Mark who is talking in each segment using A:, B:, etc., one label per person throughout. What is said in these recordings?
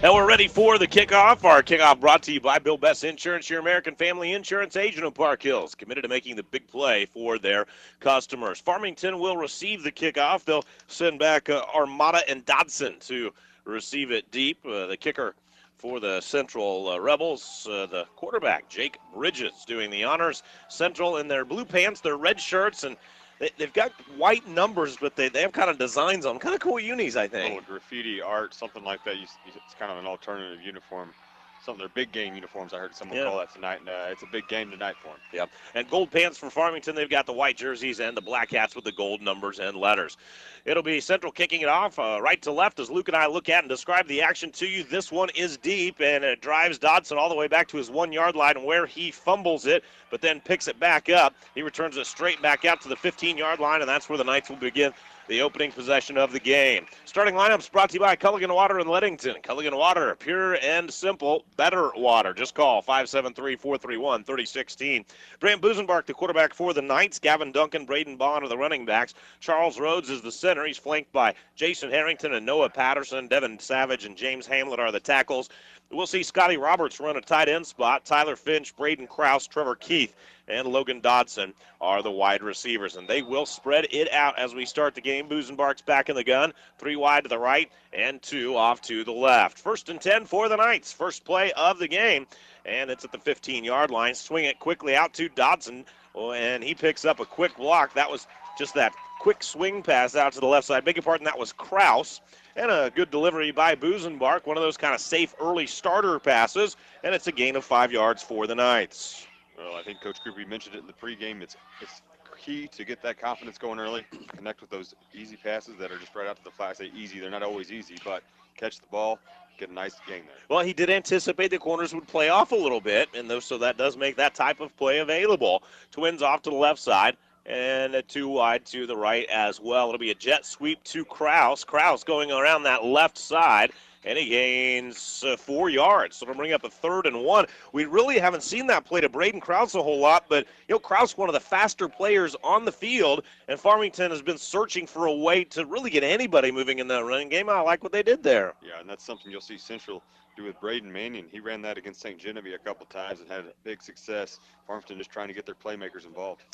A: And we're ready for the kickoff. Our kickoff brought to you by Bill Best Insurance, your American family insurance agent of Park Hills, committed to making the big play for their customers. Farmington will receive the kickoff. They'll send back Armada and Dodson to receive it deep. The kicker for the Central Rebels, the quarterback, Jake Bridges, doing the honors. Central in their blue pants, their red shirts, and they've got white numbers, but they have kind of designs on them. Kind of cool unis, I think.
B: Little graffiti art, something like that. It's kind of an alternative uniform. Some of their big game uniforms, I heard someone call that tonight, and it's a big game tonight for them.
A: Yep. And gold pants for Farmington. They've got the white jerseys and the black hats with the gold numbers and letters. It'll be Central kicking it off right to left as Luke and I look at and describe the action to you. This one is deep, and it drives Dodson all the way back to his 1 yard line where he fumbles it, but then picks it back up. He returns it straight back out to the 15-yard line, and that's where the Knights will begin the opening possession of the game. Starting lineups brought to you by Culligan Water in Leadington. Culligan Water, pure and simple, better water. Just call 573-431-3016. Brant Busenbark, the quarterback for the Knights. Gavin Duncan, Braden Bond are the running backs. Charles Rhodes is the center. He's flanked by Jason Harrington and Noah Patterson. Devin Savage and James Hamlet are the tackles. We'll see Scotty Roberts run a tight end spot. Tyler Finch, Braden Krause, Trevor Keith, and Logan Dodson are the wide receivers. And they will spread it out as we start the game. Busenbark's back in the gun. 3 wide to the right and 2 off to the left. 1st and 10 for the Knights. First play of the game. And it's at the 15-yard line. Swing it quickly out to Dodson. And he picks up a quick block. That was just that quick swing pass out to the left side. Beg your pardon, that was Krause. And a good delivery by Busenbark. One of those kind of safe early starter passes. And it's a gain of 5 yards for the Knights.
B: Well, I think Coach Creepy mentioned it in the pregame. It's key to get that confidence going early. Connect with those easy passes that are just right out to the flat. I say easy. They're not always easy, but catch the ball, get a nice gain there.
A: Well, he did anticipate the corners would play off a little bit, and so that does make that type of play available. Twins off to the left side. And a 2 wide to the right as well. It'll be a jet sweep to Krause. Krause going around that left side, and he gains 4 yards. So it'll bring up a 3rd and 1. We really haven't seen that play to Braden Krause a whole lot, but Krause, one of the faster players on the field, and Farmington has been searching for a way to really get anybody moving in that running game. I like what they did there.
B: Yeah, and that's something you'll see Central do with Braden Mannion. He ran that against St. Genevieve a couple times and had big success. Farmington just trying to get their playmakers involved.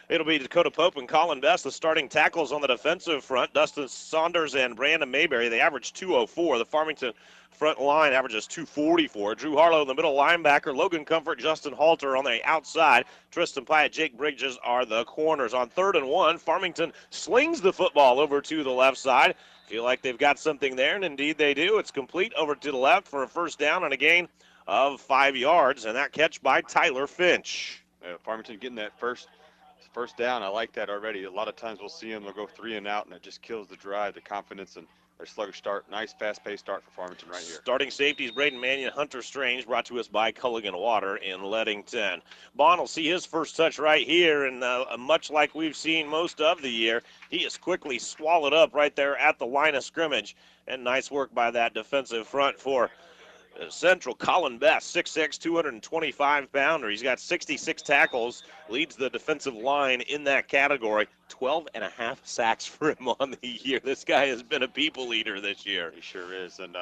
A: It'll be Dakota Pope and Colin Best, the starting tackles on the defensive front. Dustin Saunders and Brandon Mayberry, they average 204. The Farmington front line averages 244. Drew Harlow, the middle linebacker. Logan Comfort, Justin Halter on the outside. Tristan Pyatt, Jake Bridges are the corners. On 3rd and 1, Farmington slings the football over to the left side. Feel like they've got something there, and indeed they do. It's complete over to the left for a first down and a gain of 5 yards, and that catch by Tyler Finch.
B: Farmington getting that first down. I like that already. A lot of times we'll see them, they'll go 3 and out, and it just kills the drive, the confidence, and their sluggish start. Nice, fast-paced start for Farmington right here.
A: Starting safeties, Braden Mannion, Hunter Strange, brought to us by Culligan Water in Leadington. Bond will see his first touch right here, and much like we've seen most of the year, he is quickly swallowed up right there at the line of scrimmage. And nice work by that defensive front for Central. Colin Best, 6'6", 225-pounder. He's got 66 tackles, leads the defensive line in that category. 12 and a half sacks for him on the year. This guy has been a people leader this year.
B: He sure is. And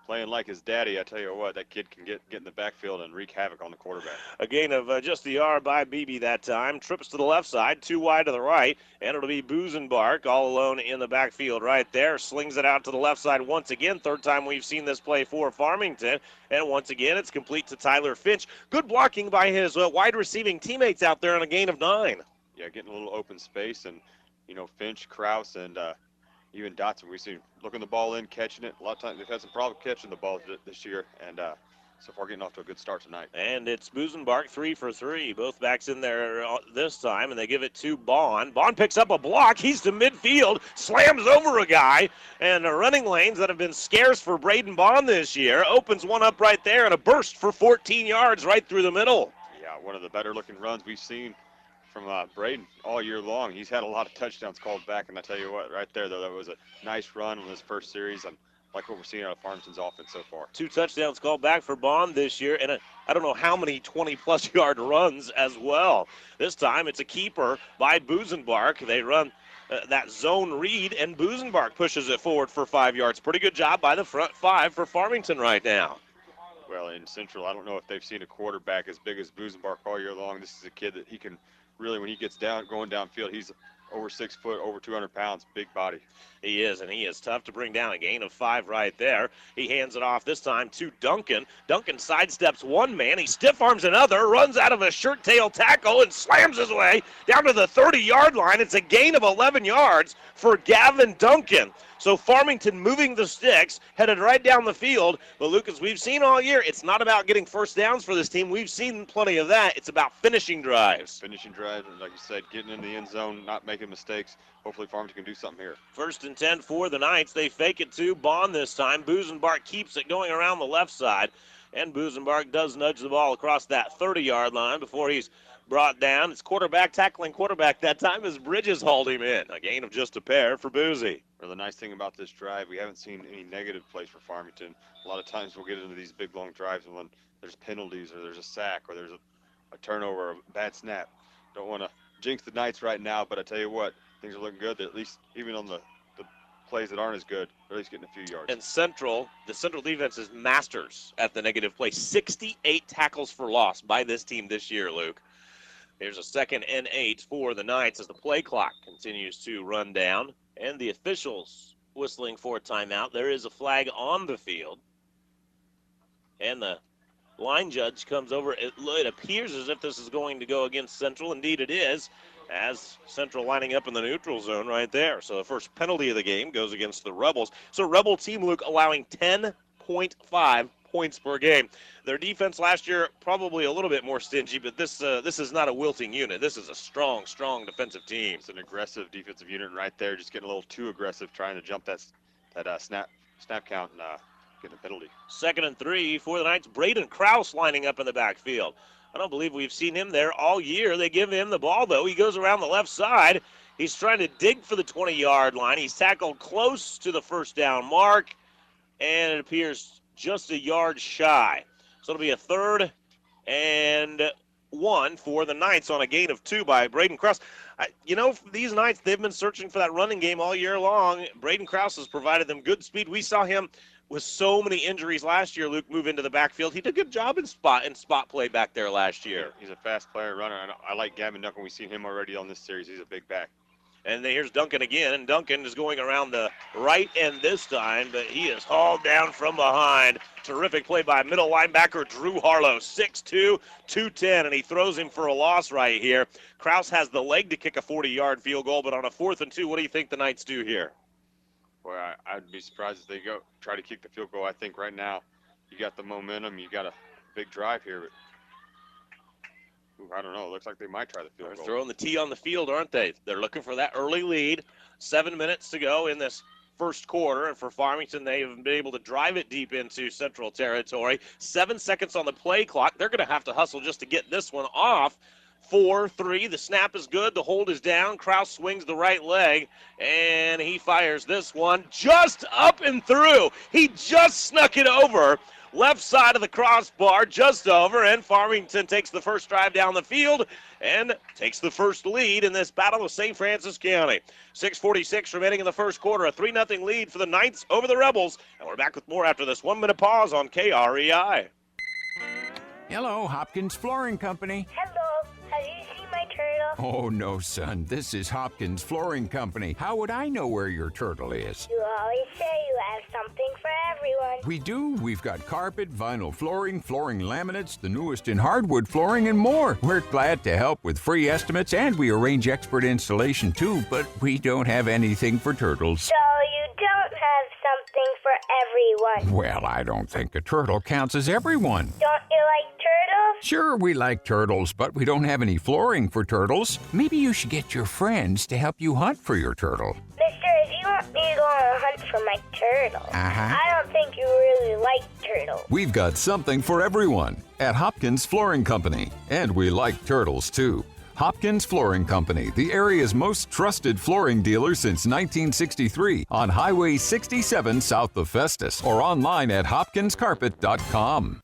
B: playing like his daddy, I tell you what, that kid can get in the backfield and wreak havoc on the quarterback.
A: A gain of just the yard by Beebe that time. Trips to the left side, 2 wide to the right, and it'll be Busenbark all alone in the backfield right there. Slings it out to the left side once again. 3rd time we've seen this play for Farmington. And once again, it's complete to Tyler Finch. Good blocking by his wide receiving teammates out there on a gain of 9.
B: Yeah, getting a little open space, and, Finch, Krause, and even Dotson, we see looking the ball in, catching it. A lot of times they've had some problem catching the ball this year, and so far getting off to a good start tonight.
A: And it's Busenbark 3 for 3. Both backs in there this time, and they give it to Bond. Bond picks up a block. He's to midfield, slams over a guy, and the running lanes that have been scarce for Braden Bond this year opens one up right there, and a burst for 14 yards right through the middle.
B: Yeah, one of the better looking runs we've seen from Braden all year long. He's had a lot of touchdowns called back, and I tell you what, right there, though, that was a nice run on his first series. I like what we're seeing out of Farmington's offense so far.
A: 2 touchdowns called back for Bond this year, and I don't know how many 20-plus yard runs as well. This time it's a keeper by Busenbark. They run that zone read, and Busenbark pushes it forward for 5 yards. Pretty good job by the front five for Farmington right now.
B: Well, in Central, I don't know if they've seen a quarterback as big as Busenbark all year long. This is a kid that he can really, when he gets down, going downfield, he's over 6 foot, over 200 pounds, big body.
A: He is, and he is tough to bring down. A gain of 5 right there. He hands it off this time to Duncan. Duncan sidesteps one man. He stiff arms another, runs out of a shirt tail tackle, and slams his way down to the 30-yard line. It's a gain of 11 yards for Gavin Duncan. So Farmington moving the sticks, headed right down the field. But, Lucas, we've seen all year, it's not about getting first downs for this team. We've seen plenty of that. It's about finishing drives.
B: Finishing drives, and like you said, getting in the end zone, not making mistakes. Hopefully Farmington can do something here.
A: 1st and 10 for the Knights. They fake it to Bond this time. Busenbark keeps it going around the left side. And Busenbark does nudge the ball across that 30-yard line before he's brought down. It's quarterback tackling quarterback that time as Bridges hauled him in. A gain of just a pair for Boozy.
B: Well, the nice thing about this drive, we haven't seen any negative plays for Farmington. A lot of times we'll get into these big, long drives when there's penalties or there's a sack or there's a turnover or a bad snap. Don't want to jinx the Knights right now, but I tell you what, things are looking good. They're at least, even on the plays that aren't as good, they're at least getting a few yards.
A: And the Central defense is masters at the negative play. 68 tackles for loss by this team this year, Luke. Here's a 2nd and 8 for the Knights as the play clock continues to run down. And the officials whistling for a timeout. There is a flag on the field. And the line judge comes over. It appears as if this is going to go against Central. Indeed it is, as Central lining up in the neutral zone right there. So the first penalty of the game goes against the Rebels. So Rebel team, Luke, allowing 10.5 points per game. Their defense last year probably a little bit more stingy, but this is not a wilting unit. This is a strong defensive team.
B: It's an aggressive defensive unit right there, just getting a little too aggressive, trying to jump that snap count and getting a penalty.
A: 2nd and 3 for the Knights. Braden Krause lining up in the backfield. I don't believe we've seen him there all year. They give him the ball, though. He goes around the left side. He's trying to dig for the 20-yard line. He's tackled close to the first down mark, and it appears just a yard shy. So it'll be a 3rd and 1 for the Knights on a gain of 2 by Braden Krause. These Knights, they've been searching for that running game all year long. Braden Krause has provided them good speed. We saw him with so many injuries last year, Luke, move into the backfield. He did a good job in spot play back there last year.
B: He's a fast player, runner, and I like Gavin Duncan. We've seen him already on this series. He's a big back.
A: And then here's Duncan again, and Duncan is going around the right end this time, but he is hauled down from behind. Terrific play by middle linebacker Drew Harlow, 6'2", 210, and he throws him for a loss right here. Krause has the leg to kick a 40-yard field goal, but on a 4th and 2, what do you think the Knights do here?
B: Boy, I'd be surprised if they try to kick the field goal. I think right now you got the momentum, you got a big drive here, but I don't know. It looks like they might try the field goal.
A: They're throwing the tee on the field, aren't they? They're looking for that early lead. 7 minutes to go in this first quarter. And for Farmington, they have been able to drive it deep into Central territory. 7 seconds on the play clock. They're going to have to hustle just to get this one off. 4-3. The snap is good. The hold is down. Krause swings the right leg, and he fires this one just up and through. He just snuck it over. Left side of the crossbar, just over, and Farmington takes the first drive down the field and takes the first lead in this battle of St. Francis County. 6:46 remaining in the first quarter, a 3-0 lead for the Knights over the Rebels. And we're back with more after this 1-minute pause on KREI.
C: Hello, Hopkins Flooring Company.
D: Hello. Have you seen my turtle?
C: Oh, no, son. This is Hopkins Flooring Company. How would I know where your turtle is?
D: You always say you have something for everyone.
C: We do. We've got carpet, vinyl flooring, flooring laminates, the newest in hardwood flooring, and more. We're glad to help with free estimates, and we arrange expert installation, too, but we don't have anything for turtles.
D: So you don't have something for everyone?
C: Well, I don't think a turtle counts as everyone.
D: Don't you like turtles?
C: Sure, we like turtles, but we don't have any flooring for turtles. Maybe you should get your friends to help you hunt for your turtle.
D: Mister, if you want me to go on a hunt for my turtle, I don't think you really like turtles.
E: We've got something for everyone at Hopkins Flooring Company, and we like turtles too. Hopkins Flooring Company, the area's most trusted flooring dealer since 1963, on Highway 67 south of Festus, or online at hopkinscarpet.com.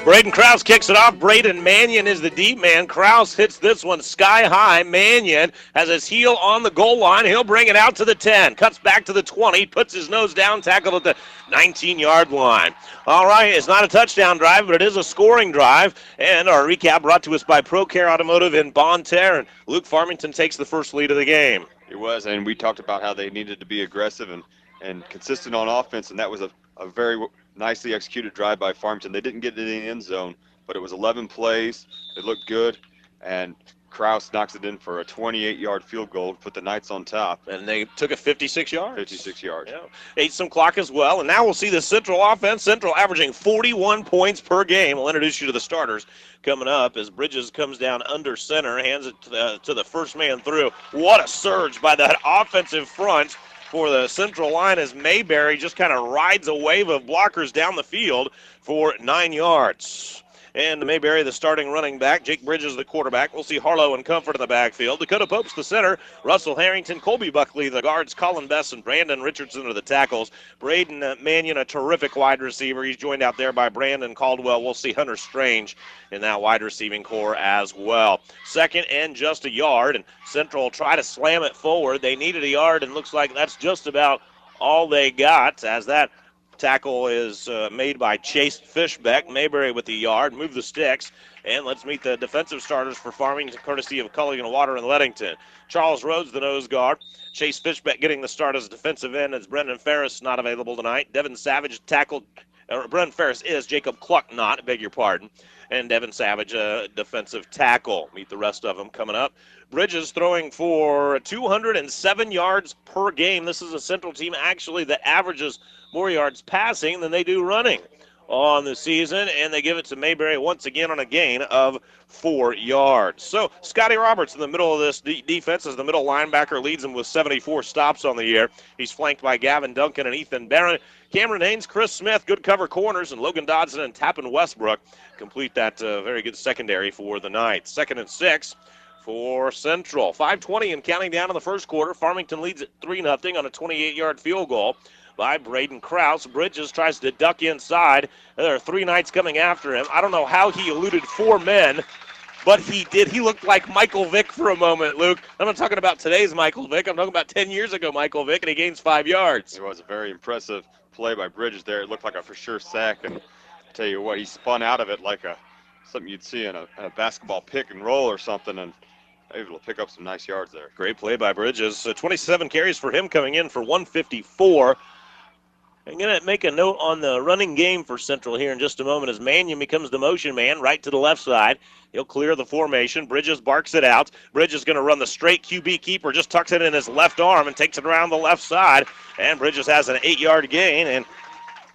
A: Braden Krause kicks it off. Braden Mannion is the deep man. Krause hits this one sky high. Mannion has his heel on the goal line. He'll bring it out to the 10. Cuts back to the 20. Puts his nose down. Tackled at the 19-yard line. All right, it's not a touchdown drive, but it is a scoring drive. And our recap brought to us by ProCare Automotive in Bonne Terre. And Luke Farmington takes the first lead of the game.
B: It was, and we talked about how they needed to be aggressive and consistent on offense, and that was a very nicely executed drive by Farmington. They didn't get it in the end zone, but it was 11 plays. It looked good, and Krause knocks it in for a 28-yard field goal to put the Knights on top.
A: And they took it 56 yards.
B: 56 yards.
A: Yeah. Ate some clock as well, and now we'll see the Central offense. Central averaging 41 points per game. We'll introduce you to the starters coming up as Bridges comes down under center, hands it to the first man through. What a surge by that offensive front for the Central line as Mayberry just kind of rides a wave of blockers down the field for 9 yards. And Mayberry, the starting running back. Jake Bridges, the quarterback. We'll see Harlow and Comfort in the backfield. Dakota Pope's the center. Russell Harrington, Colby Buckley, the guards. Colin Bess and Brandon Richardson are the tackles. Braden Mannion, a terrific wide receiver. He's joined out there by Brandon Caldwell. We'll see Hunter Strange in that wide receiving core as well. Second and just a yard, and Central will try to slam it forward. They needed a yard, and looks like that's just about all they got as that tackle is made by Chase Fishbeck. Mayberry with the yard. Move the sticks. And let's meet the defensive starters for Farmington, courtesy of Culligan Water and Leadington. Charles Rhodes, the nose guard. Chase Fishbeck getting the start as defensive end as Brendan Ferris not available tonight. Devin Savage tackled. Brendan Ferris is. Jacob Cluck not. Beg your pardon. And Devin Savage, defensive tackle. Meet the rest of them coming up. Bridges throwing for 207 yards per game. This is a Central team actually that averages more yards passing than they do running on the season, and they give it to Mayberry once again on a gain of 4 yards. So Scotty Roberts in the middle of this defense as the middle linebacker leads them with 74 stops on the year. He's flanked by Gavin Duncan and Ethan Barron. Cameron Haynes, Chris Smith, good cover corners, and Logan Dodson and Tappan Westbrook complete that very good secondary for the Knights. 2nd and 6 for Central. 5:20 and counting down in the first quarter. Farmington leads at 3-0 on a 28-yard field goal by Braden Krause. Bridges tries to duck inside. There are 3 Knights coming after him. I don't know how he eluded 4 men, but he did. He looked like Michael Vick for a moment, Luke. I'm not talking about today's Michael Vick. I'm talking about 10 years ago Michael Vick, and he gains 5 yards.
B: It was a very impressive play by Bridges there. It looked like a for sure sack, and I tell you what, he spun out of it like something you'd see in a basketball pick and roll or something, and able to pick up some nice yards there.
A: Great play by Bridges. 27 carries for him, coming in for 154. I'm going to make a note on the running game for Central here in just a moment as Mannion becomes the motion man right to the left side. He'll clear the formation. Bridges barks it out. Bridges going to run the straight QB keeper, just tucks it in his left arm and takes it around the left side. And Bridges has an 8-yard gain, and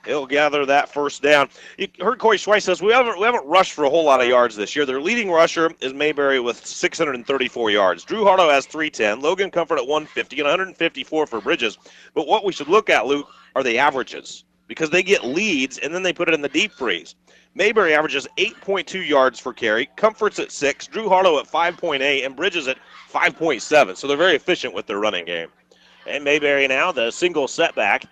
A: he'll gather that first down. You heard Corey Schweiss says we haven't rushed for a whole lot of yards this year. Their leading rusher is Mayberry with 634 yards. Drew Harlow has 310. Logan Comfort at 150 and 154 for Bridges. But what we should look at, Luke, are the averages because they get leads and then they put it in the deep freeze. Mayberry averages 8.2 yards per carry. Comfort's at 6. Drew Harlow at 5.8 and Bridges at 5.7. So they're very efficient with their running game. And Mayberry now the single setback.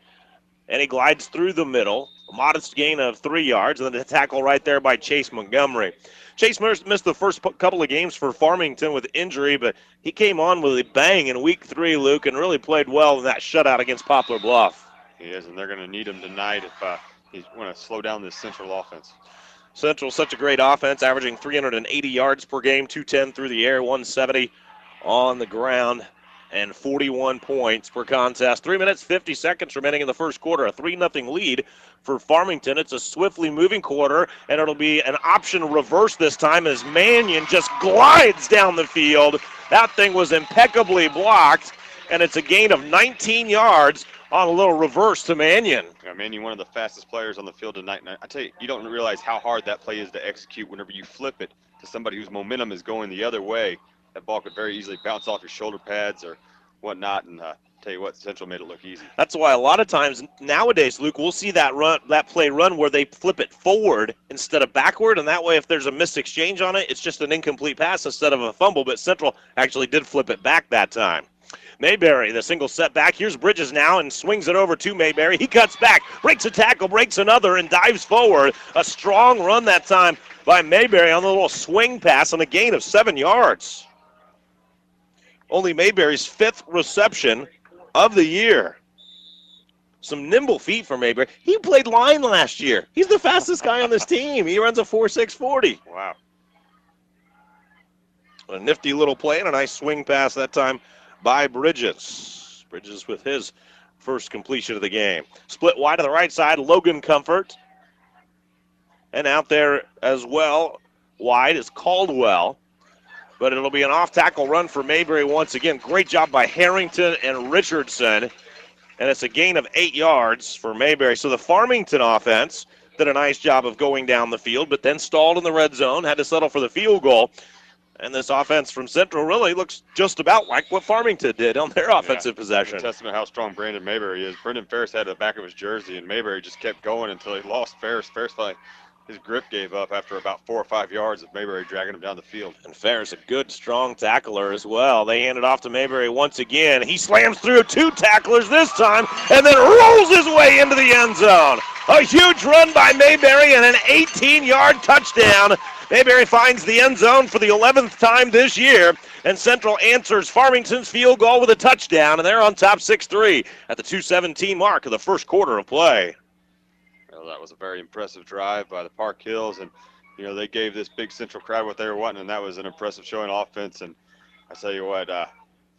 A: And he glides through the middle, a modest gain of 3 yards, and then a tackle right there by Chase Montgomery. Chase missed the first couple of games for Farmington with injury, but he came on with a bang in Week 3, Luke, and really played well in that shutout against Poplar Bluff.
B: He is, and they're going to need him tonight if he's going to slow down this Central offense.
A: Central's such a great offense, averaging 380 yards per game, 210 through the air, 170 on the ground, and 41 points per contest. 3 minutes, 50 seconds remaining in the first quarter. A 3-0 lead for Farmington. It's a swiftly moving quarter, and it'll be an option reverse this time as Mannion just glides down the field. That thing was impeccably blocked, and it's a gain of 19 yards on a little reverse to Mannion.
B: Yeah, Mannion, one of the fastest players on the field tonight. And I tell you, you don't realize how hard that play is to execute whenever you flip it to somebody whose momentum is going the other way. That ball could very easily bounce off your shoulder pads or whatnot, and tell you what, Central made it look easy.
A: That's why a lot of times nowadays, Luke, we'll see that play run where they flip it forward instead of backward, and that way if there's a missed exchange on it, it's just an incomplete pass instead of a fumble, but Central actually did flip it back that time. Mayberry, the single setback. Here's Bridges now and swings it over to Mayberry. He cuts back, breaks a tackle, breaks another, and dives forward. A strong run that time by Mayberry on the little swing pass on a gain of 7 yards. Only Mayberry's 5th reception of the year. Some nimble feet for Mayberry. He played line last year. He's the fastest guy on this team. He runs a 4.640.
B: Wow.
A: A nifty little play and a nice swing pass that time by Bridges. Bridges with his first completion of the game. Split wide to the right side, Logan Comfort. And out there as well, wide is Caldwell. But it'll be an off-tackle run for Mayberry once again. Great job by Harrington and Richardson. And it's a gain of 8 yards for Mayberry. So the Farmington offense did a nice job of going down the field, but then stalled in the red zone, had to settle for the field goal. And this offense from Central really looks just about like what Farmington did on their offensive possession.
B: Testament how strong Brandon Mayberry is. Brendan Ferris had the back of his jersey, and Mayberry just kept going until he lost Ferris. Ferris finally, his grip gave up after about 4 or 5 yards of Mayberry dragging him down the field.
A: And Ferris, a good, strong tackler as well. They hand it off to Mayberry once again. He slams through 2 tacklers this time and then rolls his way into the end zone. A huge run by Mayberry and an 18-yard touchdown. Mayberry finds the end zone for the 11th time this year, and Central answers Farmington's field goal with a touchdown, and they're on top 6-3 at the 2:17 mark of the first quarter of play.
B: Well, that was a very impressive drive by the Park Hills, and they gave this big Central crowd what they were wanting, and that was an impressive showing offense. And I tell you what,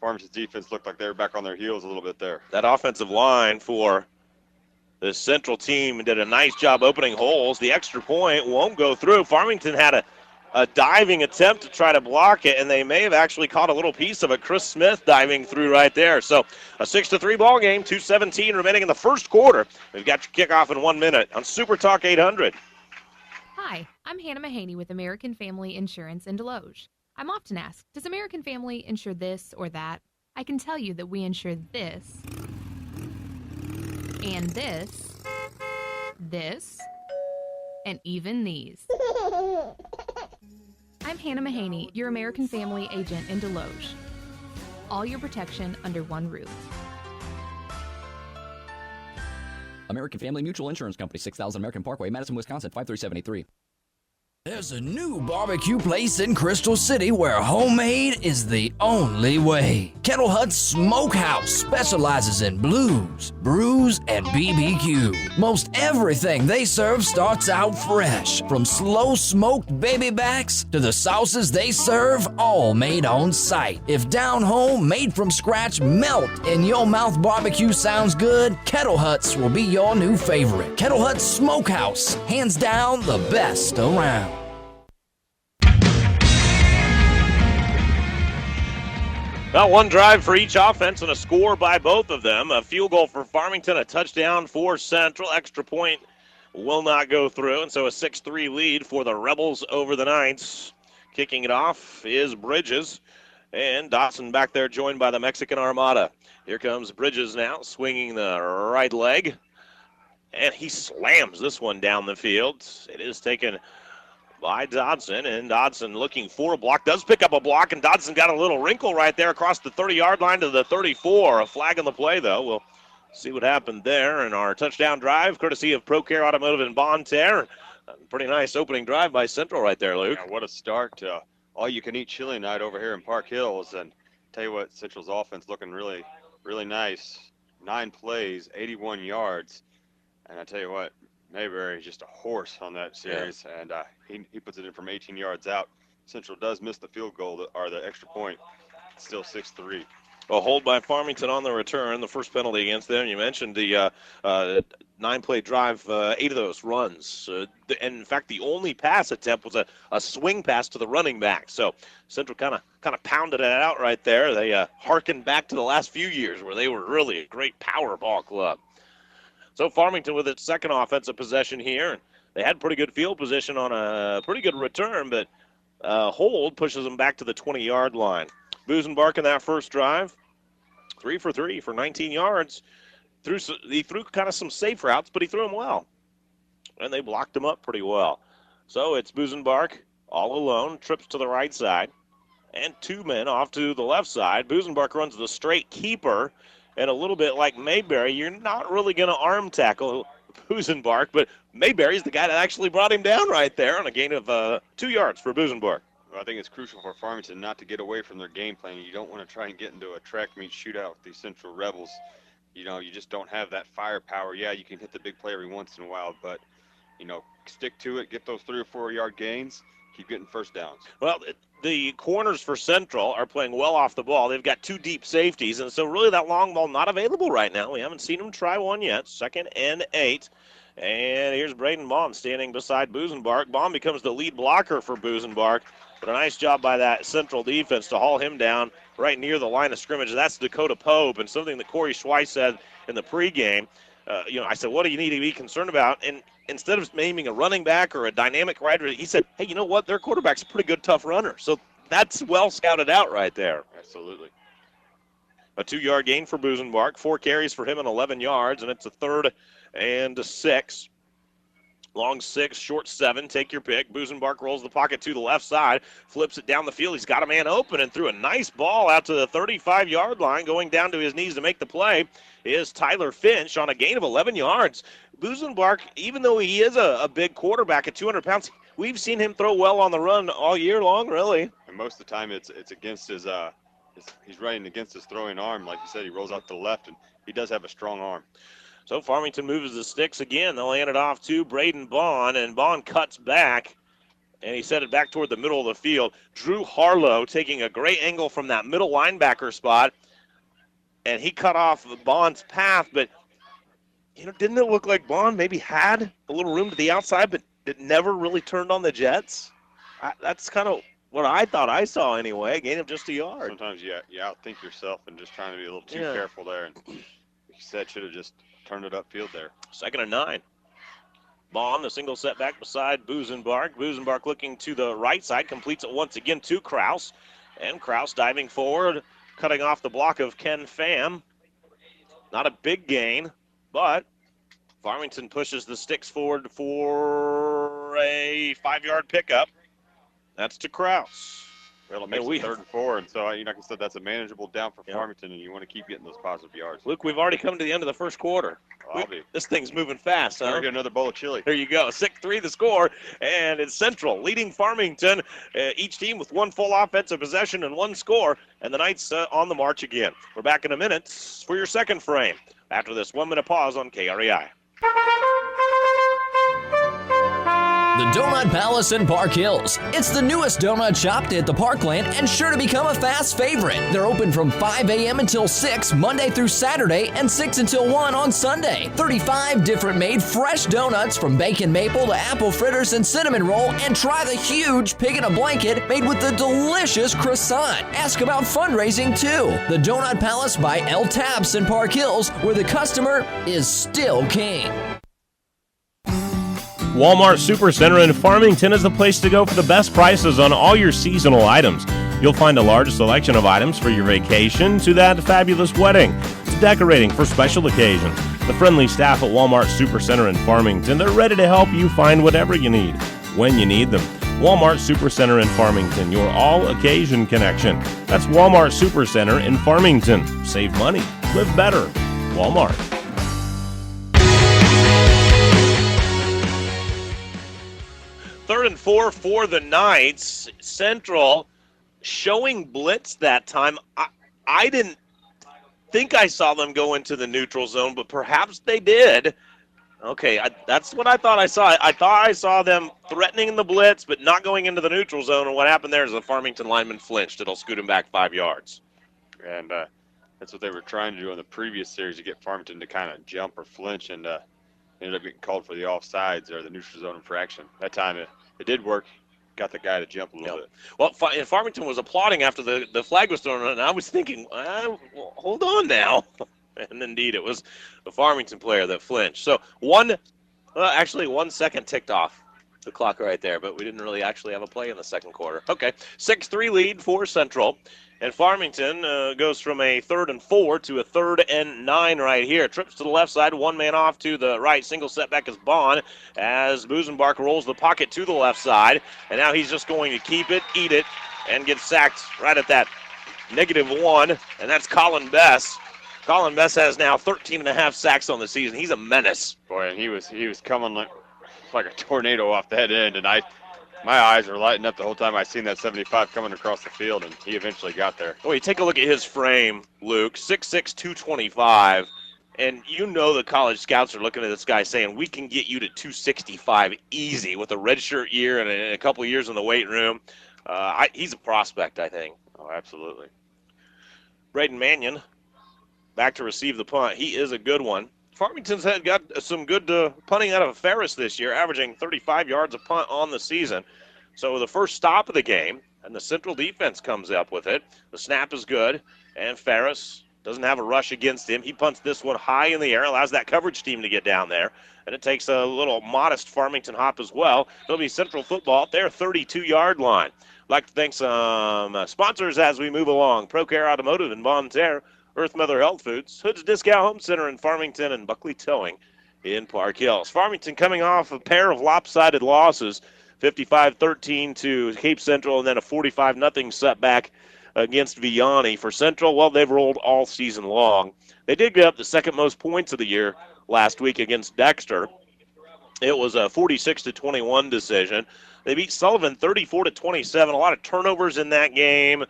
B: Farmington's defense looked like they were back on their heels a little bit there.
A: That offensive line for the Central team did a nice job opening holes. The extra point won't go through. Farmington had a diving attempt to try to block it, and they may have actually caught a little piece of a Chris Smith diving through right there. So a 6-3 ball game, 2:17 remaining in the first quarter. We've got your kickoff in 1 minute on Super Talk 800.
F: Hi, I'm Hannah Mahaney with American Family Insurance in Deloge. I'm often asked, does American Family insure this or that? I can tell you that we insure this, and this, and even these. I'm Hannah Mahaney, your American Family agent in Deloge. All your protection under one roof.
G: American Family Mutual Insurance Company, 6000 American Parkway, Madison, Wisconsin, 53783.
H: There's a new barbecue place in Crystal City where homemade is the only way. Kettle Hut Smokehouse specializes in blues, brews, and BBQ. Most everything they serve starts out fresh, from slow-smoked baby backs to the sauces they serve, all made on site. If down home, made from scratch, melt in your mouth barbecue sounds good, Kettle Huts will be your new favorite. Kettle Hut Smokehouse, hands down the best around.
A: Well, one drive for each offense and a score by both of them. A field goal for Farmington, a touchdown for Central. Extra point will not go through, and so a 6-3 lead for the Rebels over the Knights. Kicking it off is Bridges, and Dawson back there joined by the Mexican Armada. Here comes Bridges now, swinging the right leg, and he slams this one down the field. It is taken by Dodson, and Dodson looking for a block, does pick up a block, and Dodson got a little wrinkle right there across the 30-yard line to the 34. A flag on the play, though. We'll see what happened there. And our touchdown drive, courtesy of ProCare Automotive in Bonne Terre. Pretty nice opening drive by Central right there, Luke.
B: Yeah, what a start. All-you-can-eat chili night over here in Park Hills. And tell you what, Central's offense looking really, really nice. 9 plays, 81 yards. And I tell you what, Mayberry is just a horse on that series, and he puts it in from 18 yards out. Central does miss the field goal, or the extra point. It's still 6-3.
A: A hold by Farmington on the return, the first penalty against them. You mentioned the 9-play drive, 8 of those runs. And in fact, the only pass attempt was a swing pass to the running back. So Central kind of pounded it out right there. They harkened back to the last few years where they were really a great power ball club. So Farmington with its second offensive possession here. They had pretty good field position on a pretty good return, but hold pushes them back to the 20-yard line. Busenbark in that first drive, 3 for 3 for 19 yards. He threw kind of some safe routes, but he threw them well. And they blocked him up pretty well. So it's Busenbark all alone, trips to the right side. and 2 men off to the left side. Busenbark runs the straight keeper, and a little bit like Mayberry, you're not really going to arm tackle Busenbark, but Mayberry's the guy that actually brought him down right there on a gain of 2 yards for Busenbark.
B: Well, I think it's crucial for Farmington not to get away from their game plan. You don't want to try and get into a track meet shootout with these Central Rebels. You know, you just don't have that firepower. Yeah, you can hit the big play every once in a while, but, you know, stick to it, get those 3 or 4 yard gains, keep getting first downs.
A: Well, the corners for Central are playing well off the ball. They've got 2 deep safeties, and so really that long ball not available right now. We haven't seen them try one yet. 2nd and 8. And here's Braden Baum standing beside Busenbark. Baum becomes the lead blocker for Busenbark. But a nice job by that Central defense to haul him down right near the line of scrimmage. That's Dakota Pope, and something that Corey Schweiss said in the pregame. I said, what do you need to be concerned about? And instead of naming a running back or a dynamic rider, he said, hey, you know what? Their quarterback's a pretty good, tough runner. So that's well scouted out right there.
B: Absolutely.
A: A 2-yard gain for Busenbark. 4 carries for him and 11 yards, and it's a 3rd and 6. Long 6, short 7, take your pick. Busenbark rolls the pocket to the left side, flips it down the field. He's got a man open and threw a nice ball out to the 35-yard line. Going down to his knees to make the play is Tyler Finch on a gain of 11 yards. Busenbark, even though he is a big quarterback at 200 pounds, we've seen him throw well on the run all year long, really.
B: And most of the time it's against his he's running against his throwing arm. Like you said, he rolls out to the left, and he does have a strong arm.
A: So Farmington moves the sticks again. They'll hand it off to Braden Bond, and Bond cuts back, and he set it back toward the middle of the field. Drew Harlow taking a great angle from that middle linebacker spot, and he cut off Bond's path, but didn't it look like Bond maybe had a little room to the outside, but it never really turned on the Jets? That's kind of what I thought I saw anyway. Gain of just a yard.
B: Sometimes you outthink yourself and just trying to be a little too careful there, and like you said, should have just turned it upfield there.
A: 2nd and 9. Bond, the single setback beside Busenbark. Busenbark looking to the right side, completes it once again to Kraus. And Kraus diving forward, cutting off the block of Ken Pham. Not a big gain, but Farmington pushes the sticks forward for a 5-yard pickup. That's to Kraus.
B: Well, it makes it 3rd and 4, and so, like I said, that's a manageable down for Farmington, and you want to keep getting those positive yards.
A: Luke, we've already come to the end of the first quarter. This thing's moving fast, huh?
B: Get another bowl of chili.
A: There you go. 6-3 the score, and it's Central leading Farmington, each team with 1 full offensive possession and 1 score, and the Knights on the march again. We're back in a minute for your second frame after this 1-minute pause on KREI.
H: The Donut Palace in Park Hills. It's the newest donut shop to hit the Parkland and sure to become a fast favorite. They're open from 5 a.m. until 6 Monday through Saturday and 6 until 1 on Sunday. 35 different made fresh donuts from bacon maple to apple fritters and cinnamon roll, and try the huge pig in a blanket made with the delicious croissant. Ask about fundraising too. The Donut Palace by El Taps in Park Hills, where the customer is still king.
I: Walmart Supercenter in Farmington is the place to go for the best prices on all your seasonal items. You'll find a large selection of items for your vacation to that fabulous wedding to decorating for special occasions. The friendly staff at Walmart Supercenter in Farmington, they're ready to help you find whatever you need when you need them. Walmart Supercenter in Farmington, your all-occasion connection. That's Walmart Supercenter in Farmington. Save money, live better. Walmart.
A: 3rd and 4 for the Knights. Central showing blitz that time. I didn't think I saw them go into the neutral zone, but perhaps they did. Okay, that's what I thought I saw. I thought I saw them threatening the blitz, but not going into the neutral zone. And what happened there is the Farmington lineman flinched. It'll scoot him back 5 yards.
B: And that's what they were trying to do in the previous series, to get Farmington to kind of jump or flinch, and ended up getting called for the offsides or the neutral zone infraction. That time it did work. Got the guy to jump a little bit.
A: Well, and Farmington was applauding after the flag was thrown, and I was thinking, well, hold on now. And indeed, it was the Farmington player that flinched. So 1 second ticked off the clock right there, but we didn't really actually have a play in the second quarter. Okay, 6-3 lead for Central. And Farmington goes from a 3rd and 4 to a 3rd and 9 right here. Trips to the left side, 1 man off to the right. Single setback is Bond as Busenbark rolls the pocket to the left side. And now he's just going to keep it, eat it, and gets sacked right at that -1, and that's Colin Bess. Colin Bess has now 13.5 sacks on the season. He's a menace.
B: Boy, and he was coming like a tornado off that end, and my eyes were lighting up the whole time I seen that 75 coming across the field, and he eventually got there.
A: Oh, you take a look at his frame, Luke, 6'6", 225, and you know the college scouts are looking at this guy saying, we can get you to 265 easy with a redshirt year and a couple of years in the weight room. He's a prospect, I think.
B: Oh, absolutely.
A: Braden Mannion back to receive the punt. He is a good one. Farmington's got some good punting out of Ferris this year, averaging 35 yards a punt on the season. So the first stop of the game, and the Central defense comes up with it. The snap is good, and Ferris doesn't have a rush against him. He punts this one high in the air, allows that coverage team to get down there, and it takes a little modest Farmington hop as well. It'll be Central football at their 32-yard line. I'd like to thank some sponsors as we move along. ProCare Automotive in Bonne Terre, Earth Mother Health Foods, Hood's Discount Home Center in Farmington, and Buckley Towing in Park Hills. Farmington coming off a pair of lopsided losses, 55-13 to Cape Central, and then a 45-0 setback against Vianney. For Central, well, they've rolled all season long. They did get up the second most points of the year last week against Dexter. It was a 46-21 decision. They beat Sullivan 34-27. A lot of turnovers in that game.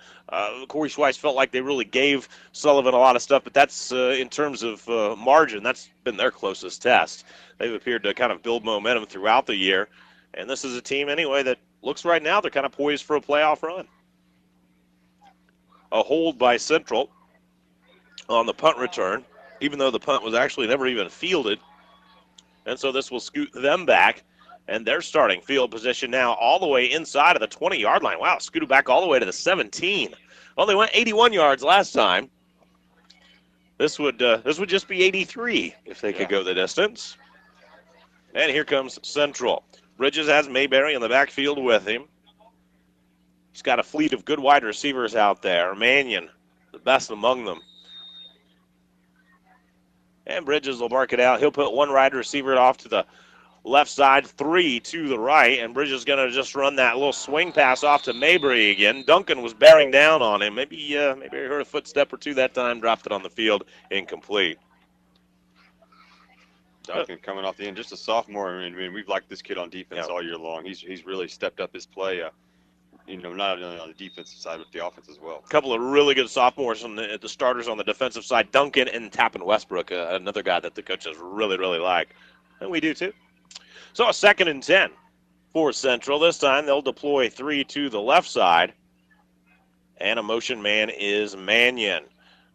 A: Corey Schweiss felt like they really gave Sullivan a lot of stuff, but that's in terms of margin, that's been their closest test. They've appeared to kind of build momentum throughout the year, and this is a team anyway that looks right now they're kind of poised for a playoff run. A hold by Central on the punt return, even though the punt was actually never even fielded, and so this will scoot them back. And they're starting field position now all the way inside of the 20-yard line. Wow, scooted back all the way to the 17. Well, they went 81 yards last time. This would just be 83 if they could go the distance. And here comes Central. Bridges has Mayberry in the backfield with him. He's got a fleet of good wide receivers out there. Mannion, the best among them. And Bridges will mark it out. He'll put one wide receiver off to the left side, 3 to the right, and Bridges is going to just run that little swing pass off to Mayberry again. Duncan was bearing down on him. Maybe he heard a footstep or two that time, dropped it on the field, incomplete.
B: Duncan coming off the end, just a sophomore. I mean, we've liked this kid on defense all year long. He's really stepped up his play, not only on the defensive side, but the offense as well.
A: A couple of really good sophomores on the starters on the defensive side, Duncan and Tappan Westbrook, another guy that the coaches really, really like. And we do too. So a 2nd and 10 for Central. This time they'll deploy 3 to the left side. And a motion man is Mannion.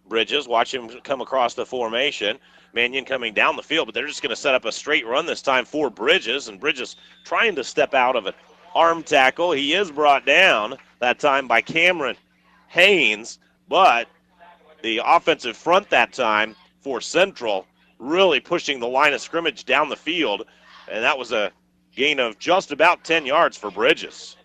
A: Bridges, watch him come across the formation. Mannion coming down the field, but they're just going to set up a straight run this time for Bridges. And Bridges trying to step out of an arm tackle. He is brought down that time by Cameron Haynes. But the offensive front that time for Central really pushing the line of scrimmage down the field. And that was a gain of just about 10 yards for Bridges.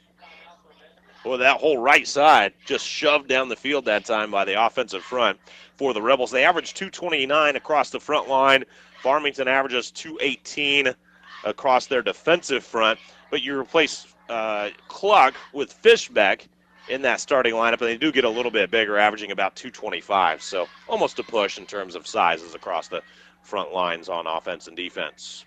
A: Boy, that whole right side just shoved down the field that time by the offensive front for the Rebels. They averaged 229 across the front line. Farmington averages 218 across their defensive front. But you replace Cluck with Fishbeck in that starting lineup, and they do get a little bit bigger, averaging about 225. So almost a push in terms of sizes across the front lines on offense and defense.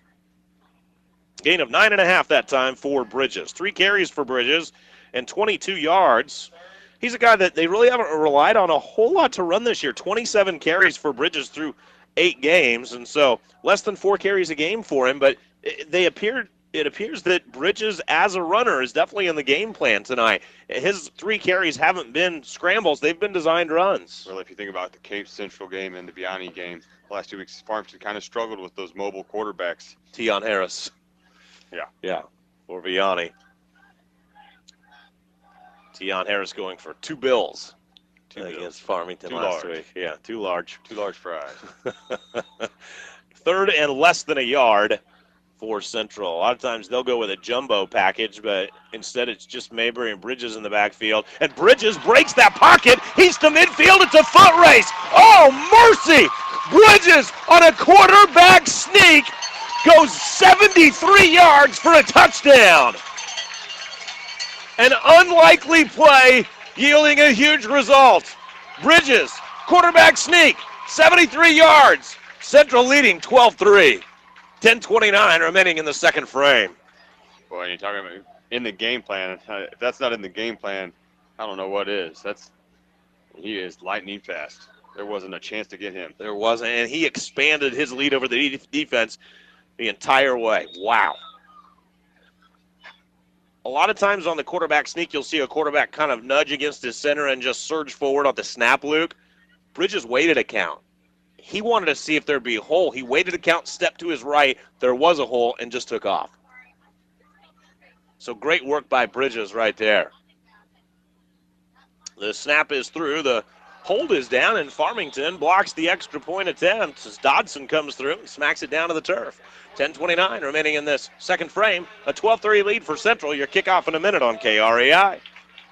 A: Gain of 9.5 that time for Bridges. 3 carries for Bridges and 22 yards. He's a guy that they really haven't relied on a whole lot to run this year. 27 carries for Bridges through 8 games, and so less than 4 carries a game for him. But it appears that Bridges, as a runner, is definitely in the game plan tonight. His 3 carries haven't been scrambles. They've been designed runs.
B: Well, if you think about the Cape Central game and the Vianney game, the last 2 weeks, Farmington kind of struggled with those mobile quarterbacks.
A: Tion Harris. Yeah, for Vianney. Tion Harris going for 2 bills against Farmington last week. Yeah, 2 large.
B: 2 large fries.
A: 3rd and less than a yard for Central. A lot of times they'll go with a jumbo package, but instead it's just Mayberry and Bridges in the backfield. And Bridges breaks that pocket. He's to midfield. It's a foot race. Oh, mercy! Bridges on a quarterback sneak goes 73 yards for a touchdown. An unlikely play yielding a huge result. Bridges, quarterback sneak, 73 yards. Central leading 12-3. 10:29 remaining in the second frame.
B: Boy, you're talking about in the game plan. If that's not in the game plan, I don't know what is. He is lightning fast. There wasn't a chance to get him.
A: There wasn't, and he expanded his lead over the defense the entire way. Wow. A lot of times on the quarterback sneak, you'll see a quarterback kind of nudge against his center and just surge forward on the snap, Luke. Bridges waited a count. He wanted to see if there'd be a hole. He waited a count, stepped to his right. There was a hole, and just took off. So great work by Bridges right there. The snap is through. The hold is down, and Farmington blocks the extra point attempt as Dodson comes through and smacks it down to the turf. 10:29 remaining in this second frame. A 12-3 lead for Central. Your kickoff in a minute on KREI.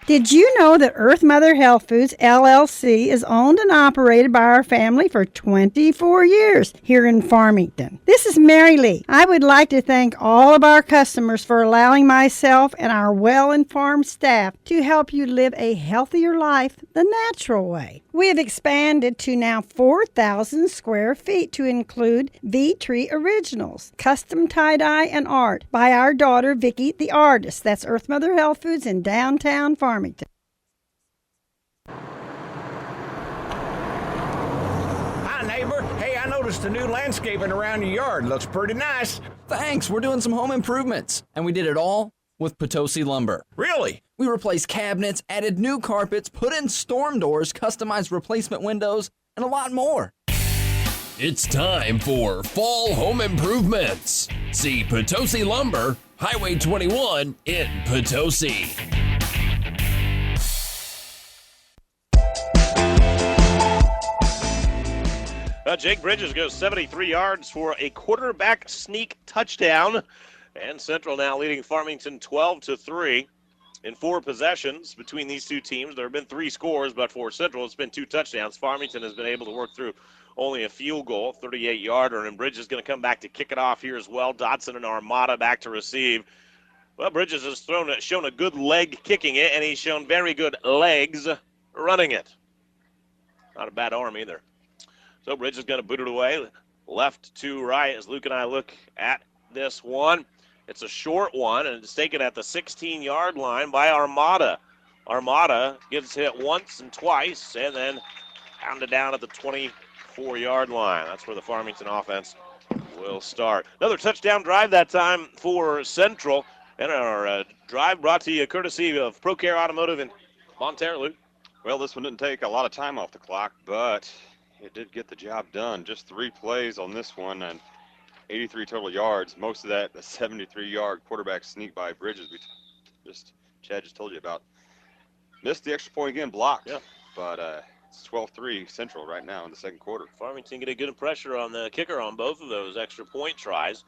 J: Did you know that Earth Mother Health Foods, LLC is owned and operated by our family for 24 years here in Farmington? This is Mary Lee. I would like to thank all of our customers for allowing myself and our well-informed staff to help you live a healthier life the natural way. We have expanded to now 4,000 square feet to include V-Tree Originals, custom tie-dye and art by our daughter Vicki the artist. That's Earth Mother Health Foods in downtown Farmington.
C: Hi, neighbor. Hey, I noticed the new landscaping around your yard. Looks pretty nice.
G: Thanks, we're doing some home improvements. And we did it all with Potosi Lumber.
C: Really?
G: We replaced cabinets, added new carpets, put in storm doors, customized replacement windows, and a lot more.
H: It's time for fall home improvements. See Potosi Lumber, Highway 21 in Potosi.
A: Jake Bridges goes 73 yards for a quarterback sneak touchdown. And Central now leading Farmington 12-3 in 4 possessions between these two teams. There have been 3 scores, but for Central, it's been 2 touchdowns. Farmington has been able to work through only a field goal, 38-yarder, and Bridges is going to come back to kick it off here as well. Dodson and Armada back to receive. Well, Bridges has shown a good leg kicking it, and he's shown very good legs running it. Not a bad arm either. So Bridges is going to boot it away, left to right as Luke and I look at this one. It's a short one, and it's taken at the 16-yard line by Armada. Armada gets hit once and twice, and then pounded down at the 24-yard line. That's where the Farmington offense will start. Another touchdown drive that time for Central. And our drive brought to you courtesy of ProCare Automotive in Bonterre, Luke.
B: Well, this one didn't take a lot of time off the clock, but it did get the job done. Just 3 plays on this one and 83 total yards. Most of that, the 73-yard quarterback sneak by Bridges Chad just told you about. Missed the extra point again, blocked.
A: Yeah.
B: But it's 12-3 Central right now in the second quarter.
A: Farmington get a good pressure on the kicker on both of those extra point tries.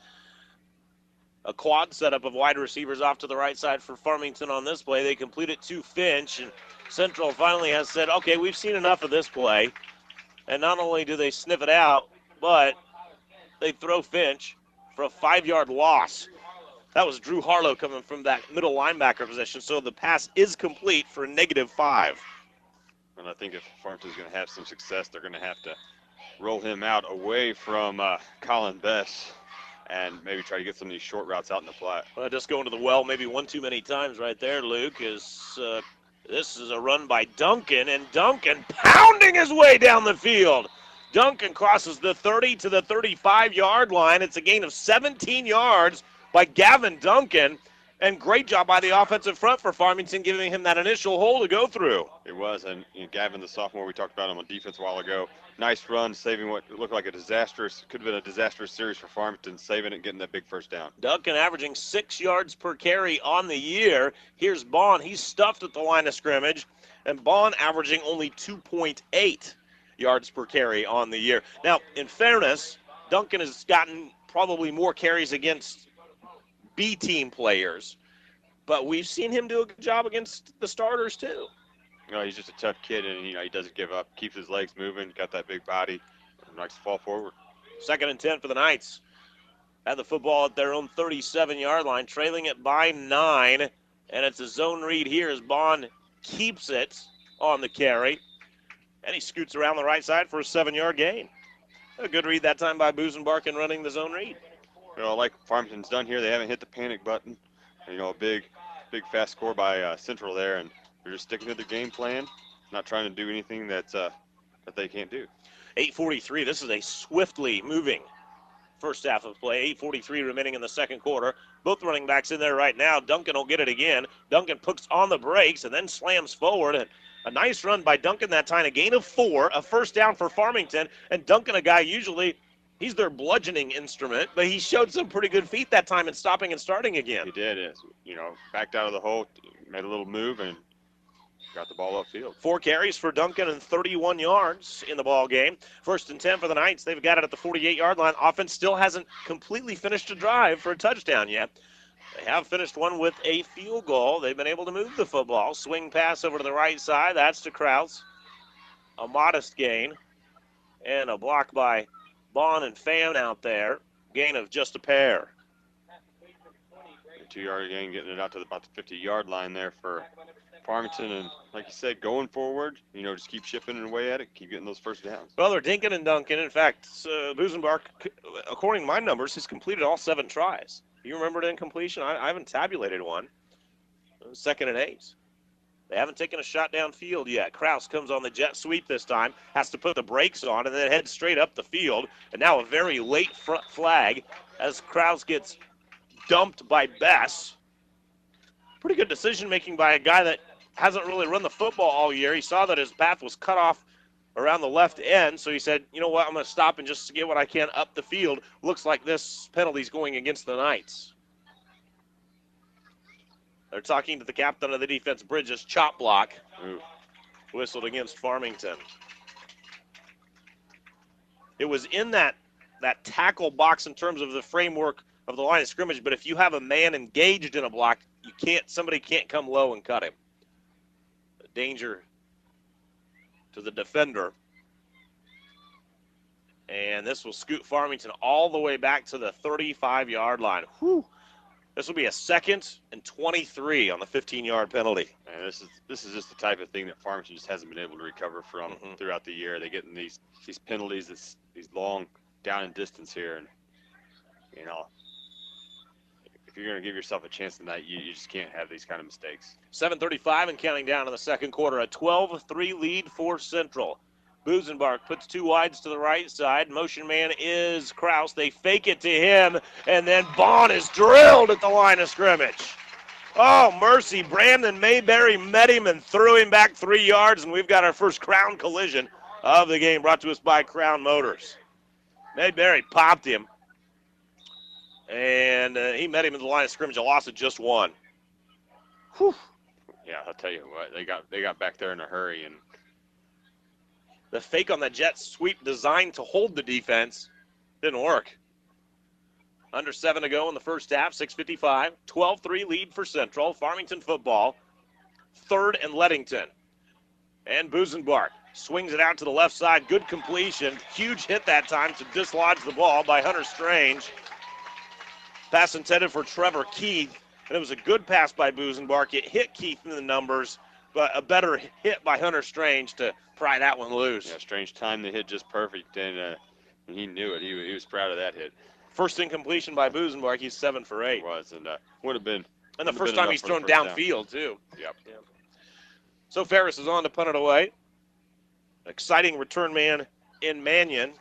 A: A quad setup of wide receivers off to the right side for Farmington on this play. They complete it to Finch, and Central finally has said, okay, we've seen enough of this play. And not only do they sniff it out, but they throw Finch for a 5-yard loss. That was Drew Harlow coming from that middle linebacker position, so the pass is complete for a -5.
B: And I think if Farmington's going to have some success, they're going to have to roll him out away from Colin Bess and maybe try to get some of these short routes out in the flat.
A: Well, just going to the well maybe one too many times right there, Luke, is this is a run by Duncan, and Duncan pounding his way down the field. Duncan crosses the 30 to the 35-yard line. It's a gain of 17 yards by Gavin Duncan, and great job by the offensive front for Farmington, giving him that initial hole to go through.
B: It was, and Gavin, the sophomore, we talked about him on defense a while ago. Nice run, saving what looked like could have been a disastrous series for Farmington, saving it, getting that big first down.
A: Duncan averaging 6 yards per carry on the year. Here's Bond. He's stuffed at the line of scrimmage, and Bond averaging only 2.8 yards per carry on the year. Now, in fairness, Duncan has gotten probably more carries against B-team players, but we've seen him do a good job against the starters too.
B: He's just a tough kid, and he doesn't give up, keeps his legs moving, got that big body, likes to fall forward.
A: 2nd and 10 for the Knights. Had the football at their own 37-yard line, trailing it by 9, and it's a zone read here as Bond keeps it on the carry, and he scoots around the right side for a 7-yard gain. A good read that time by Busenbark in running the zone read.
B: Like Farmington's done here, they haven't hit the panic button. A big fast score by Central there, and they're just sticking to the game plan, not trying to do anything that they can't do.
A: 8:43. This is a swiftly moving first half of play. 8:43 remaining in the second quarter. Both running backs in there right now. Duncan will get it again. Duncan puts on the brakes and then slams forward. And a nice run by Duncan that time. A gain of 4, a first down for Farmington. And Duncan, a guy usually, he's their bludgeoning instrument, but he showed some pretty good feet that time in stopping and starting again.
B: He did. Backed out of the hole, made a little move, and got the ball upfield.
A: 4 carries for Duncan and 31 yards in the ball game. 1st and 10 for the Knights. They've got it at the 48-yard line. Offense still hasn't completely finished a drive for a touchdown yet. They have finished one with a field goal. They've been able to move the football. Swing pass over to the right side. That's to Kraus. A modest gain. And a block by Bond and Pham out there. Gain of just a pair.
B: A 2-yard gain, getting it out to about the 50-yard line there for Farmington, and like you said, going forward, just keep chipping away at it, keep getting those first downs.
A: Well, they're dinking and dunking. In fact, Busenbark, according to my numbers, has completed all 7 tries. You remember the incompletion? I haven't tabulated one. 2nd and 8. They haven't taken a shot downfield yet. Kraus comes on the jet sweep this time, has to put the brakes on, and then heads straight up the field. And now a very late front flag as Kraus gets dumped by Bess. Pretty good decision-making by a guy that hasn't really run the football all year. He saw that his path was cut off around the left end, so he said, you know what, I'm going to stop and just get what I can up the field. Looks like this penalty's going against the Knights. They're talking to the captain of the defense, Bridges. Chop block.
B: Ooh.
A: Whistled against Farmington. It was in that tackle box in terms of the framework of the line of scrimmage, but if you have a man engaged in a block, somebody can't come low and cut him. Danger to the defender. And this will scoot Farmington all the way back to the 35-yard line. Whew. This will be a 2nd and 23 on the 15-yard penalty.
B: And this is just the type of thing that Farmington just hasn't been able to recover from throughout the year. They get in these penalties, these long down and distance here, and if you're going to give yourself a chance tonight, you just can't have these kind of mistakes.
A: 7:35 and counting down in the second quarter. A 12-3 lead for Central. Busenbark puts 2 wides to the right side. Motion man is Kraus. They fake it to him, and then Bond is drilled at the line of scrimmage. Oh, mercy. Brandon Mayberry met him and threw him back 3 yards, and we've got our first Crown collision of the game brought to us by Crown Motors. Mayberry popped him, and he met him in the line of scrimmage, a loss of just 1. Whew.
B: Yeah, I'll tell you what, they got back there in a hurry, and
A: the fake on the jet sweep designed to hold the defense didn't work. Under 7 to go in the first half, 6:55, 12-3 lead for Central. Farmington football, 3rd and Leadington. And Busenbark swings it out to the left side, good completion, huge hit that time to dislodge the ball by Hunter Strange. Pass intended for Trevor Keith, and it was a good pass by Busenbark. It hit Keith in the numbers, but a better hit by Hunter Strange to pry that one loose.
B: Yeah, Strange timed the hit just perfect, and he knew it. He was proud of that hit.
A: First incompletion by Busenbark. He's 7 for 8.
B: It was, and would have been.
A: And the first time he's thrown downfield, too.
B: Yep.
A: So Ferris is on to punt it away. Exciting return man in Mannion.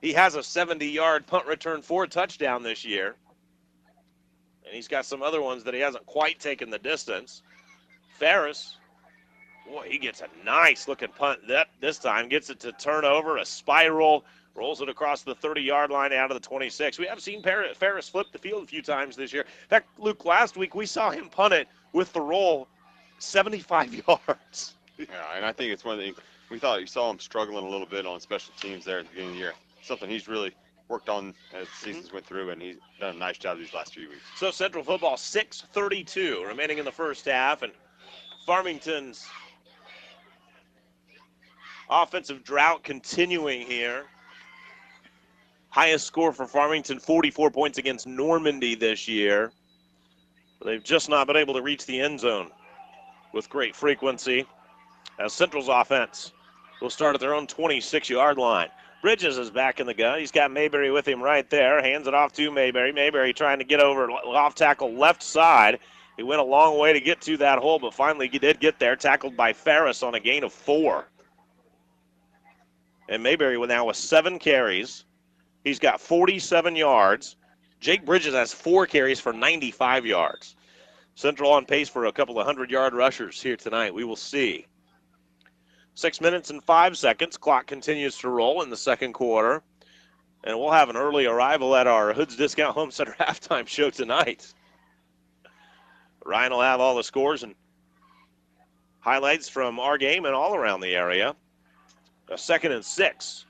A: He has a 70-yard punt return for a touchdown this year. And he's got some other ones that he hasn't quite taken the distance. Ferris, boy, he gets a nice-looking punt this time. Gets it to turn over, a spiral, rolls it across the 30-yard line out of the 26. We have seen Ferris flip the field a few times this year. In fact, Luke, last week we saw him punt it with the roll 75 yards.
B: Yeah, and I think it's one of the things. We thought you saw him struggling a little bit on special teams there at the beginning of the year. Something he's really worked on as the seasons went through, and he's done a nice job these last few weeks.
A: So Central football, 6:32 remaining in the first half, and Farmington's offensive drought continuing here. Highest score for Farmington, 44 points against Normandy this year. They've just not been able to reach the end zone. with great frequency as Central's offense will start at their own 26-yard line. Bridges is back in the gun. He's got Mayberry with him right there. Hands it off to Mayberry. Mayberry trying to get over off tackle left side. He went a long way to get to that hole, but finally he did get there. Tackled by Ferris on a gain of 4. And Mayberry now with 7 carries. He's got 47 yards. Jake Bridges has 4 carries for 95 yards. Central on pace for a couple of 100-yard rushers here tonight. We will see. 6 minutes and 5 seconds. Clock continues to roll in the second quarter. And we'll have an early arrival at our Hoods Discount Home Center halftime show tonight. Ryan will have all the scores and highlights from our game and all around the area. A 2nd and 6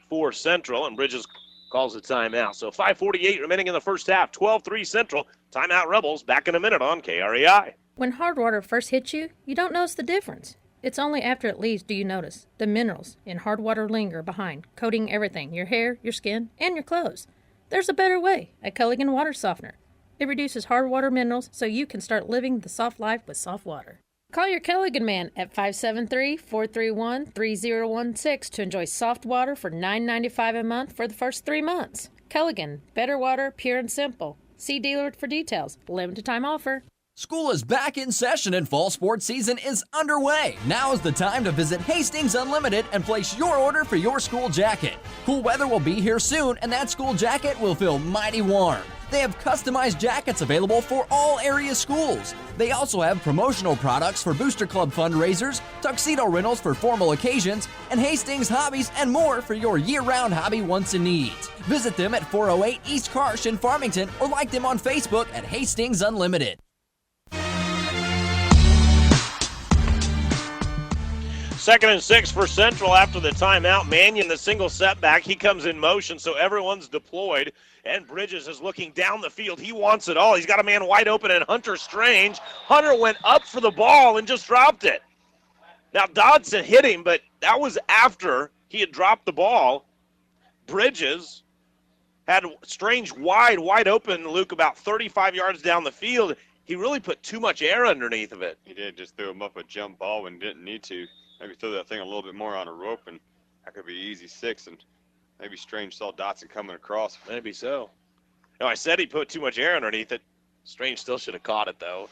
A: for Central, and Bridges calls a timeout. So 5:48 remaining in the first half. 12-3 Central. Timeout Rebels. Back in a minute on KREI.
K: When hard water first hits you, you don't notice the difference. It's only after it leaves do you notice. The minerals in hard water linger behind, coating everything, your hair, your skin, and your clothes. There's a better way, a Culligan water softener. It reduces hard water minerals so you can start living the soft life with soft water. Call your Culligan man at 573-431-3016 to enjoy soft water for $9.95 a month for the first 3 months. Culligan, better water, pure and simple. See dealer for details. Limited time offer.
G: School is back in session and fall sports season is underway. Now is the time to visit Hastings Unlimited and place your order for your school jacket. Cool weather will be here soon, and that school jacket will feel mighty warm. They have customized jackets available for all area schools. They also have promotional products for Booster Club fundraisers, tuxedo rentals for formal occasions, and Hastings hobbies and more for your year-round hobby wants and needs. Visit them at 408 East Karsh in Farmington or like them on Facebook at Hastings Unlimited.
A: 2nd and 6 for Central after the timeout. Mannion, the single setback. He comes in motion, so everyone's deployed. And Bridges is looking down the field. He wants it all. He's got a man wide open, and Hunter Strange. Hunter went up for the ball and just dropped it. Now, Dodson hit him, but that was after he had dropped the ball. Bridges had Strange wide open, Luke, about 35 yards down the field. He really put too much air underneath of it.
B: He did, just threw him up a jump ball when didn't need to. Maybe throw that thing a little bit more on a rope, and that could be easy 6. And maybe Strange saw Dotson coming across.
A: Maybe so. No, I said he put too much air underneath it. Strange still should have caught it, though.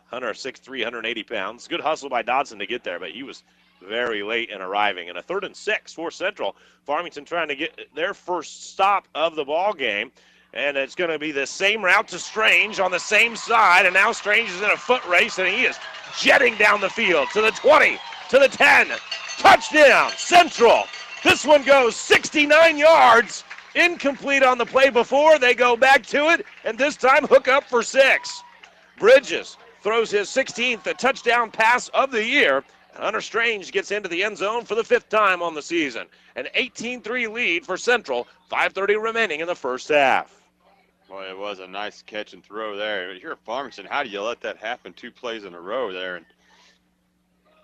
A: Hunter, 6'3", 180 pounds. Good hustle by Dodson to get there, but he was very late in arriving. And a 3rd and 6 for Central. Farmington trying to get their first stop of the ball game. And it's going to be the same route to Strange on the same side. And now Strange is in a foot race, and he is jetting down the field to the 20, to the 10. Touchdown, Central. This one goes 69 yards. Incomplete on the play before. They go back to it, and this time hook up for 6. Bridges throws his 16th touchdown pass of the year. And Hunter Strange gets into the end zone for the 5th time on the season. An 18-3 lead for Central. 5:30 remaining in the first half.
B: Boy, it was a nice catch and throw there. But you're at Farmington. How do you let that happen 2 plays in a row there? And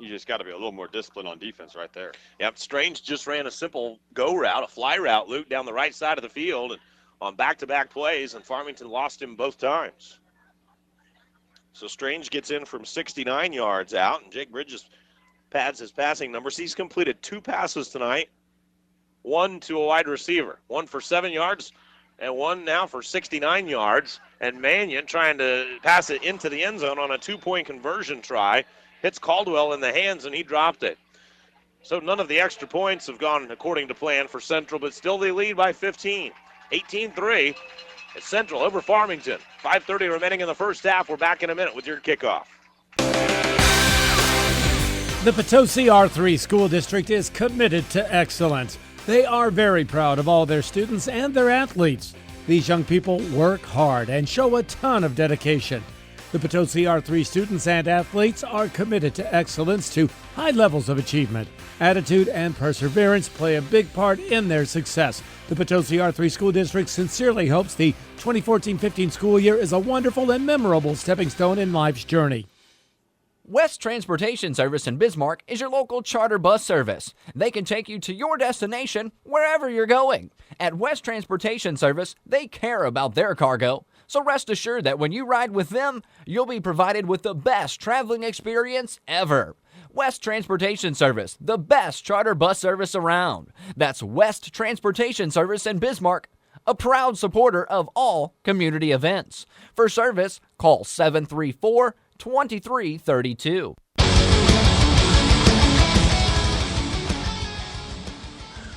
B: you just got to be a little more disciplined on defense right there.
A: Yep, Strange just ran a simple go route, a fly route, Luke, down the right side of the field and on back-to-back plays, and Farmington lost him both times. So Strange gets in from 69 yards out, and Jake Bridges pads his passing numbers. He's completed 2 passes tonight, 1 to a wide receiver, 1 for 7 yards, and 1 now for 69 yards. And Mannion trying to pass it into the end zone on a 2-point conversion try. Hits Caldwell in the hands, and he dropped it. So none of the extra points have gone according to plan for Central, but still they lead by 15. 18-3. It's Central over Farmington. 5:30 remaining in the first half. We're back in a minute with your kickoff.
L: The Potosi R3 School District is committed to excellence. They are very proud of all their students and their athletes. These young people work hard and show a ton of dedication. The Potosi R3 students and athletes are committed to excellence to high levels of achievement. Attitude and perseverance play a big part in their success. The Potosi R3 School District sincerely hopes the 2014-15 school year is a wonderful and memorable stepping stone in life's journey.
G: West Transportation Service in Bismarck is your local charter bus service. They can take you to your destination wherever you're going. At West Transportation Service, they care about their cargo. So rest assured that when you ride with them, you'll be provided with the best traveling experience ever. West Transportation Service, the best charter bus service around. That's West Transportation Service in Bismarck, a proud supporter of all community events. For service, call 734-2332.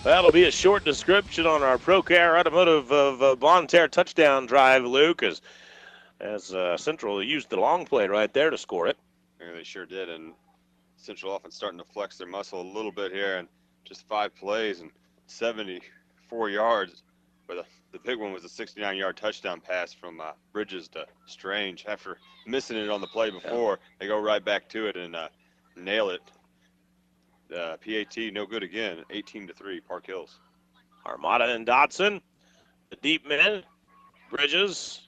A: That'll be a short description on our ProCare Automotive of Bonne-Terre touchdown drive, Luke, as Central used the long play right there to score it.
B: Yeah, they sure did, and Central offense starting to flex their muscle a little bit here, and just 5 plays and 74 yards. But the big one was a 69-yard touchdown pass from Bridges to Strange. After missing it on the play before, they go right back to it and nail it. PAT no good again, 18-3, Park Hills.
A: Armada and Dotson, the deep men. Bridges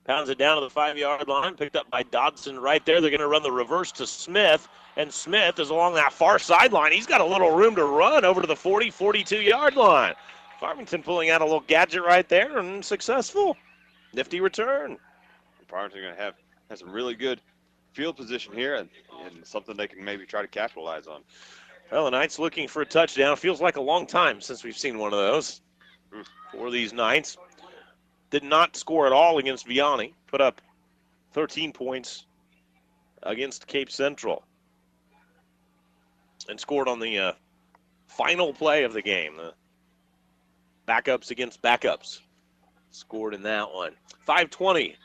A: pounds it down to the 5-yard line, picked up by Dodson right there. They're going to run the reverse to Smith, and Smith is along that far sideline. He's got a little room to run over to the 40, 42-yard line. Farmington pulling out a little gadget right there and successful. Nifty return.
B: Farmington going to have some really good field position here and something they can maybe try to capitalize on.
A: Well, the Knights looking for a touchdown. Feels like a long time since we've seen one of those for these Knights. Did not score at all against Vianney. Put up 13 points against Cape Central. And scored on the final play of the game. The backups against backups. Scored in that one. 5:20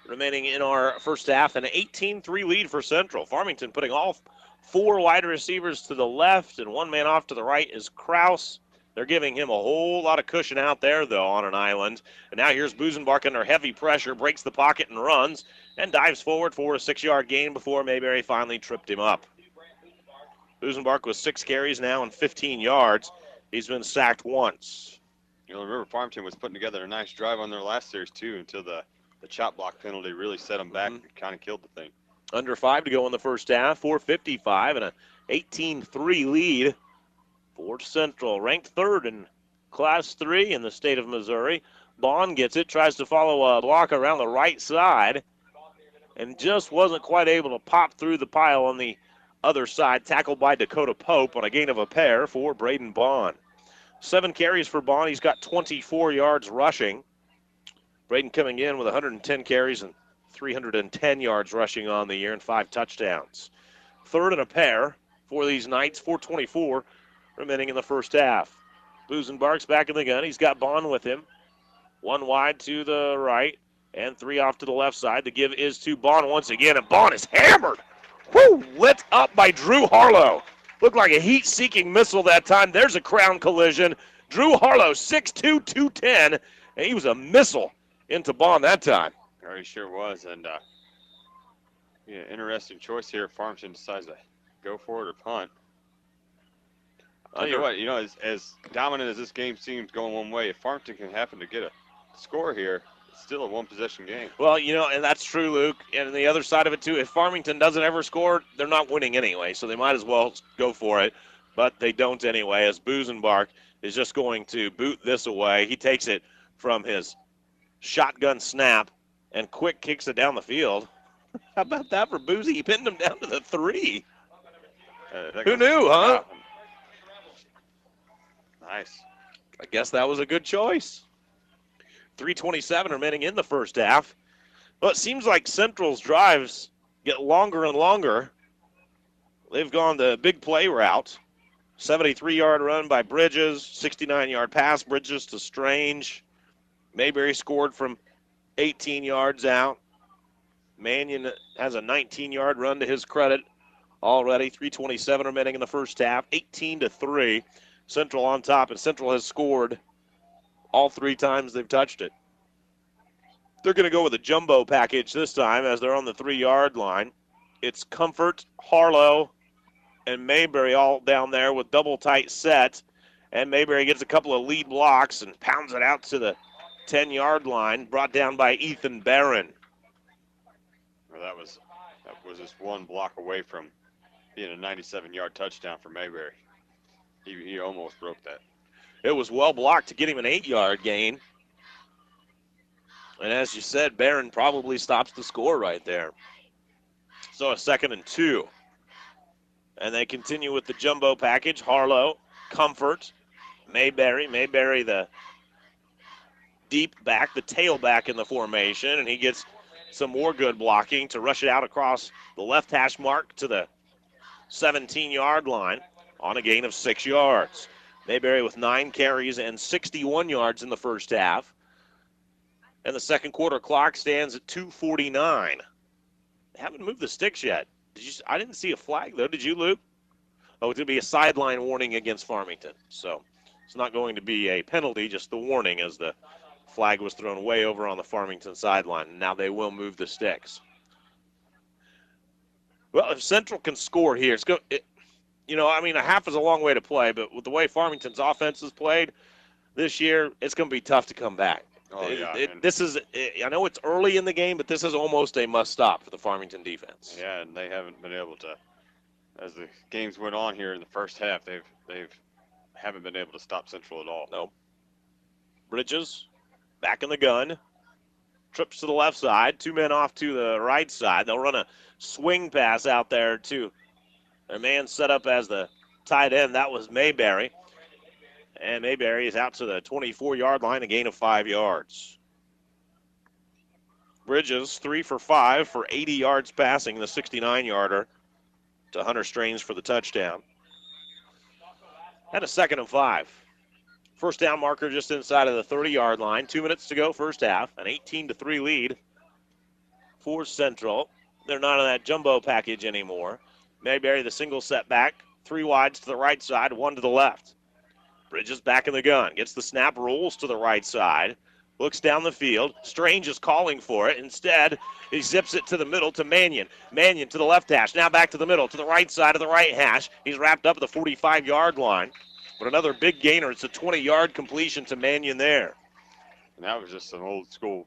A: remaining in our first half. An 18-3 lead for Central. Farmington putting all 4 wide receivers to the left and 1 man off to the right is Kraus. They're giving him a whole lot of cushion out there, though, on an island. And now here's Busenbark under heavy pressure, breaks the pocket and runs, and dives forward for a 6-yard gain before Mayberry finally tripped him up. Busenbark with 6 carries now and 15 yards. He's been sacked once.
B: You know, remember Farmington was putting together a nice drive on their last series, too, until the chop block penalty really set them back and kind of killed the thing.
A: Under 5 to go in the first half, 4:55, and an 18-3 lead for Central. Ranked 3rd in Class 3 in the state of Missouri. Bond gets it, tries to follow a block around the right side, and just wasn't quite able to pop through the pile on the other side. Tackled by Dakota Pope on a gain of a pair for Braden Bond. 7 carries for Bond. He's got 24 yards rushing. Braden coming in with 110 carries and 310 yards rushing on the year and 5 touchdowns. 3rd and a pair for these Knights, 4:24 remaining in the first half. Busenbark's back in the gun. He's got Bond with him. 1 wide to the right and 3 off to the left side. The give is to Bond once again, and Bond is hammered. Woo! Lit up by Drew Harlow. Looked like a heat-seeking missile that time. There's a crown collision. Drew Harlow, 6'2", 210, and he was a missile into Bond that time.
B: He sure was, and yeah, interesting choice here. Farmington decides to go for it or punt. I'll tell you what, you know, as dominant as this game seems going one way, if Farmington can happen to get a score here, it's still a 1-possession game.
A: Well, you know, and that's true, Luke. And the other side of it, too, if Farmington doesn't ever score, they're not winning anyway, so they might as well go for it. But they don't anyway, as Busenbark is just going to boot this away. He takes it from his shotgun snap and quick kicks it down the field. How about that for Boozy? He pinned him down to the 3. Who knew, huh?
B: Nice.
A: I guess that was a good choice. 3:27 remaining in the first half. Well, it seems like Central's drives get longer and longer. They've gone the big play route. 73-yard run by Bridges, 69-yard pass, Bridges to Strange. Mayberry scored from 18 yards out. Mannion has a 19-yard run to his credit already. 3:27 remaining in the first half. 18-3. Central on top, and Central has scored all 3 times they've touched it. They're going to go with a jumbo package this time as they're on the 3-yard line. It's Comfort, Harlow, and Mayberry all down there with double tight set. And Mayberry gets a couple of lead blocks and pounds it out to the 10-yard line, brought down by Ethan Barron.
B: Well, that was just 1 block away from being a 97-yard touchdown for Mayberry. He almost broke that.
A: It was well blocked to get him an 8-yard gain. And as you said, Barron probably stops the score right there. So a 2nd and 2. And they continue with the jumbo package. Harlow, Comfort, Mayberry. Mayberry, the deep back, the tailback in the formation, and he gets some more good blocking to rush it out across the left hash mark to the 17-yard line on a gain of 6 yards. Mayberry with 9 carries and 61 yards in the first half. And the second quarter clock stands at 2:49. They haven't moved the sticks yet. I didn't see a flag, though. Did you, Luke? Oh, it's going to be a sideline warning against Farmington. So it's not going to be a penalty, just the warning as the flag was thrown way over on the Farmington sideline. Now they will move the sticks. Well, if Central can score here, a half is a long way to play, but with the way Farmington's offense has played this year, it's going to be tough to come back.
B: Oh, yeah.
A: I know it's early in the game, but this is almost a must-stop for the Farmington defense.
B: Yeah, and they haven't been able to, as the games went on here in the first half, they haven't been able to stop Central at all.
A: Nope. Bridges back in the gun. Trips to the left side. 2 men off to the right side. They'll run a swing pass out there to their man set up as the tight end. That was Mayberry. And Mayberry is out to the 24-yard line, a gain of 5 yards. Bridges, 3 for 5 for 80 yards passing, the 69-yarder to Hunter Strange for the touchdown. And a 2nd and 5. First down marker just inside of the 30-yard line. 2 minutes to go first half, an 18-3 lead for Central. They're not in that jumbo package anymore. Mayberry, the single setback, 3 wides to the right side, 1 to the left. Bridges back in the gun, gets the snap, rolls to the right side, looks down the field. Strange is calling for it. Instead, he zips it to the middle to Mannion. Mannion to the left hash, now back to the middle, to the right side of the right hash. He's wrapped up at the 45-yard line. But another big gainer. It's a 20-yard completion to Mannion there.
B: And that was just some old-school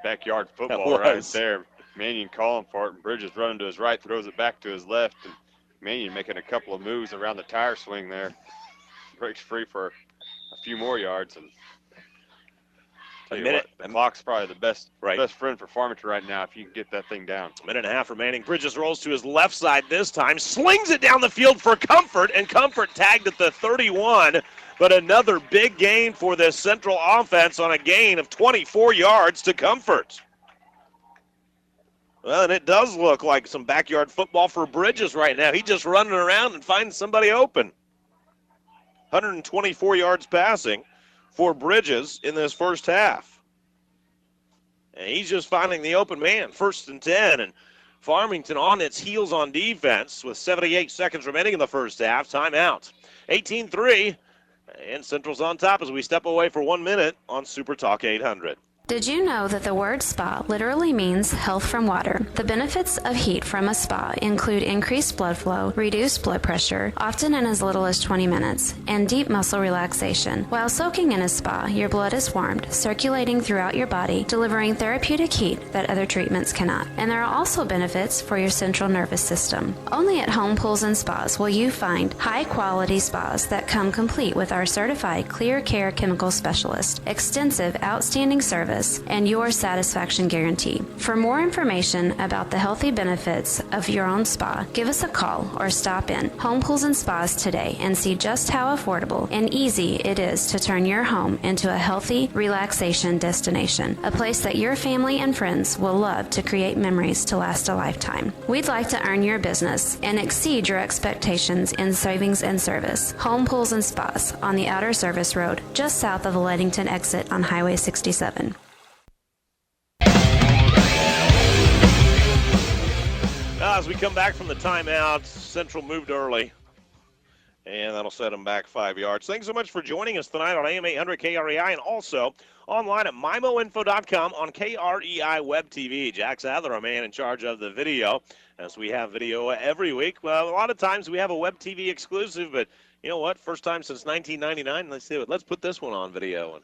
B: backyard football right there. Mannion calling for it, and Bridges running to his right, throws it back to his left, and Mannion making a couple of moves around the tire swing there. Breaks free for a few more yards, and the clock's probably the best friend for Farmington right now if you can get that thing down.
A: A minute and a half remaining. Bridges rolls to his left side this time, slings it down the field for Comfort, and Comfort tagged at the 31. But another big gain for this Central offense on a gain of 24 yards to Comfort. Well, and it does look like some backyard football for Bridges right now. He's just running around and finding somebody open. 124 yards passing for Bridges in this first half. And he's just finding the open man, 1st and 10. And Farmington on its heels on defense with 78 seconds remaining in the first half. Timeout. 18-3. And Central's on top as we step away for 1 minute on Super Talk 800.
M: Did you know that the word spa literally means health from water? The benefits of heat from a spa include increased blood flow, reduced blood pressure, often in as little as 20 minutes, and deep muscle relaxation. While soaking in a spa, your blood is warmed, circulating throughout your body, delivering therapeutic heat that other treatments cannot. And there are also benefits for your central nervous system. Only at Home Pools and Spas will you find high-quality spas that come complete with our certified Clear Care chemical specialist, extensive, outstanding service, and your satisfaction guarantee. For more information about the healthy benefits of your own spa, give us a call or stop in Home Pools and Spas today and see just how affordable and easy it is to turn your home into a healthy relaxation destination, a place that your family and friends will love to create memories to last a lifetime. We'd like to earn your business and exceed your expectations in savings and service. Home Pools and Spas on the Outer Service Road, just south of the Leadington exit on Highway 67.
A: As we come back from the timeout, Central moved early, and that'll set them back 5 yards. Thanks so much for joining us tonight on AM 800 KREI and also online at MIMOinfo.com on KREI Web TV. Jack Sadler, our man in charge of the video, as we have video every week. Well, a lot of times we have a Web TV exclusive, but you know what? First time since 1999. Let's put this one on video.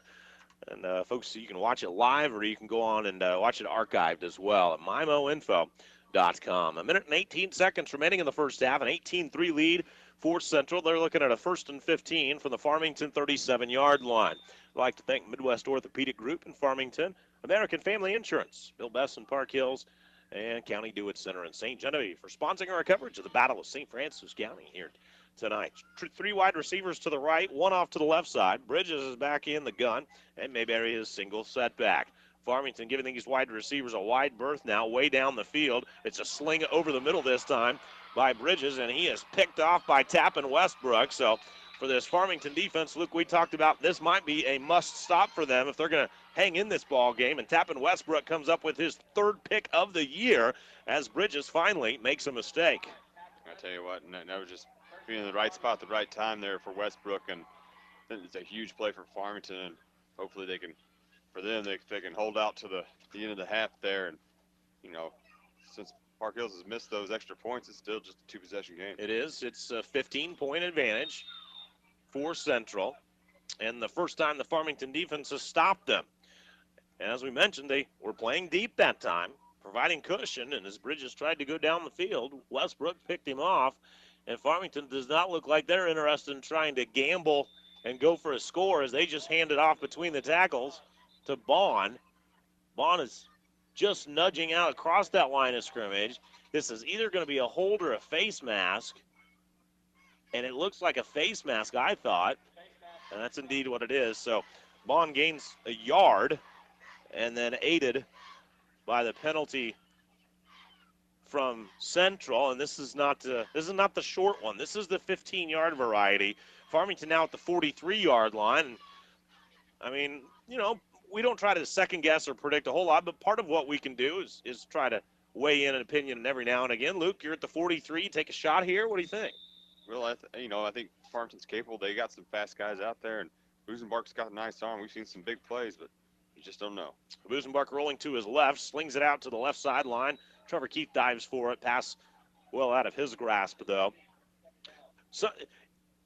A: And folks, you can watch it live or you can go on and watch it archived as well at MIMOinfo.com. A minute and 18 seconds remaining in the first half, an 18-3 lead for Central. They're looking at a 1st and 15 from the Farmington 37-yard line. I'd like to thank Midwest Orthopedic Group in Farmington, American Family Insurance, Bill Bess in Park Hills, and County Do It Center in St. Genevieve for sponsoring our coverage of the Battle of St. Francis County here tonight. Three wide receivers to the right, one off to the left side. Bridges is back in the gun, and Mayberry is single setback. Farmington giving these wide receivers a wide berth now, way down the field. It's a sling over the middle this time by Bridges, and he is picked off by Tappan Westbrook. So for this Farmington defense, Luke, we talked about this might be a must-stop for them if they're going to hang in this ball game. And Tappan Westbrook comes up with his third pick of the year as Bridges finally makes a mistake.
B: I tell you what, that was just being in the right spot at the right time there for Westbrook, and it's a huge play for Farmington, and hopefully they can hold out to the end of the half there. And since Park Hills has missed those extra points, it's still just a two-possession game.
A: It is. It's a 15-point advantage for Central, and the first time the Farmington defense has stopped them. And as we mentioned, they were playing deep that time, providing cushion, and as Bridges tried to go down the field, Westbrook picked him off, and Farmington does not look like they're interested in trying to gamble and go for a score as they just hand it off between the tackles to Bond. Bond is just nudging out across that line of scrimmage. This is either going to be a hold or a face mask, and it looks like a face mask, I thought, and that's indeed what it is. So Bond gains a yard, and then aided by the penalty from Central, and this is not the short one. This is the 15-yard variety. Farmington now at the 43-yard line. I mean, we don't try to second guess or predict a whole lot, but part of what we can do is try to weigh in an opinion every now and again. Luke, you're at the 43. Take a shot here. What do you think?
B: Well, I think Farmington's capable. They got some fast guys out there, and Busenbark's got a nice arm. We've seen some big plays, but you just don't know.
A: Busenbark rolling to his left, slings it out to the left sideline. Trevor Keith dives for it. Pass well out of his grasp, though. So,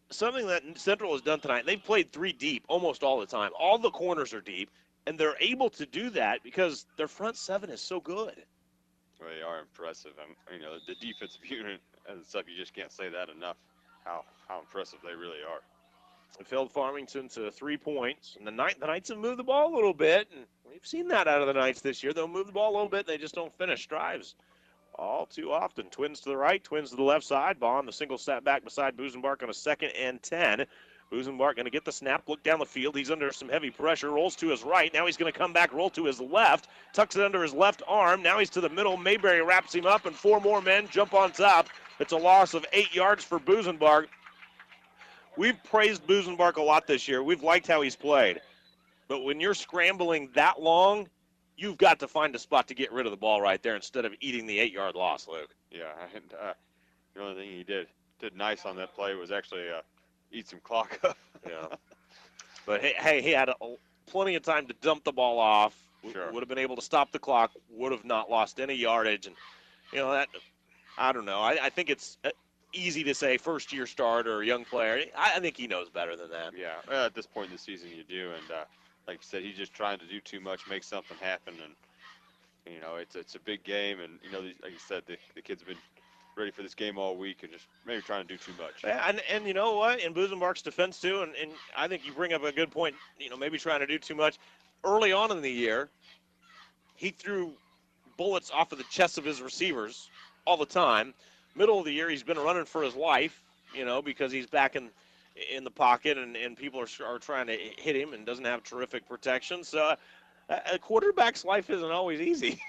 A: something that Central has done tonight, they've played three deep almost all the time. All the corners are deep, and they're able to do that because their front seven is so good.
B: Well, they are impressive. The defensive unit and stuff, you just can't say that enough, how impressive they really are.
A: It failed Farmington to 3 points. And the Knights have moved the ball a little bit, and we've seen that out of the Knights this year. They'll move the ball a little bit, and they just don't finish drives all too often. Twins to the right, twins to the left side. Bond, the single step back beside Busenbark on a 2nd and 10. Busenbark going to get the snap, look down the field. He's under some heavy pressure, rolls to his right. Now he's going to come back, roll to his left, tucks it under his left arm. Now he's to the middle. Mayberry wraps him up, and 4 more men jump on top. It's a loss of 8 yards for Busenbark. We've praised Busenbark a lot this year. We've liked how he's played. But when you're scrambling that long, you've got to find a spot to get rid of the ball right there instead of eating the 8-yard loss, Luke.
B: Yeah, and the only thing he did nice on that play was actually eat some clock up.
A: Yeah. But, hey, he had plenty of time to dump the ball off.
B: Sure.
A: Would have been able to stop the clock, would have not lost any yardage. And, that I don't know. I think it's easy to say first-year starter or young player. I think he knows better than that.
B: Yeah, at this point in the season you do. And like you said, he's just trying to do too much, make something happen. And, it's a big game. And, like you said, the kids have been ready for this game all week and just maybe trying to do too much.
A: Yeah, and you know what? In Busenbark's defense, too, and I think you bring up a good point, maybe trying to do too much. Early on in the year, he threw bullets off of the chests of his receivers all the time. Middle of the year, he's been running for his life, because he's back in the pocket and people are trying to hit him and doesn't have terrific protection. So a quarterback's life isn't always easy.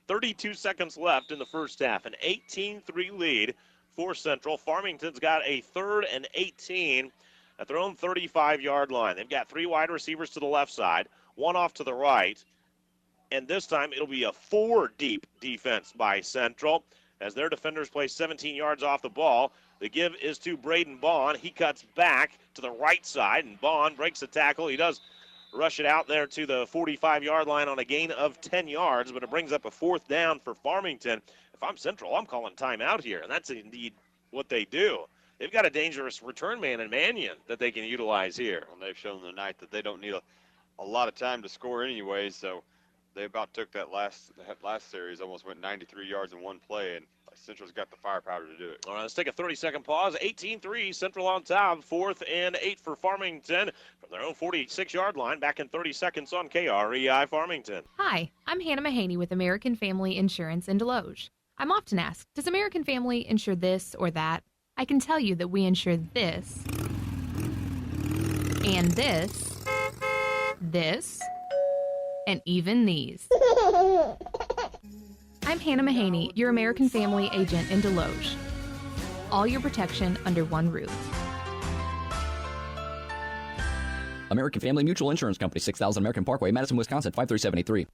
A: 32 seconds left in the first half, an 18-3 lead for Central. Farmington's got a 3rd and 18 at their own 35-yard line. They've got 3 wide receivers to the left side, 1 off to the right, and this time it'll be a 4-deep defense by Central as their defenders play 17 yards off the ball. The give is to Braden Bond. He cuts back to the right side, and Bond breaks the tackle. He does rush it out there to the 45-yard line on a gain of 10 yards, but it brings up a 4th down for Farmington. If I'm Central, I'm calling timeout here, and that's indeed what they do. They've got a dangerous return man in Mannion that they can utilize here.
B: Well, they've shown tonight that they don't need a lot of time to score anyway, so they about took that last series, almost went 93 yards in one play, and Central's got the firepower to do it.
A: All right, let's take a 30-second pause. 18-3, Central on top. 4th and 8 for Farmington from their own 46-yard line. Back in 30 seconds on KREI Farmington.
F: Hi, I'm Hannah Mahaney with American Family Insurance in Deloge. I'm often asked, does American Family insure this or that? I can tell you that we insure this, and this, and even these. I'm Hannah Mahaney, your American Family agent in Deloge. All your protection under one roof.
N: American Family Mutual Insurance Company, 6000 American Parkway, Madison, Wisconsin, 53783.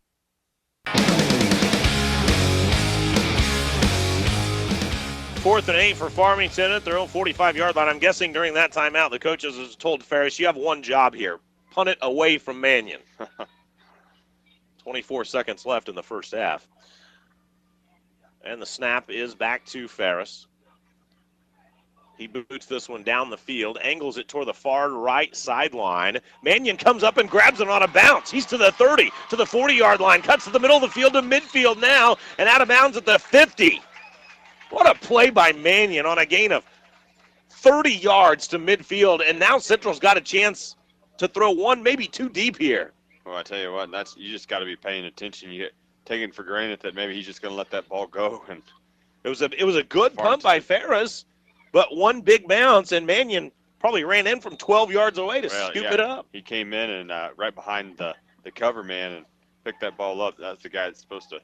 A: 4th and 8 for Farmington at their own 45-yard line. I'm guessing during that timeout, the coaches has told Ferris, you have one job here. Punt it away from Mannion. 24 seconds left in the first half. And the snap is back to Ferris. He boots this one down the field, angles it toward the far right sideline. Mannion comes up and grabs it on a bounce. He's to the 30, to the 40-yard line, cuts to the middle of the field to midfield now, and out of bounds at the 50. What a play by Mannion on a gain of 30 yards to midfield, and now Central's got a chance to throw one, maybe two deep here.
B: Well, I tell you what, you just got to be paying attention. You get taken for granted that maybe he's just going to let that ball go. And
A: it was a good punt by Ferris, but one big bounce, and Mannion probably ran in from 12 yards away to scoop it up.
B: He came in and right behind the cover man and picked that ball up. That's the guy that's supposed to.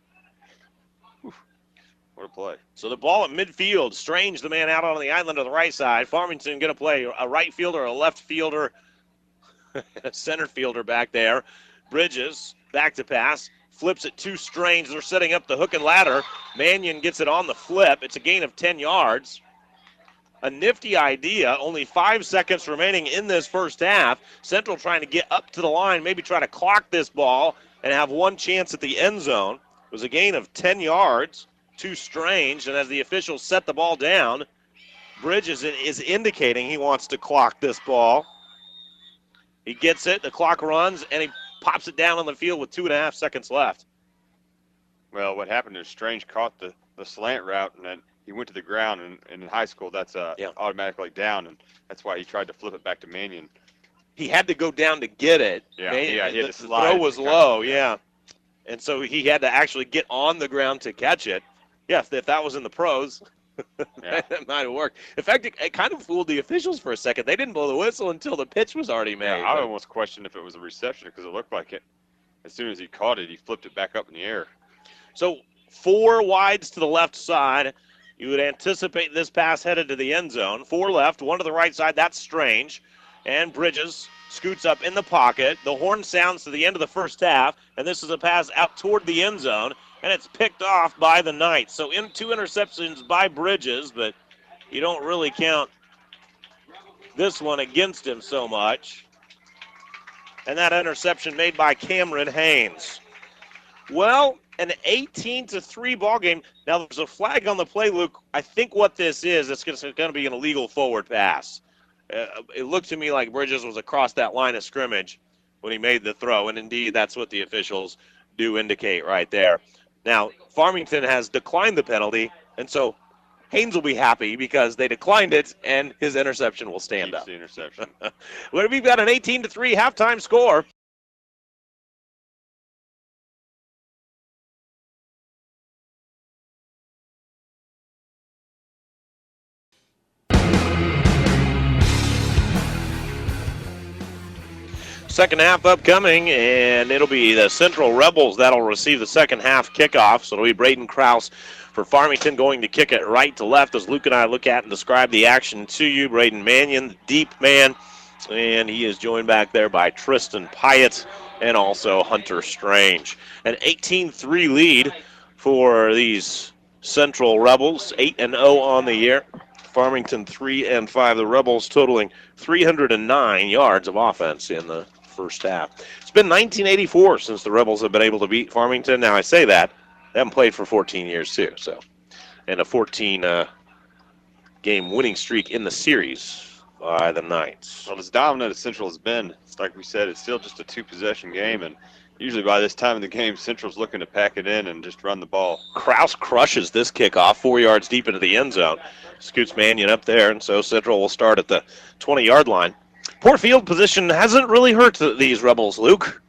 B: What a play.
A: So the ball at midfield. Strange, the man out on the island on the right side. Farmington going to play a right fielder, a left fielder, a center fielder back there. Bridges back to pass. Flips it to Strange. They're setting up the hook and ladder. Mannion gets it on the flip. It's a gain of 10 yards. A nifty idea. Only 5 seconds remaining in this first half. Central trying to get up to the line, maybe try to clock this ball and have one chance at the end zone. It was a gain of 10 yards. Too Strange, and as the officials set the ball down, Bridges is indicating he wants to clock this ball. He gets it, the clock runs, and he pops it down on the field with 2.5 seconds left.
B: Well, what happened is Strange caught the slant route, and then he went to the ground, and in high school that's automatically down, and that's why he tried to flip it back to Mannion.
A: He had to go down to get it.
B: Yeah, he had to slide.
A: The throw was low, yeah. And so he had to actually get on the ground to catch it. Yeah, if that was in the pros, that might have worked. In fact, it kind of fooled the officials for a second. They didn't blow the whistle until the pitch was already made.
B: Yeah, I almost questioned if it was a reception because it looked like it. As soon as he caught it, he flipped it back up in the air.
A: So 4 wides to the left side. You would anticipate this pass headed to the end zone. 4 left, 1 to the right side. That's Strange. And Bridges scoots up in the pocket. The horn sounds to the end of the first half, and this is a pass out toward the end zone. And it's picked off by the Knights. So 2 interceptions by Bridges, but you don't really count this one against him so much. And that interception made by Cameron Haynes. Well, an 18-3 ball game. Now there's a flag on the play, Luke. I think what this is, it's going to be an illegal forward pass. It looked to me like Bridges was across that line of scrimmage when he made the throw, and indeed that's what the officials do indicate right there. Now, Farmington has declined the penalty, and so Haynes will be happy because they declined it, and his interception will stand up.
B: The interception.
A: We've got an 18-3 halftime score. Second half upcoming, and it'll be the Central Rebels that'll receive the second half kickoff. So it'll be Braden Krause for Farmington going to kick it right to left as Luke and I look at and describe the action to you. Braden Mannion, the deep man, and he is joined back there by Tristan Pyatt and also Hunter Strange. An 18-3 lead for these Central Rebels, 8-0 on the year. Farmington 3-5. The Rebels totaling 309 yards of offense in the first half. It's been 1984 since the Rebels have been able to beat Farmington. Now I say that, they haven't played for 14 years too. So, and a 14 game winning streak in the series by the Knights.
B: Well, as dominant as Central has been, it's like we said, it's still just a 2-possession game, and Usually by this time in the game, Central's looking to pack it in and just run the ball.
A: Kraus crushes this kickoff 4 yards deep into the end zone. Scoots Mannion up there, and so Central will start at the 20-yard line. Poor field position hasn't really hurt these Rebels, Luke.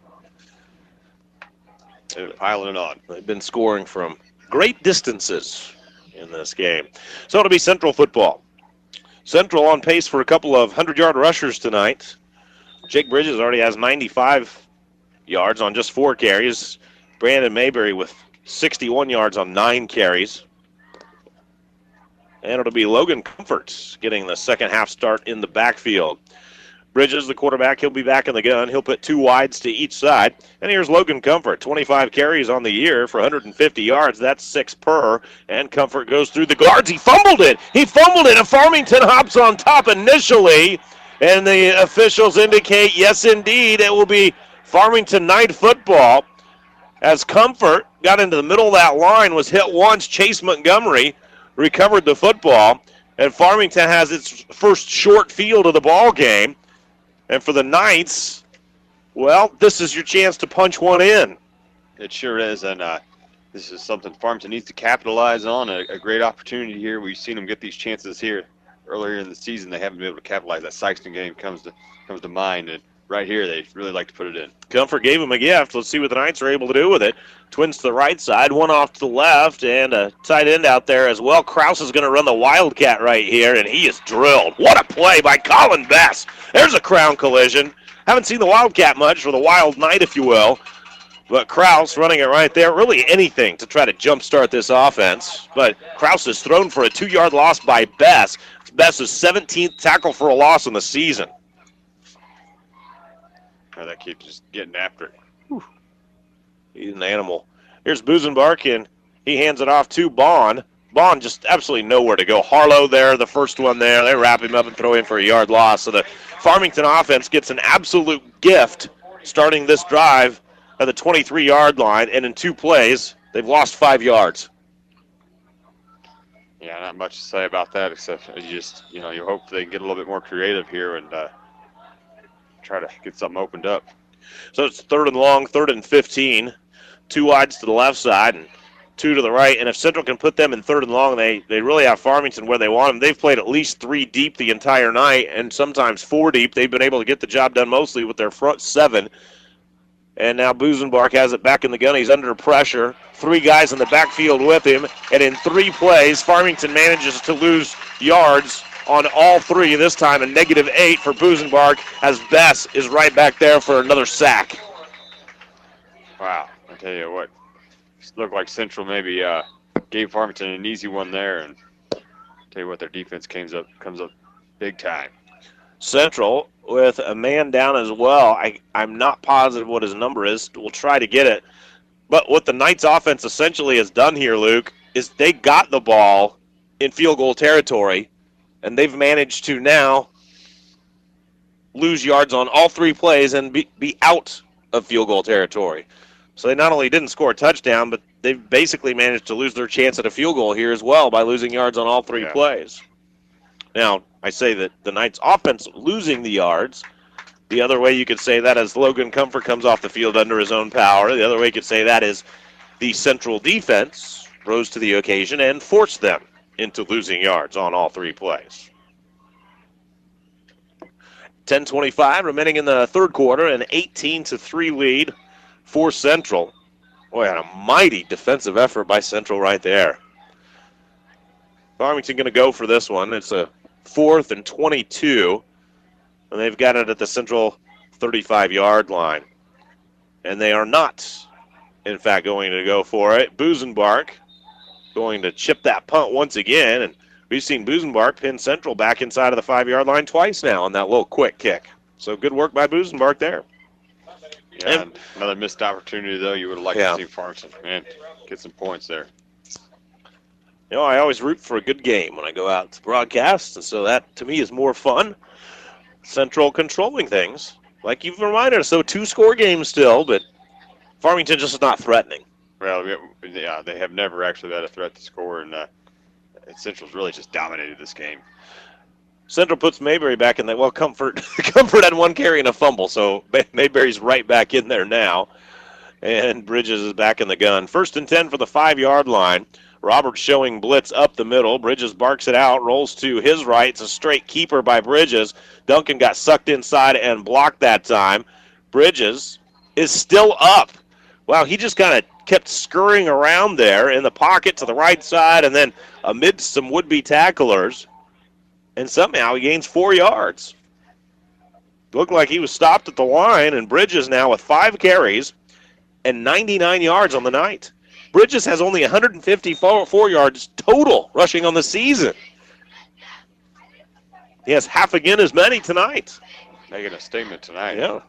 B: They're piling it on.
A: They've been scoring from great distances in this game. So it'll be Central football. Central on pace for a couple of 100-yard rushers tonight. Jake Bridges already has 95 yards on just 4 carries. Brandon Mayberry with 61 yards on 9 carries. And it'll be Logan Comforts getting the second half start in the backfield. Bridges, the quarterback, he'll be back in the gun. He'll put 2 wides to each side. And here's Logan Comfort, 25 carries on the year for 150 yards. That's 6 per. And Comfort goes through the guards. He fumbled it. And Farmington hops on top initially. And the officials indicate, yes, indeed, it will be Farmington night football. As Comfort got into the middle of that line, was hit once. Chase Montgomery recovered the football. And Farmington has its first short field of the ball game. And for the Knights, well, this is your chance to punch one in.
B: It sure is, and this is something Farmington needs to capitalize on, a great opportunity here. We've seen them get these chances here earlier in the season. They haven't been able to capitalize. That Sykeston game comes to mind, and right here they really like to put it in.
A: Comfort gave him a gift. Let's see what the Knights are able to do with it. Twins to the right side, one off to the left, and a tight end out there as well. Kraus is going to run the Wildcat right here, and he is drilled. What a play by Colin Bess. There's a crown collision. Haven't seen the Wildcat much, or the Wild Knight, if you will. But Kraus running it right there. Really anything to try to jumpstart this offense. But Kraus is thrown for a 2-yard loss by Bess. Bess's 17th tackle for a loss in the season.
B: Oh, that kid just getting after it.
A: Whew. He's an animal. Here's Busenbark, and he hands it off to Bond. Bond just absolutely nowhere to go. Harlow there, the first one there. They wrap him up and throw him for a yard loss. So the Farmington offense gets an absolute gift starting this drive at the 23-yard line, and in 2 plays, they've lost 5 yards.
B: Yeah, not much to say about that except you hope they can get a little bit more creative here and try to get something opened up.
A: So it's 3rd and long, 3rd and 15. 2 wides to the left side and 2 to the right. And if Central can put them in 3rd and long, they really have Farmington where they want them. They've played at least 3 deep the entire night and sometimes 4 deep. They've been able to get the job done mostly with their front 7. And now Busenbark has it back in the gun. He's under pressure. 3 guys in the backfield with him. And in 3 plays, Farmington manages to lose yards on all 3, this time a -8 for Busenbark, as Bess is right back there for another sack.
B: Wow, I tell you what, it looked like Central maybe gave Farmington an easy one there, and tell you what, their defense comes up big time.
A: Central with a man down as well. I'm not positive what his number is. We'll try to get it. But what the Knights offense essentially has done here, Luke, is they got the ball in field goal territory, and they've managed to now lose yards on all 3 plays and be out of field goal territory. So they not only didn't score a touchdown, but they've basically managed to lose their chance at a field goal here as well by losing yards on all 3 plays. Now, I say that the Knights offense losing the yards. The other way you could say that is Logan Comfort comes off the field under his own power. The other way you could say that is the Central defense rose to the occasion and forced them into losing yards on all 3 plays. 10:25 remaining in the 3rd quarter, an 18-3 lead for Central. Boy, and a mighty defensive effort by Central right there. Farmington going to go for this one. It's a 4th and 22, and they've got it at the Central 35-yard line. And they are not, in fact, going to go for it. Busenbark going to chip that punt once again, and we've seen Busenbark pin Central back inside of the 5-yard line twice now on that little quick kick. So good work by Busenbark there.
B: Yeah, and another missed opportunity, though. You would have liked to see Farmington, man, get some points there.
A: You know, I always root for a good game when I go out to broadcast, and so that, to me, is more fun. Central controlling things. Like you've reminded us, so 2-score games still, but Farmington just is not threatening.
B: Well, yeah, they have never actually had a threat to score, and Central's really just dominated this game.
A: Central puts Mayberry back in there. Well, Comfort had 1 carry and a fumble, so Mayberry's right back in there now. And Bridges is back in the gun. 1st and 10 for the 5-yard line. Roberts showing blitz up the middle. Bridges barks it out, rolls to his right. It's a straight keeper by Bridges. Duncan got sucked inside and blocked that time. Bridges is still up. Wow, he just kind of kept scurrying around there in the pocket to the right side and then amidst some would-be tacklers. And somehow he gains 4 yards. Looked like he was stopped at the line, and Bridges now with 5 carries and 99 yards on the night. Bridges has only 154 yards total rushing on the season. He has half again as many tonight.
B: Making a statement tonight.
A: Yeah.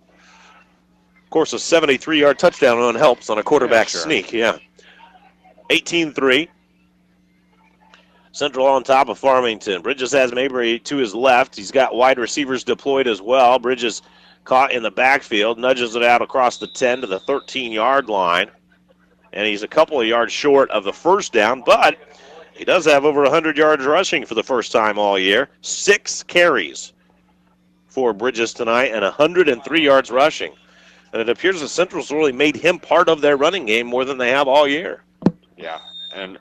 A: Of course, a 73-yard touchdown run helps on a quarterback sneak. Yeah. 18-3. Central on top of Farmington. Bridges has Mabry to his left. He's got wide receivers deployed as well. Bridges caught in the backfield, nudges it out across the 10 to the 13-yard line. And he's a couple of yards short of the first down, but he does have over 100 yards rushing for the first time all year. 6 carries for Bridges tonight and 103 yards rushing. And it appears the Central's really made him part of their running game more than they have all year.
B: Yeah, and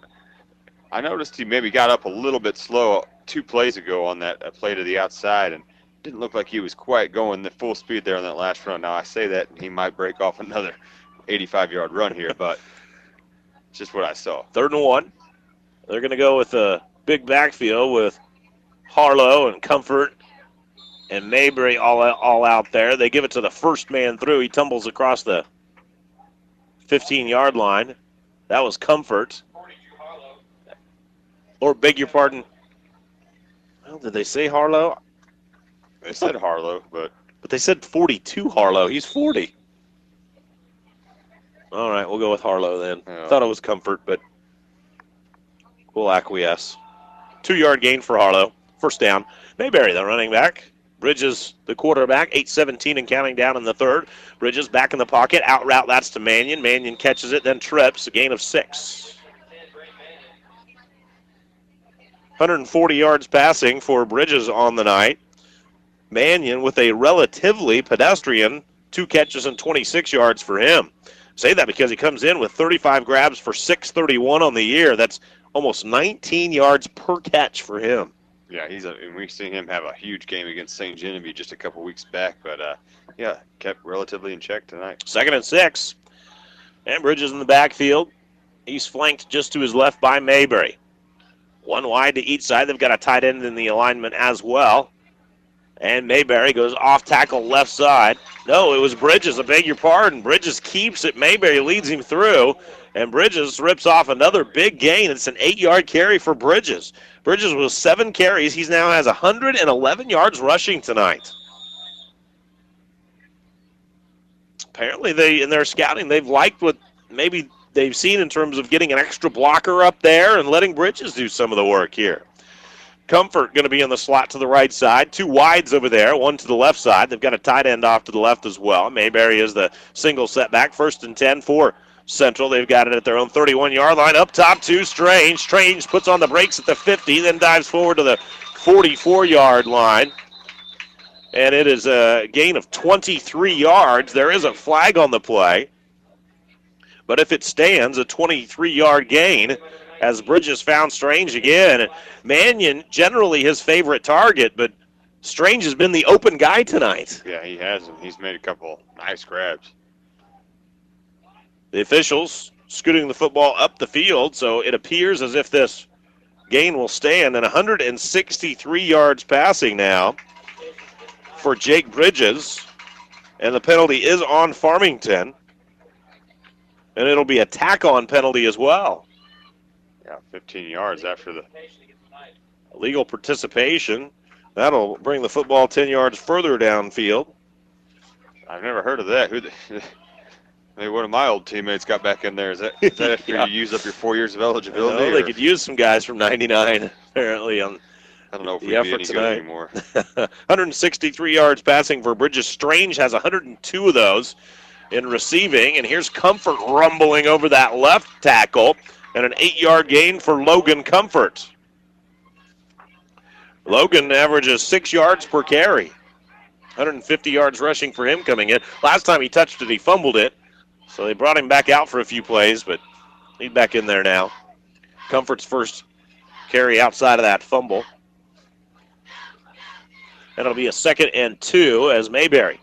B: I noticed he maybe got up a little bit slow 2 plays ago on that play to the outside, and didn't look like he was quite going the full speed there on that last run. Now, I say that, and he might break off another 85-yard run here, but it's just what I saw.
A: 3rd and 1. They're going to go with a big backfield with Harlow and Comfort and Mabry all out there. They give it to the first man through. He tumbles across the 15-yard line. That was Comfort. Or beg your pardon. Well, did they say Harlow?
B: They said Harlow, but
A: they said 42 Harlow. He's 40. All right, we'll go with Harlow then.
B: Yeah.
A: Thought it was Comfort, but we'll acquiesce. 2-yard gain for Harlow. First down. Mayberry, the running back. Bridges, the quarterback. 8:17 and counting down in the 3rd. Bridges back in the pocket. Out route, that's to Mannion. Mannion catches it, then trips. A gain of 6. 140 yards passing for Bridges on the night. Mannion with a relatively pedestrian 2 catches and 26 yards for him. Say that because he comes in with 35 grabs for 631 on the year. That's almost 19 yards per catch for him.
B: Yeah, and we've seen him have a huge game against St. Genevieve just a couple weeks back, but yeah, kept relatively in check tonight.
A: 2nd and 6. And Bridges in the backfield. He's flanked just to his left by Mayberry. 1 wide to each side. They've got a tight end in the alignment as well. And Mayberry goes off tackle left side. No, it was Bridges. I beg your pardon. Bridges keeps it. Mayberry leads him through. And Bridges rips off another big gain. It's an 8-yard carry for Bridges. Bridges with 7 carries. He now has 111 yards rushing tonight. Apparently, in their scouting, they've liked what maybe they've seen in terms of getting an extra blocker up there and letting Bridges do some of the work here. Comfort going to be in the slot to the right side. 2 wides over there, 1 to the left side. They've got a tight end off to the left as well. Mayberry is the single setback. 1st and 10 for Central. They've got it at their own 31-yard line. Up top to Strange. Strange puts on the brakes at the 50, then dives forward to the 44-yard line. And it is a gain of 23 yards. There is a flag on the play. But if it stands, a 23-yard gain as Bridges found Strange again. Mannion, generally his favorite target, but Strange has been the open guy tonight.
B: Yeah, he has, and he's made a couple nice grabs.
A: The officials scooting the football up the field, so it appears as if this gain will stand. And 163 yards passing now for Jake Bridges. And the penalty is on Farmington. And it'll be a tack-on penalty as well.
B: Yeah, 15 yards after the
A: legal participation. That'll bring the football 10 yards further downfield.
B: I've never heard of that. Maybe one of my old teammates got back in there. Is that after you use up your 4 years of eligibility?
A: They could use some guys from 99, apparently, on
B: I don't know if
A: the
B: we'd be
A: effort
B: any good
A: tonight.
B: anymore.
A: 163 yards passing for Bridges. Strange has 102 of those in receiving. And here's Comfort rumbling over that left tackle. And an 8-yard gain for Logan Comfort. Logan averages 6 yards per carry. 150 yards rushing for him coming in. Last time he touched it, he fumbled it. So they brought him back out for a few plays, but he's back in there now. Comfort's first carry outside of that fumble. And it'll be a 2nd and 2 as Mayberry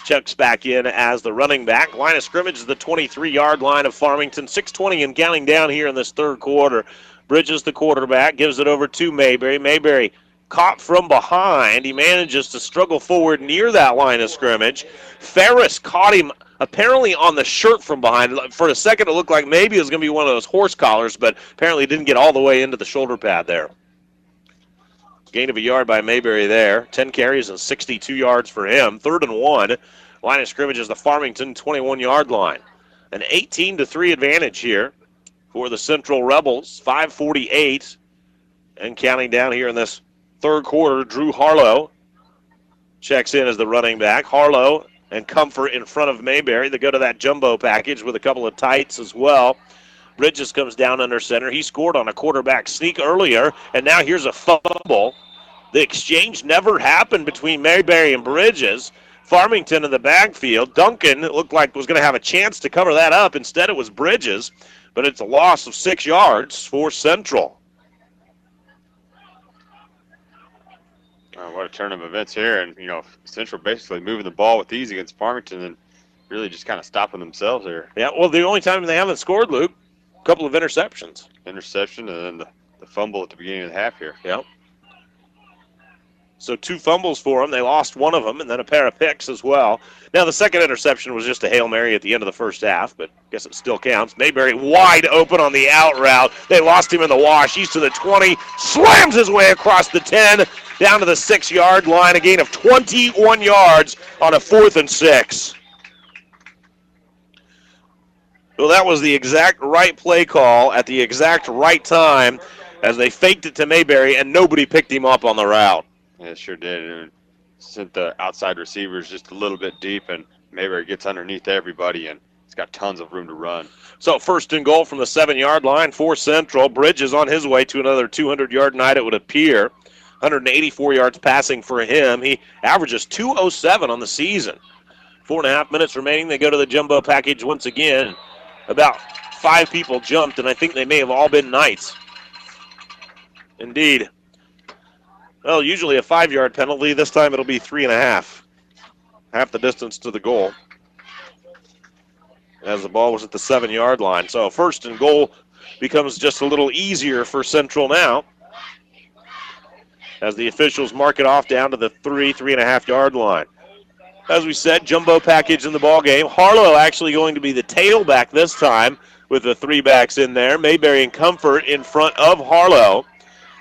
A: checks back in as the running back. Line of scrimmage is the 23-yard line of Farmington. 6:20 and counting down here in this third quarter. Bridges, the quarterback, gives it over to Mayberry. Mayberry caught from behind. He manages to struggle forward near that line of scrimmage. Ferris caught him apparently on the shirt from behind. For a second, it looked like maybe it was going to be one of those horse collars, but apparently didn't get all the way into the shoulder pad there. Gain of a yard by Mayberry there. 10 carries and 62 yards for him. 3rd and 1. Line of scrimmage is the Farmington 21-yard line. An 18-3 advantage here for the Central Rebels. 5:48 and counting down here in this third quarter. Drew Harlow checks in as the running back. Harlow and Comfort in front of Mayberry. They go to that jumbo package with a couple of tights as well. Bridges comes down under center. He scored on a quarterback sneak earlier, and now here's a fumble. The exchange never happened between Mayberry and Bridges. Farmington in the backfield. Duncan, it looked like, was going to have a chance to cover that up. Instead, it was Bridges, but it's a loss of 6 yards for Central.
B: What a turn of events here. And, Central basically moving the ball with ease against Farmington and really just kind of stopping themselves here.
A: Yeah, well, the only time they haven't scored, Luke, a couple of interceptions.
B: Interception and then the fumble at the beginning of the half here.
A: Yep. So 2 fumbles for them. They lost one of them, and then a pair of picks as well. Now, the second interception was just a Hail Mary at the end of the first half, but I guess it still counts. Mayberry wide open on the out route. They lost him in the wash. He's to the 20, slams his way across the 10, down to the 6-yard line, a gain of 21 yards on a 4th and 6. Well, that was the exact right play call at the exact right time as they faked it to Mayberry, and nobody picked him up on the route.
B: Yeah, it sure did. And sent the outside receivers just a little bit deep, and Mayberry gets underneath everybody, and it's got tons of room to run.
A: So 1st and goal from the 7-yard line for Central. Bridges on his way to another 200-yard night, it would appear. 184 yards passing for him. He averages 207 on the season. 4.5 minutes remaining. They go to the jumbo package once again. About 5 people jumped, and I think they may have all been Knights. Indeed. Well, usually a 5-yard penalty. This time it'll be 3.5. Half the distance to the goal. As the ball was at the 7-yard line. So 1st and goal becomes just a little easier for Central now. As the officials mark it off down to the 3.5-yard line. As we said, jumbo package in the ball game. Harlow actually going to be the tailback this time with the 3 backs in there. Mayberry and Comfort in front of Harlow.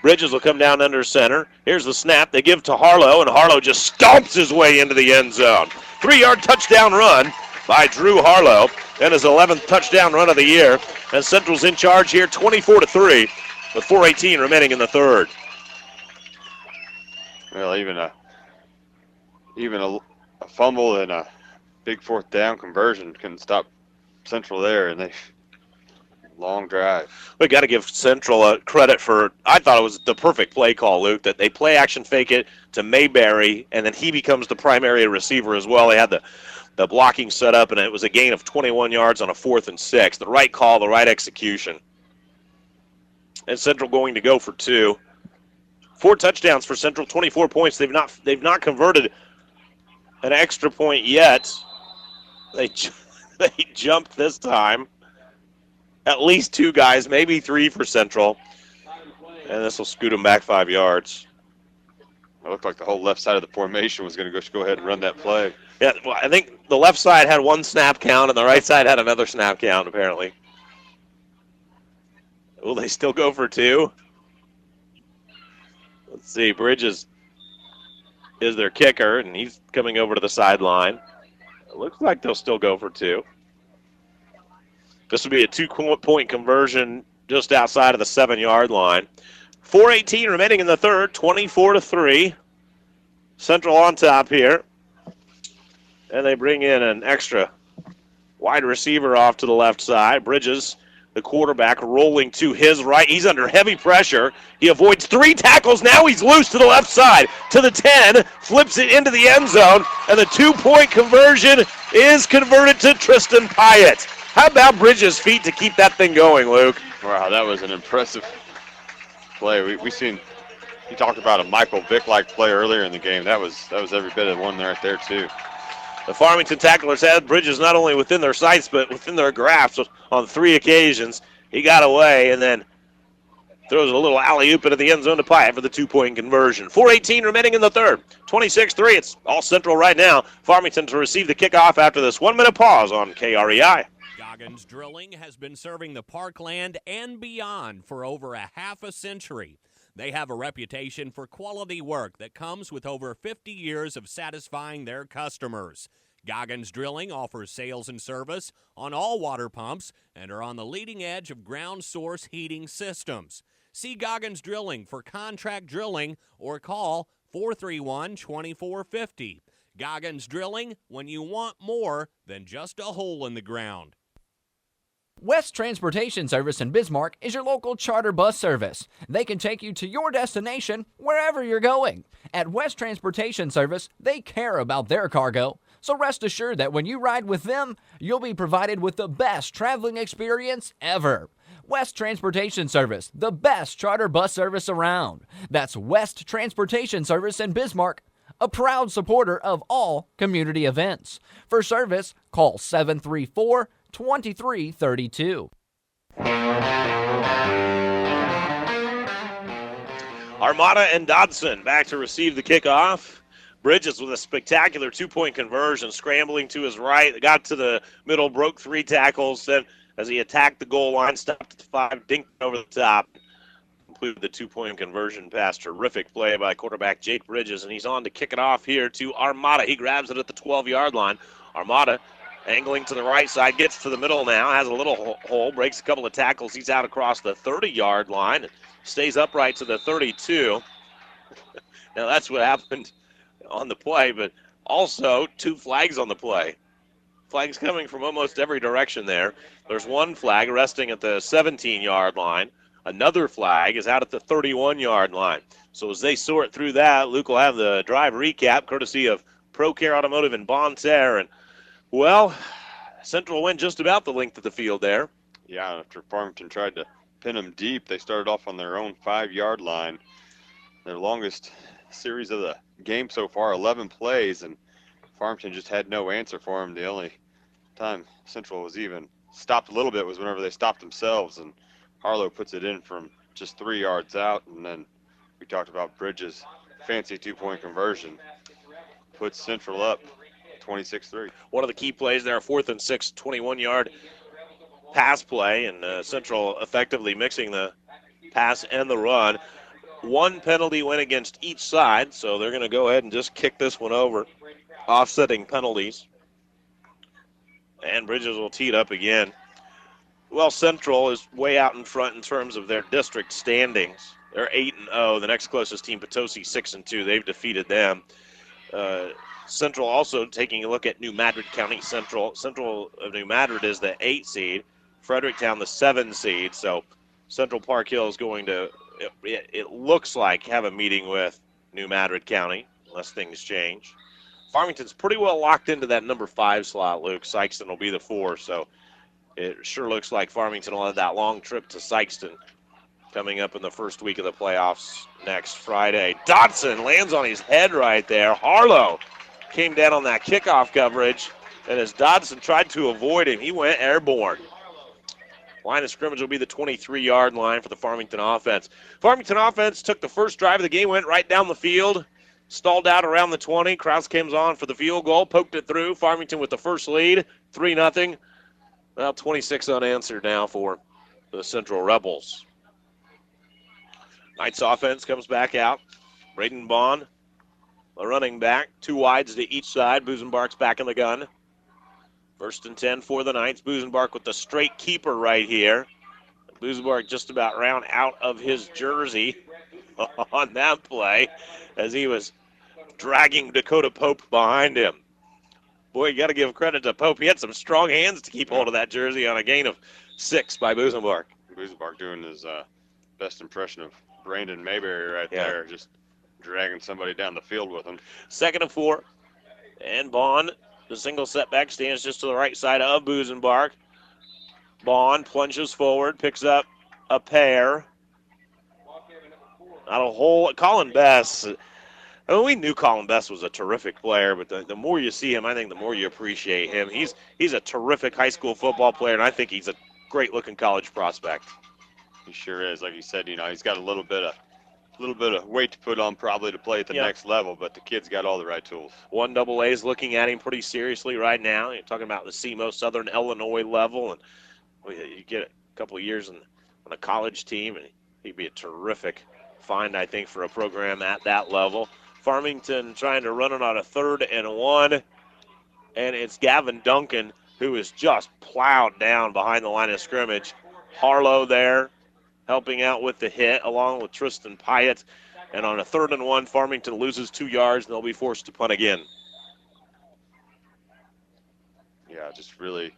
A: Bridges will come down under center. Here's the snap. They give to Harlow, and Harlow just stomps his way into the end zone. 3-yard touchdown run by Drew Harlow, and his 11th touchdown run of the year. And Central's in charge here, 24-3, with 4:18 remaining in the third.
B: Well, even a fumble and a big 4th down conversion couldn't stop Central there, and they long drive.
A: We got to give Central a credit for, I thought it was the perfect play call, Luke, that they play action fake it to Mayberry, and then he becomes the primary receiver as well. They had the blocking set up, and it was a gain of 21 yards on a 4th and 6. The right call, the right execution. And Central going to go for 2. 4 touchdowns for Central, 24 points. They've not converted an extra point yet. They jumped this time. At least 2 guys, maybe 3 for Central. And this will scoot them back 5 yards.
B: It looked like the whole left side of the formation was going to go ahead and run that play.
A: Yeah, well, I think the left side had 1 snap count and the right side had another snap count, apparently. Will they still go for 2? Let's see, Bridges is their kicker, and he's coming over to the sideline. It looks like they'll still go for 2. This will be a 2-point conversion just outside of the 7-yard line. 4:18 remaining in the third, 24-3. Central on top here. And they bring in an extra wide receiver off to the left side. Bridges The quarterback rolling to his right. He's under heavy pressure. He avoids 3 tackles. Now he's loose to the left side, to the 10, flips it into the end zone, and the 2-point conversion is converted to Tristan Pyatt. How about Bridges' feet to keep that thing going, Luke?
B: Wow, that was an impressive play. We seen, you talked about a Michael Vick-like play earlier in the game. That was every bit of one right there, too.
A: The Farmington tacklers had Bridges not only within their sights, but within their grasp on 3 occasions. He got away and then throws a little alley-oop into the end zone to Pyatt for the 2-point conversion. 4:18 remaining in the third. 26-3. It's all Central right now. Farmington to receive the kickoff after this 1-minute pause on KREI.
O: Goggins Drilling has been serving the Parkland and beyond for over a half a century. They have a reputation for quality work that comes with over 50 years of satisfying their customers. Goggins Drilling offers sales and service on all water pumps and are on the leading edge of ground source heating systems. See Goggins Drilling for contract drilling or call 431-2450. Goggins Drilling, when you want more than just a hole in the ground.
G: West Transportation Service in Bismarck is your local charter bus service. They can take you to your destination wherever you're going. At West Transportation Service, they care about their cargo. So rest assured that when you ride with them, you'll be provided with the best traveling experience ever. West Transportation Service, the best charter bus service around. That's West Transportation Service in Bismarck, a proud supporter of all community events. For service, call 734-2332.
A: Armada and Dodson back to receive the kickoff. Bridges with a spectacular 2-point conversion, scrambling to his right, got to the middle, broke 3 tackles, then as he attacked the goal line, stopped at the 5, dinked over the top, completed the 2-point conversion pass. Terrific play by quarterback Jake Bridges, and he's on to kick it off here to Armada. He grabs it at the 12-yard line. Armada angling to the right side, gets to the middle now, has a little hole, breaks a couple of tackles. He's out across the 30-yard line, stays upright to the 32. Now that's what happened on the play, but also 2 flags on the play. Flags coming from almost every direction there. There's 1 flag resting at the 17-yard line. Another flag is out at the 31-yard line. So as they sort through that, Luke will have the drive recap courtesy of ProCare Automotive and Bonterre. And, well, Central went just about the length of the field there.
B: Yeah, after Farmington tried to pin them deep, they started off on their own 5-yard line. Their longest series of the game so far, 11 plays, and Farmington just had no answer for them. The only time Central was even stopped a little bit was whenever they stopped themselves, and Harlow puts it in from just 3 yards out. And then we talked about Bridges' fancy 2-point conversion. Puts Central up 26-3.
A: One of the key plays there, 4th and 6, 21-yard pass play, and Central effectively mixing the pass and the run. 1 penalty went against each side, so they're going to go ahead and just kick this one over, offsetting penalties. And Bridges will tee it up again. Well, Central is way out in front in terms of their district standings. They're 8-0. The next closest team, Potosi, 6-2. They've defeated them. Central also taking a look at New Madrid County. Central of New Madrid is the 8 seed. Fredericktown, the 7 seed. So Central Park Hill is going to, it looks like, have a meeting with New Madrid County, unless things change. Farmington's pretty well locked into that number 5 slot, Luke. Sykeston will be the 4, so it sure looks like Farmington will have that long trip to Sykeston coming up in the first week of the playoffs next Friday. Dodson lands on his head right there. Harlow came down on that kickoff coverage, and as Dodson tried to avoid him, he went airborne. Line of scrimmage will be the 23-yard line for the Farmington offense. Farmington offense took the first drive of the game, went right down the field, stalled out around the 20. Krause comes on for the field goal, poked it through. Farmington with the first lead, 3-0. Well, 26 unanswered now for the Central Rebels. Knights offense comes back out. Braden Bond, a running back, 2 wides to each side. Busenbark's back in the gun. 1st and 10 for the Knights. Busenbark with the straight keeper right here. Busenbark just about round out of his jersey on that play as he was dragging Dakota Pope behind him. Boy, you got to give credit to Pope. He had some strong hands to keep hold of that jersey on a gain of 6 by Busenbark.
B: Busenbark doing his best impression of Brandon Mayberry right there, just dragging somebody down the field with him.
A: 2nd and 4. And Bond, the single setback, stands just to the right side of Busenbark. Bond plunges forward, picks up a pair. Not a whole. Colin Bess. I mean, we knew Colin Bess was a terrific player, but the more you see him, I think the more you appreciate him. He's a terrific high school football player, and I think he's a great-looking college prospect.
B: He sure is. Like you said, he's got a little bit of weight to put on probably to play at the next level, but the kid's got all the right tools.
A: 1AA is looking at him pretty seriously right now. You're talking about the SEMO Southern Illinois level, and you get a couple of years on a college team, and he'd be a terrific find, I think, for a program at that level. Farmington trying to run it on a 3rd and 1, and it's Gavin Duncan who is just plowed down behind the line of scrimmage. Harlow there helping out with the hit along with Tristan Pyatt, and on a 3rd and 1, Farmington loses 2 yards, and they'll be forced to punt again.
B: Yeah, just really,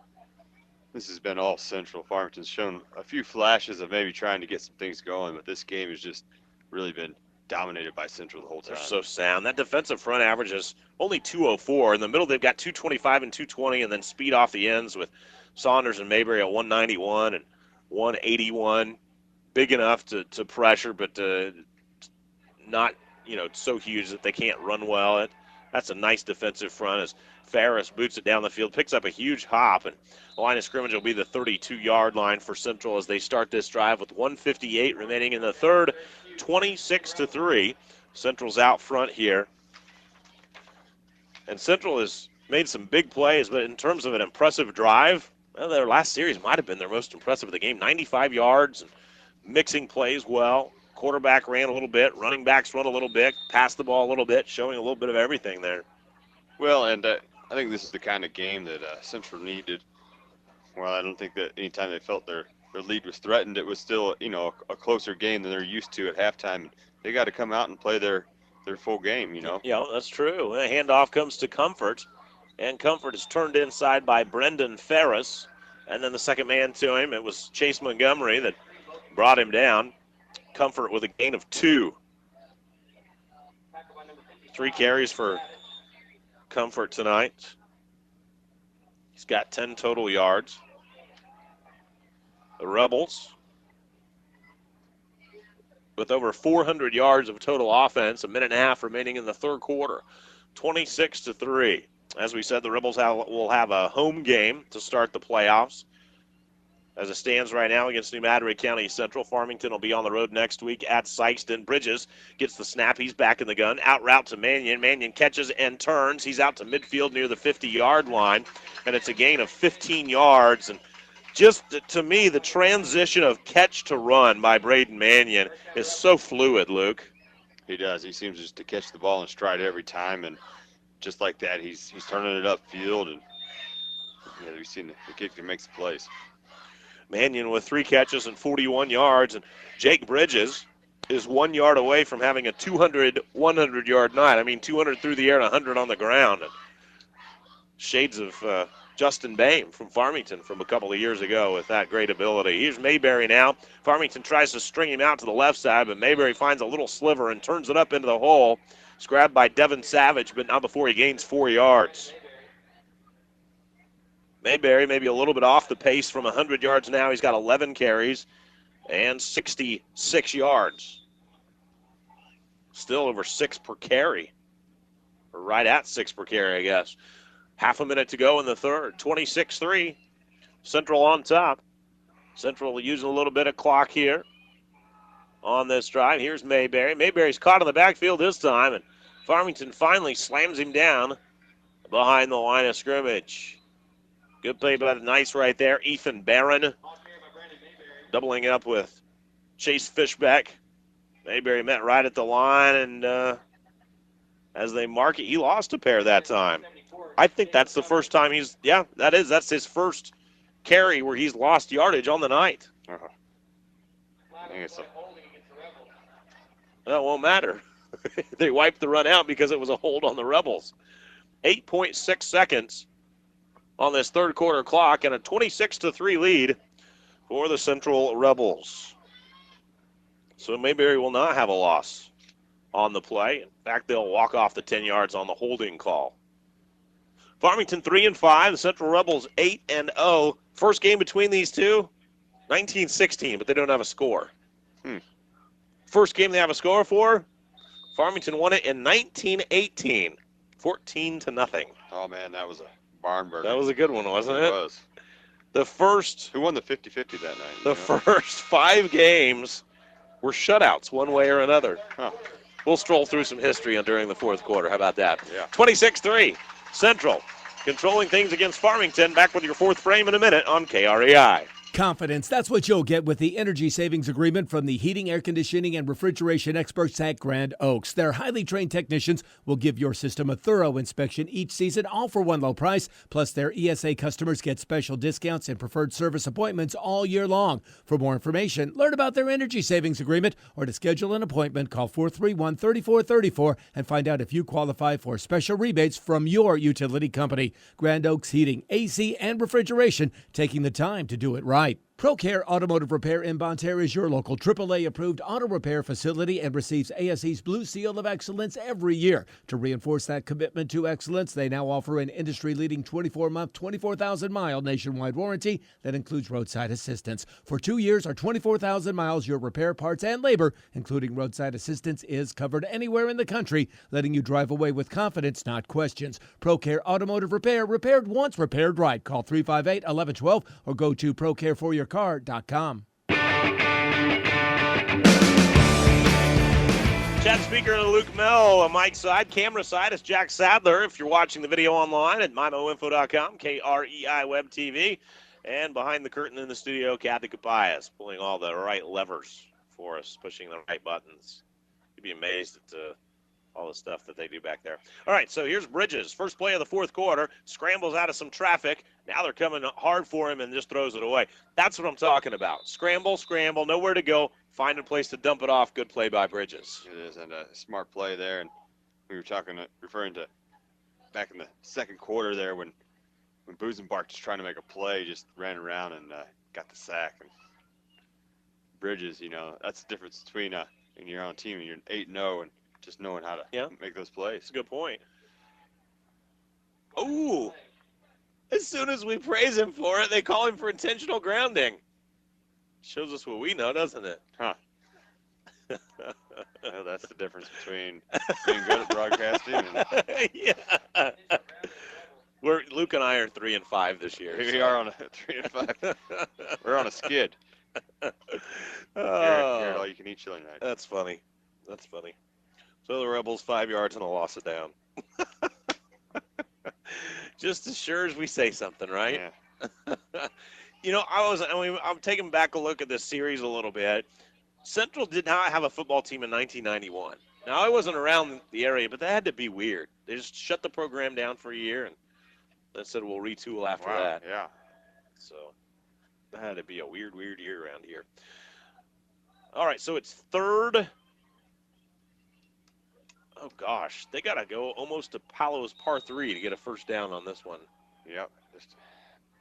B: this has been all Central. Farmington's shown a few flashes of maybe trying to get some things going, but this game has just really been dominated by Central the whole time.
A: They're so sound. That defensive front averages only 204. In the middle, they've got 225 and 220, and then speed off the ends with Saunders and Mayberry at 191 and 181. Big enough to pressure, but not so huge that they can't run well. That's a nice defensive front as Ferris boots it down the field, picks up a huge hop, and the line of scrimmage will be the 32-yard line for Central as they start this drive with 1:58 remaining in the third. 26-3. Central's out front here. And Central has made some big plays, but in terms of an impressive drive, their last series might have been their most impressive of the game. 95 yards, and mixing plays well. Quarterback ran a little bit, running backs run a little bit, passed the ball a little bit, showing a little bit of everything there.
B: Well, and I think this is the kind of game that Central needed. Well, I don't think that anytime they felt their lead was threatened, it was still, a closer game than they're used to at halftime. They got to come out and play their full game,
A: Yeah, that's true. The handoff comes to Comfort, and Comfort is turned inside by Brendan Ferris. And then the second man to him, it was Chase Montgomery that brought him down. Comfort with a gain of 2. 3 carries for Comfort tonight. He's got 10 total yards. The Rebels, with over 400 yards of total offense, 1.5 minutes remaining in the third quarter, 26-3. As we said, the Rebels will have a home game to start the playoffs. As it stands right now against New Madrid County Central, Farmington will be on the road next week at Sykeston. Bridges gets the snap. He's back in the gun. Out route to Mannion. Mannion catches and turns. He's out to midfield near the 50-yard line, and it's a gain of 15 yards. And just to me, the transition of catch to run by Braden Mannion is so fluid, Luke.
B: He does. He seems just to catch the ball in stride every time, and just like that, he's turning it upfield, and we've seen the kid can make some plays.
A: Mannion with 3 catches and 41 yards, and Jake Bridges is 1 yard away from having a 100-yard night. I mean, 200 through the air and 100 on the ground. Shades of Justin Boehm from Farmington from a couple of years ago with that great ability. Here's Mayberry now. Farmington tries to string him out to the left side, but Mayberry finds a little sliver and turns it up into the hole. It's grabbed by Devin Savage, but not before he gains 4 yards. Mayberry maybe a little bit off the pace from 100 yards now. He's got 11 carries and 66 yards. Still over 6 per carry. Or right at 6 per carry, I guess. Half a minute to go in the third. 26-3. Central on top. Central using a little bit of clock here on this drive. Here's Mayberry. Mayberry's caught in the backfield this time, and Farmington finally slams him down behind the line of scrimmage. Good play by the Knights right there. Ethan Barron doubling up with Chase Fishbeck. Mayberry met right at the line, and as they mark it, he lost a pair that time. I think that's the first time that's his first carry where he's lost yardage on the night. That won't matter. They wiped the run out because it was a hold on the Rebels. 8.6 seconds on this third quarter clock, and a 26-3 lead for the Central Rebels. So Mayberry will not have a loss on the play. In fact, they'll walk off the 10 yards on the holding call. Farmington 3-5, the Central Rebels 8-0. First game between these two, 1916, but they don't have a score. First game they have a score for, Farmington won it in 1918, 14-0.
B: Oh, man, that was a barn burner.
A: That was a good one, wasn't it?
B: It was.
A: The first...
B: Who won the 50-50 that night?
A: The first 5 games were shutouts one way or another.
B: Huh.
A: We'll stroll through some history during the fourth quarter. How about that?
B: Yeah.
A: 26-3, Central controlling things against Farmington. Back with your fourth frame in a minute on KREI.
L: Confidence, that's what you'll get with the energy savings agreement from the heating, air conditioning, and refrigeration experts at Grand Oaks. Their highly trained technicians will give your system a thorough inspection each season, all for one low price. Plus, their ESA customers get special discounts and preferred service appointments all year long. For more information, learn about their energy savings agreement, or to schedule an appointment, call 431-3434 and find out if you qualify for special rebates from your utility company. Grand Oaks Heating, AC, and Refrigeration, taking the time to do it right. ProCare Automotive Repair in Bonne Terre is your local AAA-approved auto repair facility and receives ASE's Blue Seal of Excellence every year. To reinforce that commitment to excellence, they now offer an industry-leading 24-month, 24,000-mile nationwide warranty that includes roadside assistance. For 2 years or 24,000 miles, your repair parts and labor, including roadside assistance, is covered anywhere in the country, letting you drive away with confidence, not questions. ProCare Automotive Repair, repaired once, repaired right. Call 358-1112 or go to ProCareForYourCar.com.
A: Chat speaker Luke Mell, Mike side, camera side is Jack Sadler. If you're watching the video online at MyMoInfo.com, KREI Web TV, and behind the curtain in the studio, Kathy Capias, pulling all the right levers for us, pushing the right buttons. You'd be amazed at all the stuff that they do back there. All right, so here's Bridges. First play of the fourth quarter, scrambles out of some traffic. Now they're coming hard for him and just throws it away. That's what I'm talking about. Scramble, nowhere to go. Find a place to dump it off. Good play by Bridges.
B: It is, and a smart play there. And we were referring to back in the second quarter there when Busenbark just trying to make a play, just ran around and got the sack. And Bridges, that's the difference between in your own team and you're 8-0 and just knowing how to make those plays.
A: That's a good point. Ooh. As soon as we praise him for it, they call him for intentional grounding. Shows us what we know, doesn't it?
B: Huh. Well, that's the difference between being good at broadcasting and...
A: Yeah. Luke and I are 3-5 this year.
B: We are on a 3-5. We're on a skid. Here, all you can eat chili night.
A: That's funny. So the Rebels 5 yards and a loss of down. Just as sure as we say something, right?
B: Yeah.
A: I'm taking back a look at this series a little bit. Central did not have a football team in 1991. Now, I wasn't around the area, but that had to be weird. They just shut the program down for a year and then said we'll retool after that.
B: Yeah.
A: So that had to be a weird year around here. All right, so it's third. Oh, gosh. They got to go almost to Palos par 3 to get a first down on this one.
B: Yep. Just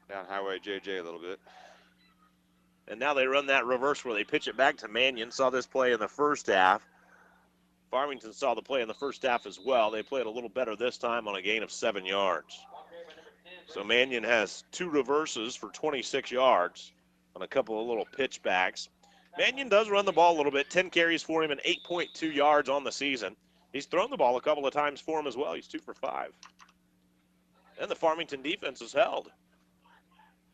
B: down Highway JJ a little bit.
A: And now they run that reverse where they pitch it back to Mannion. Saw this play in the first half. Farmington saw the play in the first half as well. They played a little better this time on a gain of 7 yards. So Mannion has 2 reverses for 26 yards on a couple of little pitchbacks. Mannion does run the ball a little bit. 10 carries for him and 8.2 yards on the season. He's thrown the ball a couple of times for him as well. He's 2 for 5. And the Farmington defense is held.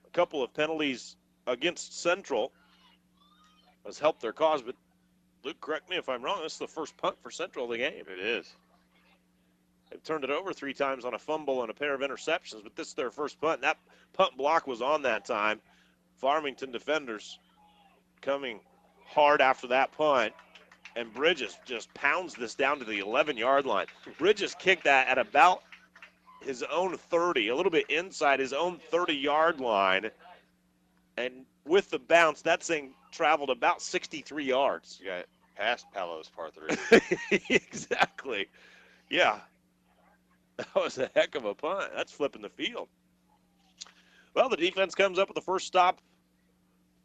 A: A couple of penalties against Central has helped their cause, but Luke, correct me if I'm wrong, this is the first punt for Central of the game.
B: It is.
A: They've turned it over 3 times on a fumble and a pair of interceptions, but this is their first punt. And that punt block was on that time. Farmington defenders coming hard after that punt, and Bridges just pounds this down to the 11-yard line. Bridges kicked that at about his own 30, a little bit inside his own 30-yard line, and with the bounce, that thing traveled about 63 yards.
B: You got past Palos par 3.
A: Exactly. Yeah. That was a heck of a punt. That's flipping the field. Well, the defense comes up with the first stop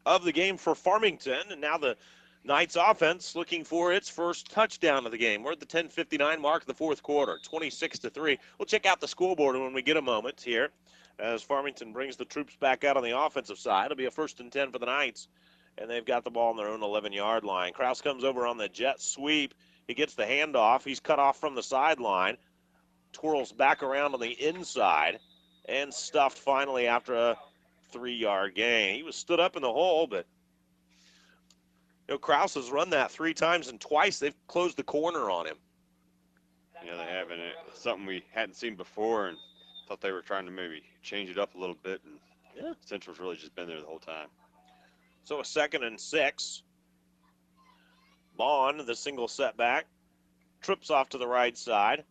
A: of the game for Farmington. And now the Knights offense looking for its first touchdown of the game. We're at the 10:59 mark of the fourth quarter, 26-3. We'll check out the scoreboard when we get a moment here as Farmington brings the troops back out on the offensive side. It'll be a 1st and 10 for the Knights, and they've got the ball on their own 11-yard line. Kraus comes over on the jet sweep. He gets the handoff. He's cut off from the sideline, twirls back around on the inside, and stuffed finally after a 3-yard gain. He was stood up in the hole, but Kraus has run that 3 times, and twice they've closed the corner on him.
B: Yeah, they have, and it's something we hadn't seen before, and thought they were trying to maybe change it up a little bit, and Central's really just been there the whole time.
A: So a 2nd and 6. Bond, the single setback, trips off to the right side.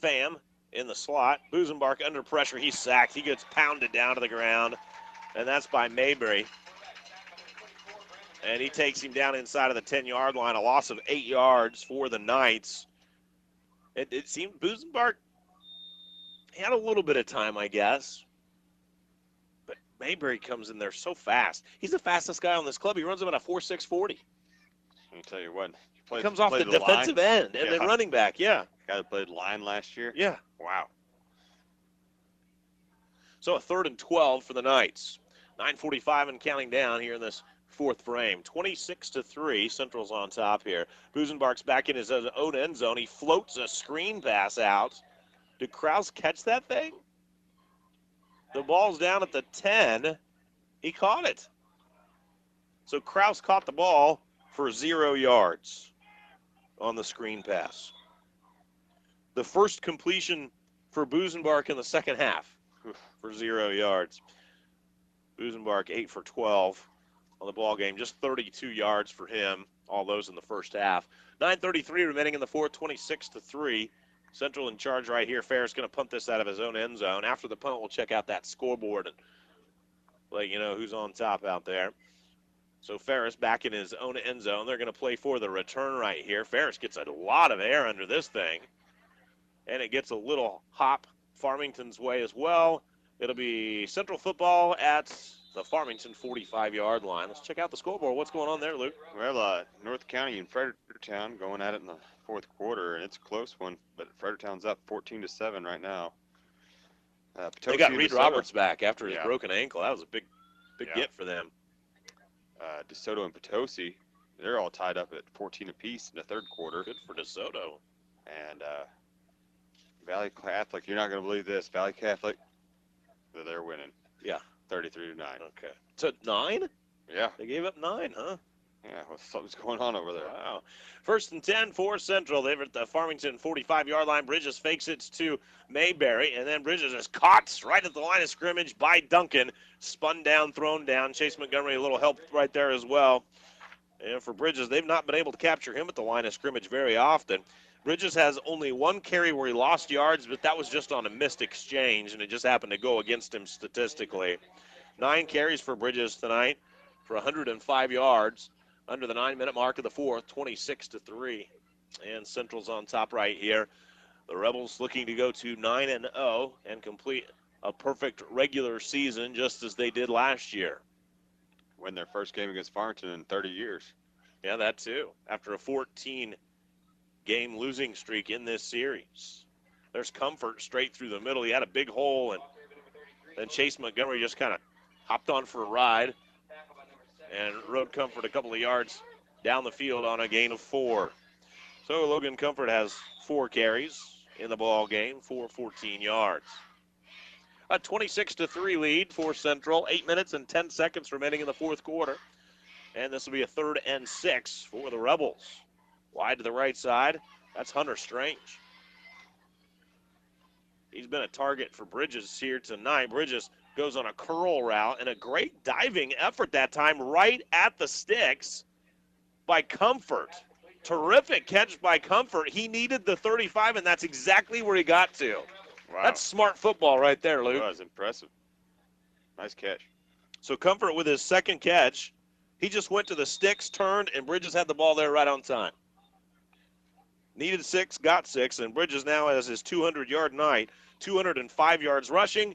A: Pham in the slot. Busenbark under pressure. He's sacked. He gets pounded down to the ground, and that's by Mayberry. And he takes him down inside of the 10-yard line, a loss of 8 yards for the Knights. It seemed Busenbark had a little bit of time, I guess. But Mayberry comes in there so fast. He's the fastest guy on this club. He runs about a 4.6 40.
B: Let me tell you what.
A: He comes off the defensive end and then running back,
B: Guy that played line last year?
A: Yeah.
B: Wow.
A: So a 3rd and 12 for the Knights. 9:45 and counting down here in this 4th frame. 26-3. Central's on top here. Busenbark's back in his own end zone. He floats a screen pass out. Did Kraus catch that thing? The ball's down at the 10. He caught it. So Kraus caught the ball for 0 yards on the screen pass. The first completion for Busenbark in the second half for 0 yards. Busenbark 8 for 12 on the ball game, just 32 yards for him, all those in the first half. 9:33 remaining in the fourth, 26-3. Central in charge right here. Ferris going to punt this out of his own end zone. After the punt, we'll check out that scoreboard and let you know who's on top out there. So Ferris back in his own end zone. They're going to play for the return right here. Ferris gets a lot of air under this thing, and it gets a little hop Farmington's way as well. It'll be Central football at the Farmington 45-yard line. Let's check out the scoreboard. What's going on there, Luke?
B: Well, North County and Fredericktown going at it in the fourth quarter, and it's a close one, but Fredericktown's up 14-7 right now.
A: They got Reed Roberts back after his broken ankle. That was a big get for them.
B: DeSoto and Potosi, they're all tied up at 14 apiece in the third quarter.
A: Good for DeSoto.
B: And Valley Catholic, you're not going to believe this. Valley Catholic, they're winning.
A: Yeah.
B: 33-9.
A: Okay. So 9?
B: Yeah.
A: They gave up 9, huh?
B: Yeah, well, something's going on over there.
A: Wow. 1st and 10 for Central. They're at the Farmington 45-yard line. Bridges fakes it to Mayberry, and then Bridges is caught right at the line of scrimmage by Duncan. Spun down, thrown down. Chase Montgomery, a little help right there as well. And for Bridges, they've not been able to capture him at the line of scrimmage very often. Bridges has only one carry where he lost yards, but that was just on a missed exchange, and it just happened to go against him statistically. 9 carries for Bridges tonight for 105 yards. Under the 9-minute mark of the fourth, 26-3. And Central's on top right here. The Rebels looking to go to 9-0 and complete a perfect regular season just as they did last year.
B: Win their first game against Farmington in 30 years.
A: Yeah, that too. After a 14-game losing streak in this series. There's Comfort straight through the middle. He had a big hole, and then Chase Montgomery just kind of hopped on for a ride and rode Comfort a couple of yards down the field on a gain of 4. So Logan Comfort has 4 carries in the ball game for 14 yards. A 26-3 lead for Central. 8 minutes and 10 seconds remaining in the fourth quarter. And this will be a 3rd and 6 for the Rebels. Wide to the right side. That's Hunter Strange. He's been a target for Bridges here tonight. Bridges goes on a curl route and a great diving effort that time right at the sticks by Comfort. Terrific catch by Comfort. He needed the 35, and that's exactly where he got to.
B: Wow.
A: That's smart football right there, Luke.
B: That was impressive. Nice catch.
A: So Comfort with his second catch, he just went to the sticks, turned, and Bridges had the ball there right on time. Needed 6, got 6, and Bridges now has his 200-yard night, 205 yards rushing,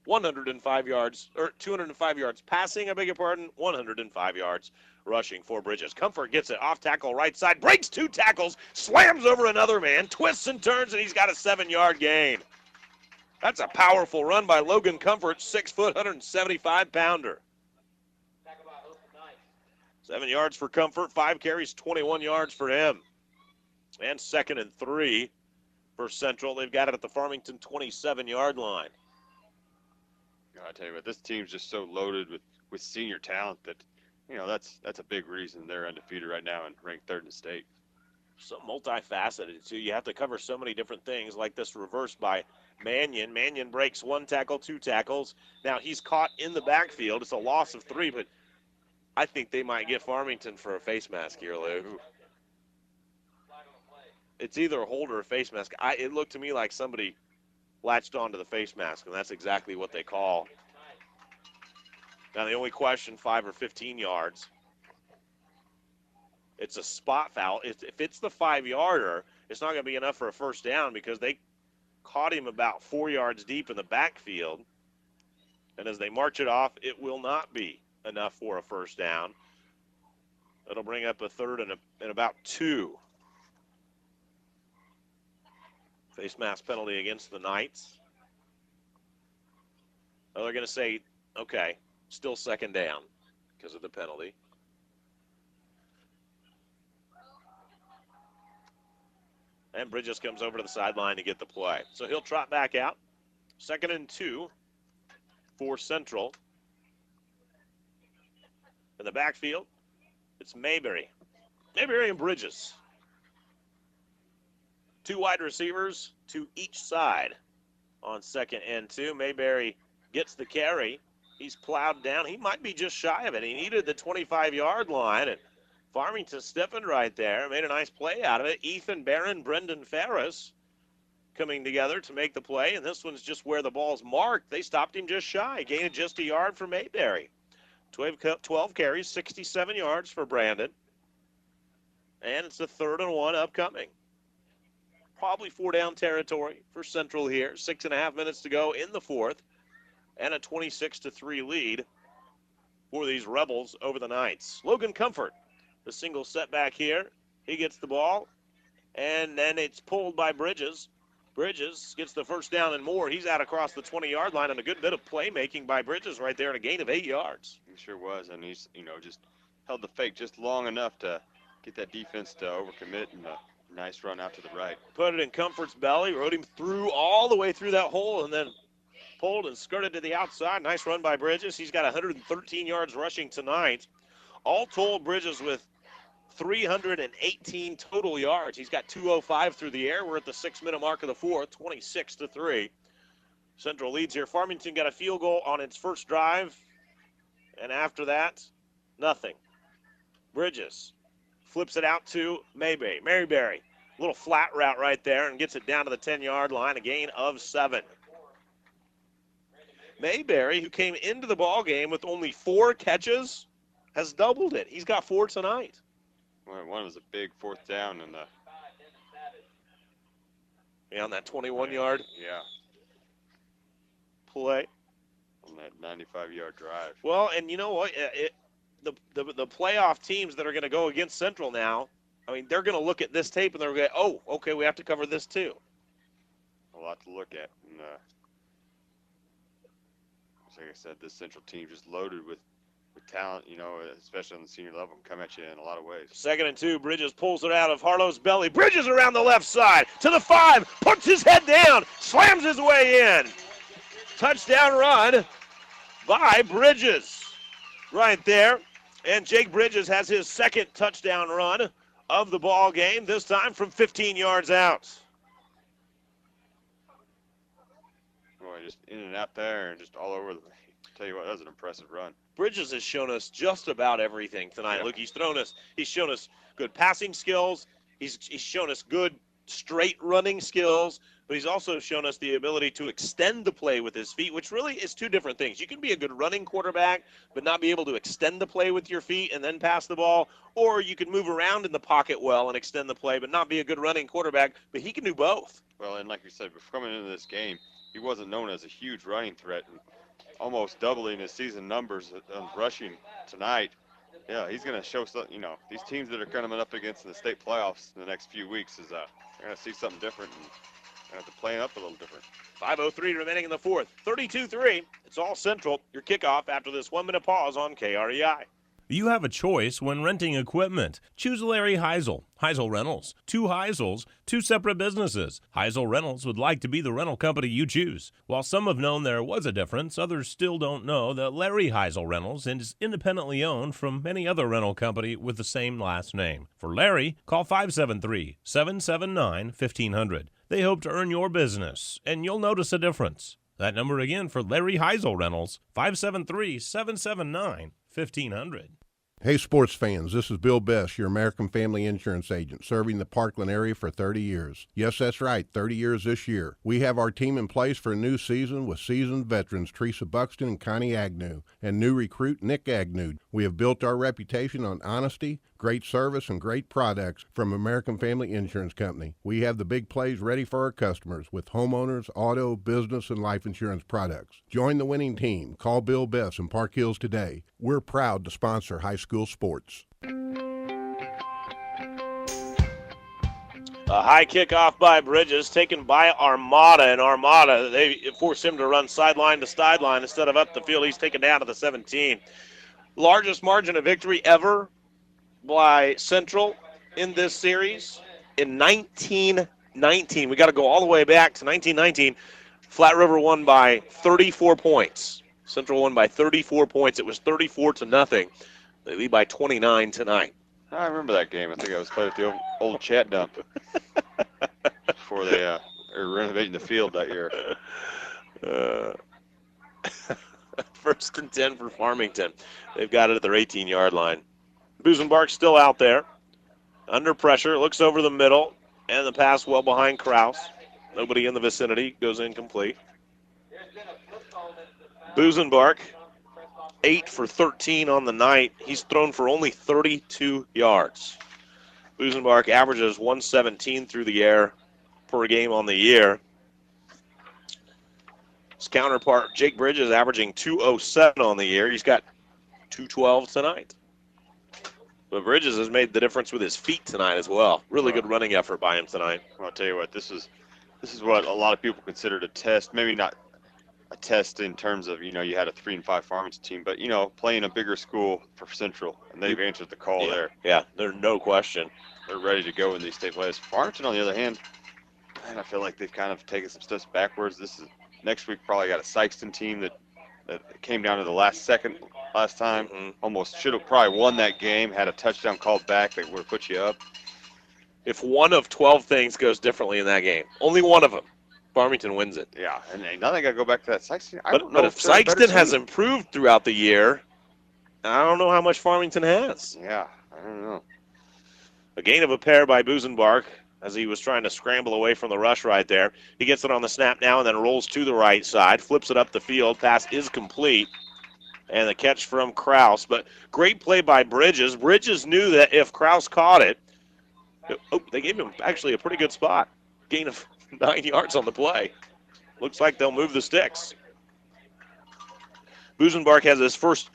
A: 105 yards, or 205 yards passing, I beg your pardon, 105 yards rushing for Bridges. Comfort gets it off tackle right side, breaks 2 tackles, slams over another man, twists and turns, and he's got a 7-yard gain. That's a powerful run by Logan Comfort, 6-foot, 175-pounder. 7 yards for Comfort, 5 carries, 21 yards for him. And 2nd and 3 for Central. They've got it at the Farmington 27-yard line.
B: I tell you what, this team's just so loaded with senior talent that, that's a big reason they're undefeated right now and ranked 3rd in the state.
A: So multifaceted. So you have to cover so many different things, like this reverse by Mannion. Mannion breaks 1 tackle, 2 tackles. Now he's caught in the backfield. It's a loss of 3, but I think they might get Farmington for a face mask here, Lou. It's either a hold or a face mask. It looked to me like somebody latched onto the face mask, and that's exactly what they call. Now the only question, 5 or 15 yards. It's a spot foul. If it's the 5-yarder, it's not going to be enough for a first down because they caught him about 4 yards deep in the backfield. And as they march it off, it will not be enough for a first down. It'll bring up a 3rd and about 2. Face mask penalty against the Knights. Well, they're going to say, okay, still 2nd down because of the penalty. And Bridges comes over to the sideline to get the play. So he'll trot back out. 2nd and 2 for Central. In the backfield, it's Mayberry. Mayberry and Bridges. 2 wide receivers to each side on 2nd and 2. Mayberry gets the carry. He's plowed down. He might be just shy of it. He needed the 25-yard line, and Farmington stiffened right there, made a nice play out of it. Ethan Barron, Brendan Ferris coming together to make the play, and this one's just where the ball's marked. They stopped him just shy, gained just a yard for Mayberry. 12 carries, 67 yards for Brandon. And it's a 3rd and 1 upcoming. Probably 4-down territory for Central here. 6.5 minutes to go in the 4th. And a 26-3 lead for these Rebels over the Knights. Logan Comfort, the single setback here. He gets the ball, and then it's pulled by Bridges. Bridges gets the first down and more. He's out across the 20-yard line, and a good bit of playmaking by Bridges right there, and a gain of 8 yards.
B: He sure was, and he's, just held the fake just long enough to get that defense to overcommit, and a nice run out to the right.
A: Put it in Comfort's belly, rode him through all the way through that hole, and then pulled and skirted to the outside. Nice run by Bridges. He's got 113 yards rushing tonight. All told, Bridges with 318 total yards. He's got 205 through the air. We're at the 6-minute mark of the 4th, 26-3. Central leads here. Farmington got a field goal on its first drive, and after that, nothing. Bridges flips it out to Mayberry. Little flat route right there and gets it down to the 10-yard line, a gain of 7. Mayberry, who came into the ball game with only 4 catches, has doubled it. He's got 4 tonight.
B: Well, one was a big 4th down and
A: on that 21-yard play.
B: On that 95-yard drive.
A: Well, and you know what? The playoff teams that are going to go against Central now, I mean, they're going to look at this tape and they're going to go, oh, okay, we have to cover this too.
B: A lot to look at. And, like I said, this Central team just loaded with talent, especially on the senior level, can come at you in a lot of ways.
A: 2nd and 2, Bridges pulls it out of Harlow's belly. Bridges around the left side to the 5, puts his head down, slams his way in. Touchdown run by Bridges right there. And Jake Bridges has his 2nd touchdown run of the ball game, this time from 15 yards out.
B: Boy, just in and out there and just all over. Tell you what, that was an impressive run.
A: Bridges has shown us just about everything tonight. Yeah. Look, he's shown us good passing skills. He's shown us good straight running skills, but he's also shown us the ability to extend the play with his feet, which really is two different things. You can be a good running quarterback, but not be able to extend the play with your feet and then pass the ball, or you can move around in the pocket well and extend the play, but not be a good running quarterback, but he can do both.
B: Well, and like you said, before coming into this game, he wasn't known as a huge running threat, and almost doubling his season numbers on rushing tonight. Yeah, he's going to show some, these teams that are coming up against the state playoffs in the next few weeks is going to see something different and have to play up a little different.
A: 5:03 remaining in the fourth. 32-3. It's all Central. Your kickoff after this 1-minute pause on KREI.
I: You have a choice when renting equipment. Choose Larry Heisel. Heisel Rentals. 2 Heisels, 2 separate businesses. Heisel Rentals would like to be the rental company you choose. While some have known there was a difference, others still don't know that Larry Heisel Rentals is independently owned from any other rental company with the same last name. For Larry, call 573-779-1500. They hope to earn your business, and you'll notice a difference. That number again for Larry Heisel Rentals, 573-779-1500.
P: Hey sports fans, this is Bill Best, your American Family Insurance agent, serving the Parkland area for 30 years. Yes, that's right, 30 years this year. We have our team in place for a new season with seasoned veterans Teresa Buxton and Connie Agnew, and new recruit Nick Agnew. We have built our reputation on honesty, great service, and great products from American Family Insurance Company. We have the big plays ready for our customers with homeowners, auto, business, and life insurance products. Join the winning team. Call Bill Best in Park Hills today. We're proud to sponsor high school sports.
A: A high kickoff by Bridges, taken by Armada, and Armada, they force him to run sideline to sideline instead of up the field. He's taken down to the 17. Largest margin of victory ever by Central in this series in 1919. We got to go all the way back to 1919. Flat River won by 34 points. Central won by 34 points. It was 34-0. They lead by 29 tonight.
B: I remember that game. I think I was playing with the old chat dump before they were renovating the field that year.
A: First and 10 for Farmington. They've got it at their 18-yard line. Busenbark still out there. Under pressure. Looks over the middle. And the pass well behind Kraus. Nobody in the vicinity. Goes incomplete. Busenbark, 8 for 13 on the night. He's thrown for only 32 yards. Busenbark averages 117 through the air per game on the year. His counterpart, Jake Bridges, averaging 207 on the year. He's got 212 tonight. But Bridges has made the difference with his feet tonight as well. Really good running effort by him tonight.
B: Well, I'll tell you what, this is what a lot of people considered a test. Maybe not a test in terms of, you had a 3-5 Farmington team, but, playing a bigger school for Central, and they've answered the call there.
A: Yeah, there's no question.
B: They're ready to go in these state plays. Farmington, on the other hand, man, I feel like they've kind of taken some steps backwards. Next week probably got a Sykeston team that came down to the last second last time. Almost should have probably won that game, had a touchdown called back that would have put you up.
A: If one of 12 things goes differently in that game, only one of them, Farmington wins it.
B: Yeah, and now they got to go back to that Sykeston.
A: But if Sykeston has improved throughout the year, I don't know how much Farmington has.
B: Yeah, I don't know.
A: A gain of a pair by Busenbark as he was trying to scramble away from the rush right there. He gets it on the snap now and then rolls to the right side, flips it up the field. Pass is complete. And the catch from Kraus. But great play by Bridges. Bridges knew that if Kraus caught it, they gave him actually a pretty good spot. Gain of 9 yards on the play. Looks like they'll move the sticks. Busenbark has his first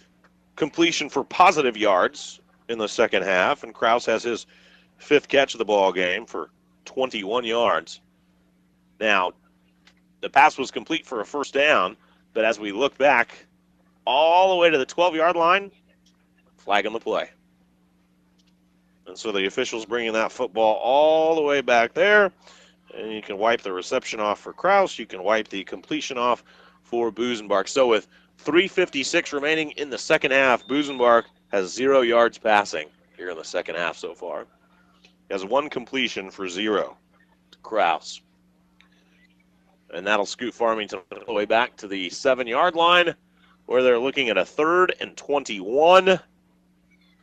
A: completion for positive yards in the second half, and Kraus has his 5th catch of the ball game for 21 yards. Now, the pass was complete for a first down, but as we look back all the way to the 12-yard line, flag on the play. And so the officials bringing that football all the way back there. And you can wipe the reception off for Kraus. You can wipe the completion off for Busenbark. So with 3:56 remaining in the second half, Busenbark has 0 yards passing here in the second half so far. He has 1 completion for 0 to Kraus. And that'll scoot Farmington all the way back to the 7-yard line where they're looking at a 3rd and 21.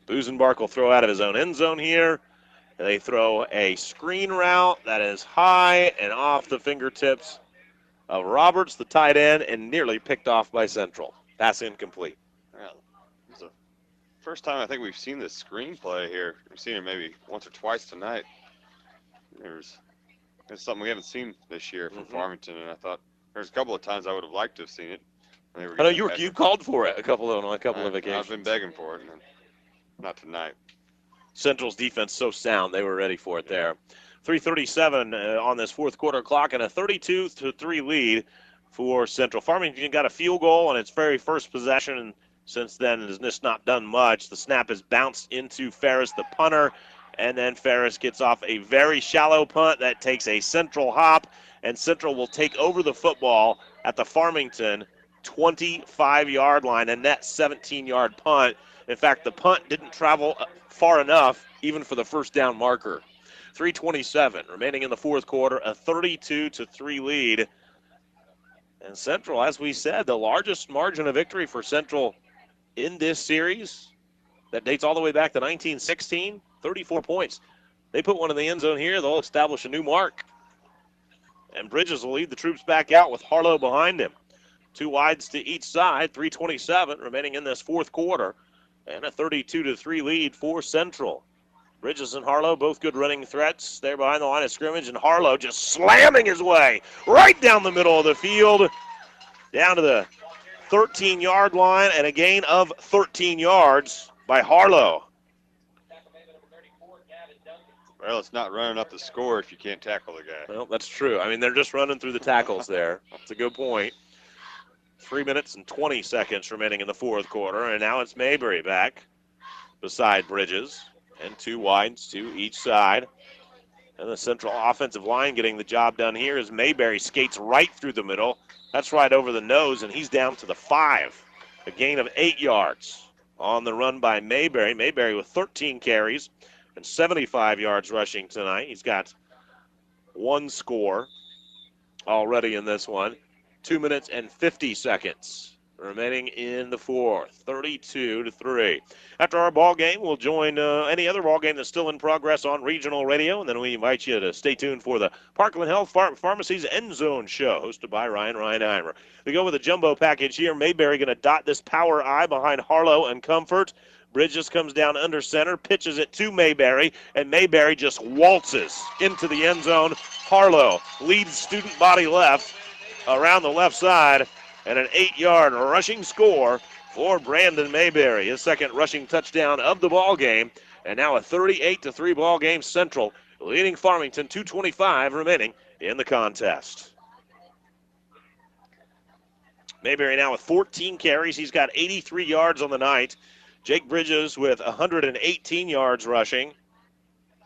A: Busenbark will throw out of his own end zone here. They throw a screen route that is high and off the fingertips of Roberts, the tight end, and nearly picked off by Central. Pass incomplete.
B: Well, it's the first time I think we've seen this screenplay here. We've seen it maybe once or twice tonight. It's something we haven't seen this year from Farmington, and I thought there's a couple of times I would have liked to have seen it.
A: I know you called for it on a couple of occasions.
B: I've been begging for it, and not tonight.
A: Central's defense so sound, they were ready for it there. 3:37 on this fourth quarter clock, and a 32-3 lead for Central. Farmington got a field goal on its very first possession, and since then has just not done much. The snap is bounced into Ferris, the punter, and then Ferris gets off a very shallow punt that takes a Central hop, and Central will take over the football at the Farmington 25-yard line, a net 17-yard punt. In fact, the punt didn't travel far enough even for the first down marker. 3:27 remaining in the fourth quarter, a 32-3 lead. And Central, as we said, the largest margin of victory for Central in this series. That dates all the way back to 1916, 34 points. They put one in the end zone here, they'll establish a new mark. And Bridges will lead the troops back out with Harlow behind him. 2 wides to each side, 3:27 remaining in this fourth quarter. And a 32-3 lead for Central. Bridges and Harlow, both good running threats. They're behind the line of scrimmage, and Harlow just slamming his way right down the middle of the field, down to the 13-yard line, and a gain of 13 yards by Harlow.
B: Well, it's not running up the score if you can't tackle the guy.
A: Well, that's true. I mean, they're just running through the tackles there. That's a good point. 3 minutes and 20 seconds remaining in the fourth quarter, and now it's Mayberry back beside Bridges, and 2 wides to each side. And the Central offensive line getting the job done here as Mayberry skates right through the middle. That's right over the nose, and he's down to the 5. A gain of 8 yards on the run by Mayberry. Mayberry with 13 carries and 75 yards rushing tonight. He's got 1 score already in this one. 2 minutes and 50 seconds remaining in the fourth, 32-3. After our ball game, we'll join any other ball game that's still in progress on regional radio, and then we invite you to stay tuned for the Parkland Health Pharmacy's End Zone Show, hosted by Ryan Reinheimer. We go with a jumbo package here. Mayberry going to dot this power I behind Harlow and Comfort. Bridges comes down under center, pitches it to Mayberry, and Mayberry just waltzes into the end zone. Harlow leads student body left around the left side, and an 8-yard rushing score for Brandon Mayberry, his second rushing touchdown of the ball game, and now a 38-3 ball game. Central leading Farmington, 2:25 remaining in the contest. Mayberry now with 14 carries. He's got 83 yards on the night. Jake Bridges with 118 yards rushing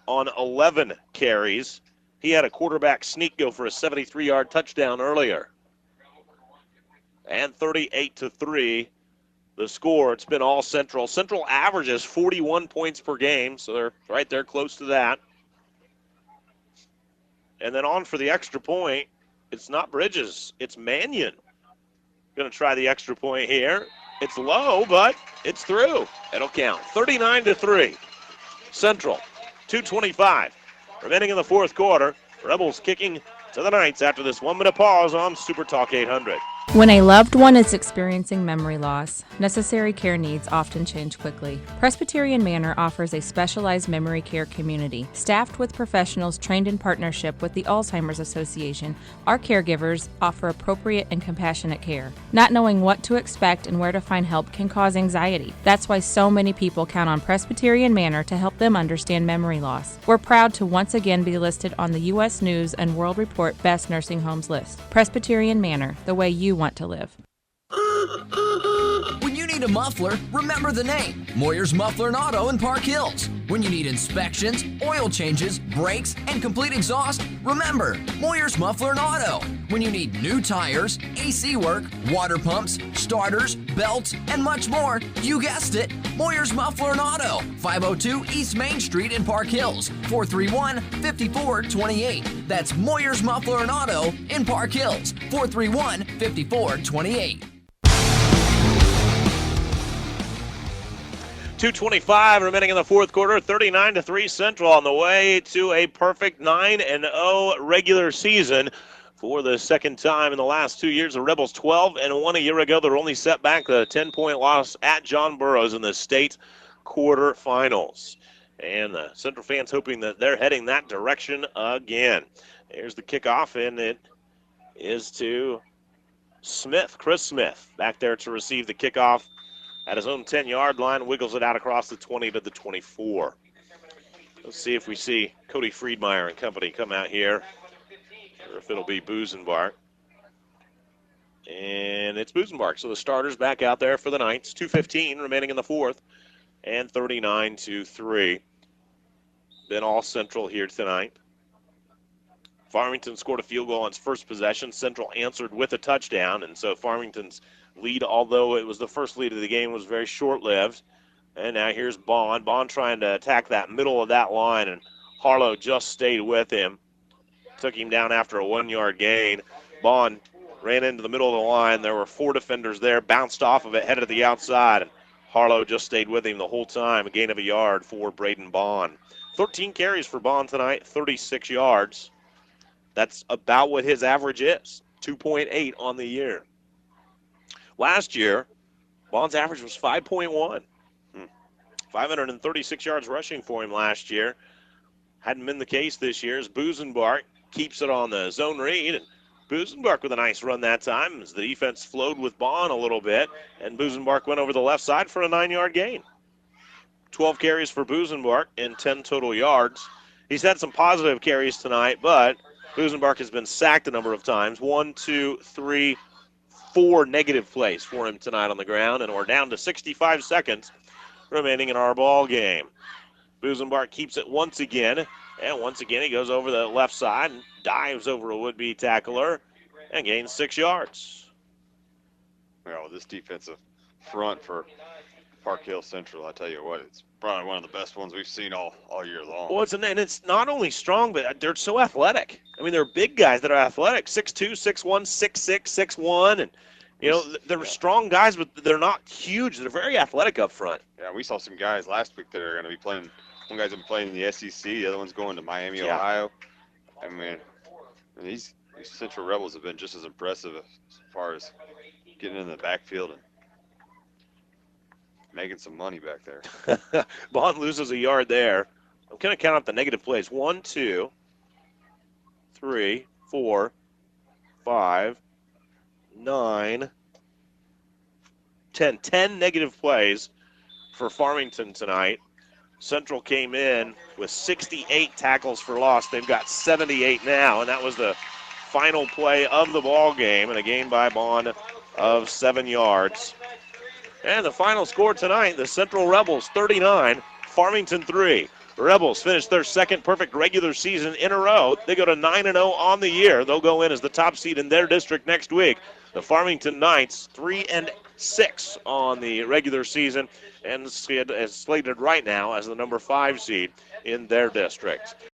A: on 11 carries. He had a quarterback sneak go for a 73-yard touchdown earlier. And 38-3, the score. It's been all Central. Central averages 41 points per game, so they're right there close to that. And then on for the extra point, it's not Bridges, it's Mannion. Going to try the extra point here. It's low, but it's through. It'll count. 39-3. Central, 2:25 remaining in the fourth quarter. Rebels kicking to the Knights after this 1-minute pause on Super Talk 800.
Q: When a loved one is experiencing memory loss, necessary care needs often change quickly. Presbyterian Manor offers a specialized memory care community. Staffed with professionals trained in partnership with the Alzheimer's Association, our caregivers offer appropriate and compassionate care. Not knowing what to expect and where to find help can cause anxiety. That's why so many people count on Presbyterian Manor to help them understand memory loss. We're proud to once again be listed on the U.S. News and World Report Best Nursing Homes list. Presbyterian Manor, the way you want to live.
H: When you need a muffler, remember the name, Moyer's Muffler and Auto in Park Hills. When you need inspections, oil changes, brakes, and complete exhaust, remember, Moyer's Muffler and Auto. When you need new tires, AC work, water pumps, starters, belts, and much more, you guessed it, Moyer's Muffler and Auto, 502 East Main Street in Park Hills, 431-5428. That's Moyer's Muffler and Auto in Park Hills, 431-5428.
A: 2:25 remaining in the fourth quarter. 39-3 Central on the way to a perfect 9-0 regular season for the second time in the last 2 years. The Rebels 12-1 a year ago. They're only set back a 10-point loss at John Burroughs in the state quarterfinals. And the Central fans hoping that they're heading that direction again. Here's the kickoff, and it is to Smith, Chris Smith, back there to receive the kickoff at his own 10-yard line, wiggles it out across the 20 to the 24. Let's see if we see Cody Friedmeyer and company come out here, or if it'll be Busenbark. And it's Busenbark, so the starters back out there for the Knights. 2:15 remaining in the fourth, and 39-3. Been all Central here tonight. Farmington scored a field goal on its first possession. Central answered with a touchdown, and so Farmington's lead, although it was the first lead of the game, was very short-lived. And now here's Bond. Bond trying to attack that middle of that line, and Harlow just stayed with him. Took him down after a 1-yard gain. Bond ran into the middle of the line. There were 4 defenders there, bounced off of it, headed to the outside, and Harlow just stayed with him the whole time. A gain of a yard for Braden Bond. 13 carries for Bond tonight, 36 yards. That's about what his average is, 2.8 on the year. Last year, Bond's average was 5.1. 536 yards rushing for him last year. Hadn't been the case this year as Busenbark keeps it on the zone read. And Busenbark with a nice run that time as the defense flowed with Bond a little bit. And Busenbark went over the left side for a 9-yard gain. 12 carries for Busenbark and 10 total yards. He's had some positive carries tonight, but Busenbark has been sacked a number of times. 1, 2, 3, 4 negative plays for him tonight on the ground, and we're down to 65 seconds remaining in our ball game. Busenbark keeps it once again, and once again he goes over the left side and dives over a would-be tackler and gains 6 yards.
B: Well, this defensive front for Park Hill Central, I tell you what, it's probably one of the best ones we've seen all year long.
A: Well, it's not only strong, but they're so athletic. I mean, they're big guys that are athletic, 6'2", 6'1", 6'6", 6'1", and they're strong guys, but they're not huge. They're very athletic up front.
B: Yeah, we saw some guys last week that are going to be playing. One guy's been playing in the SEC. The other one's going to Miami, Ohio. I mean, these Central Rebels have been just as impressive as far as getting in the backfield and making some money back there.
A: Bond loses a yard there. I'm going to count up the negative plays. 1, 2, 3, 4, 5, 9, 10. 10 negative plays for Farmington tonight. Central came in with 68 tackles for loss. They've got 78 now, and that was the final play of the ball game, and a gain by Bond of 7 yards. And the final score tonight, the Central Rebels 39, Farmington 3. Rebels finished their second perfect regular season in a row. They go to 9-0 on the year. They'll go in as the top seed in their district next week. The Farmington Knights 3-6 on the regular season and is slated right now as the number 5 seed in their district.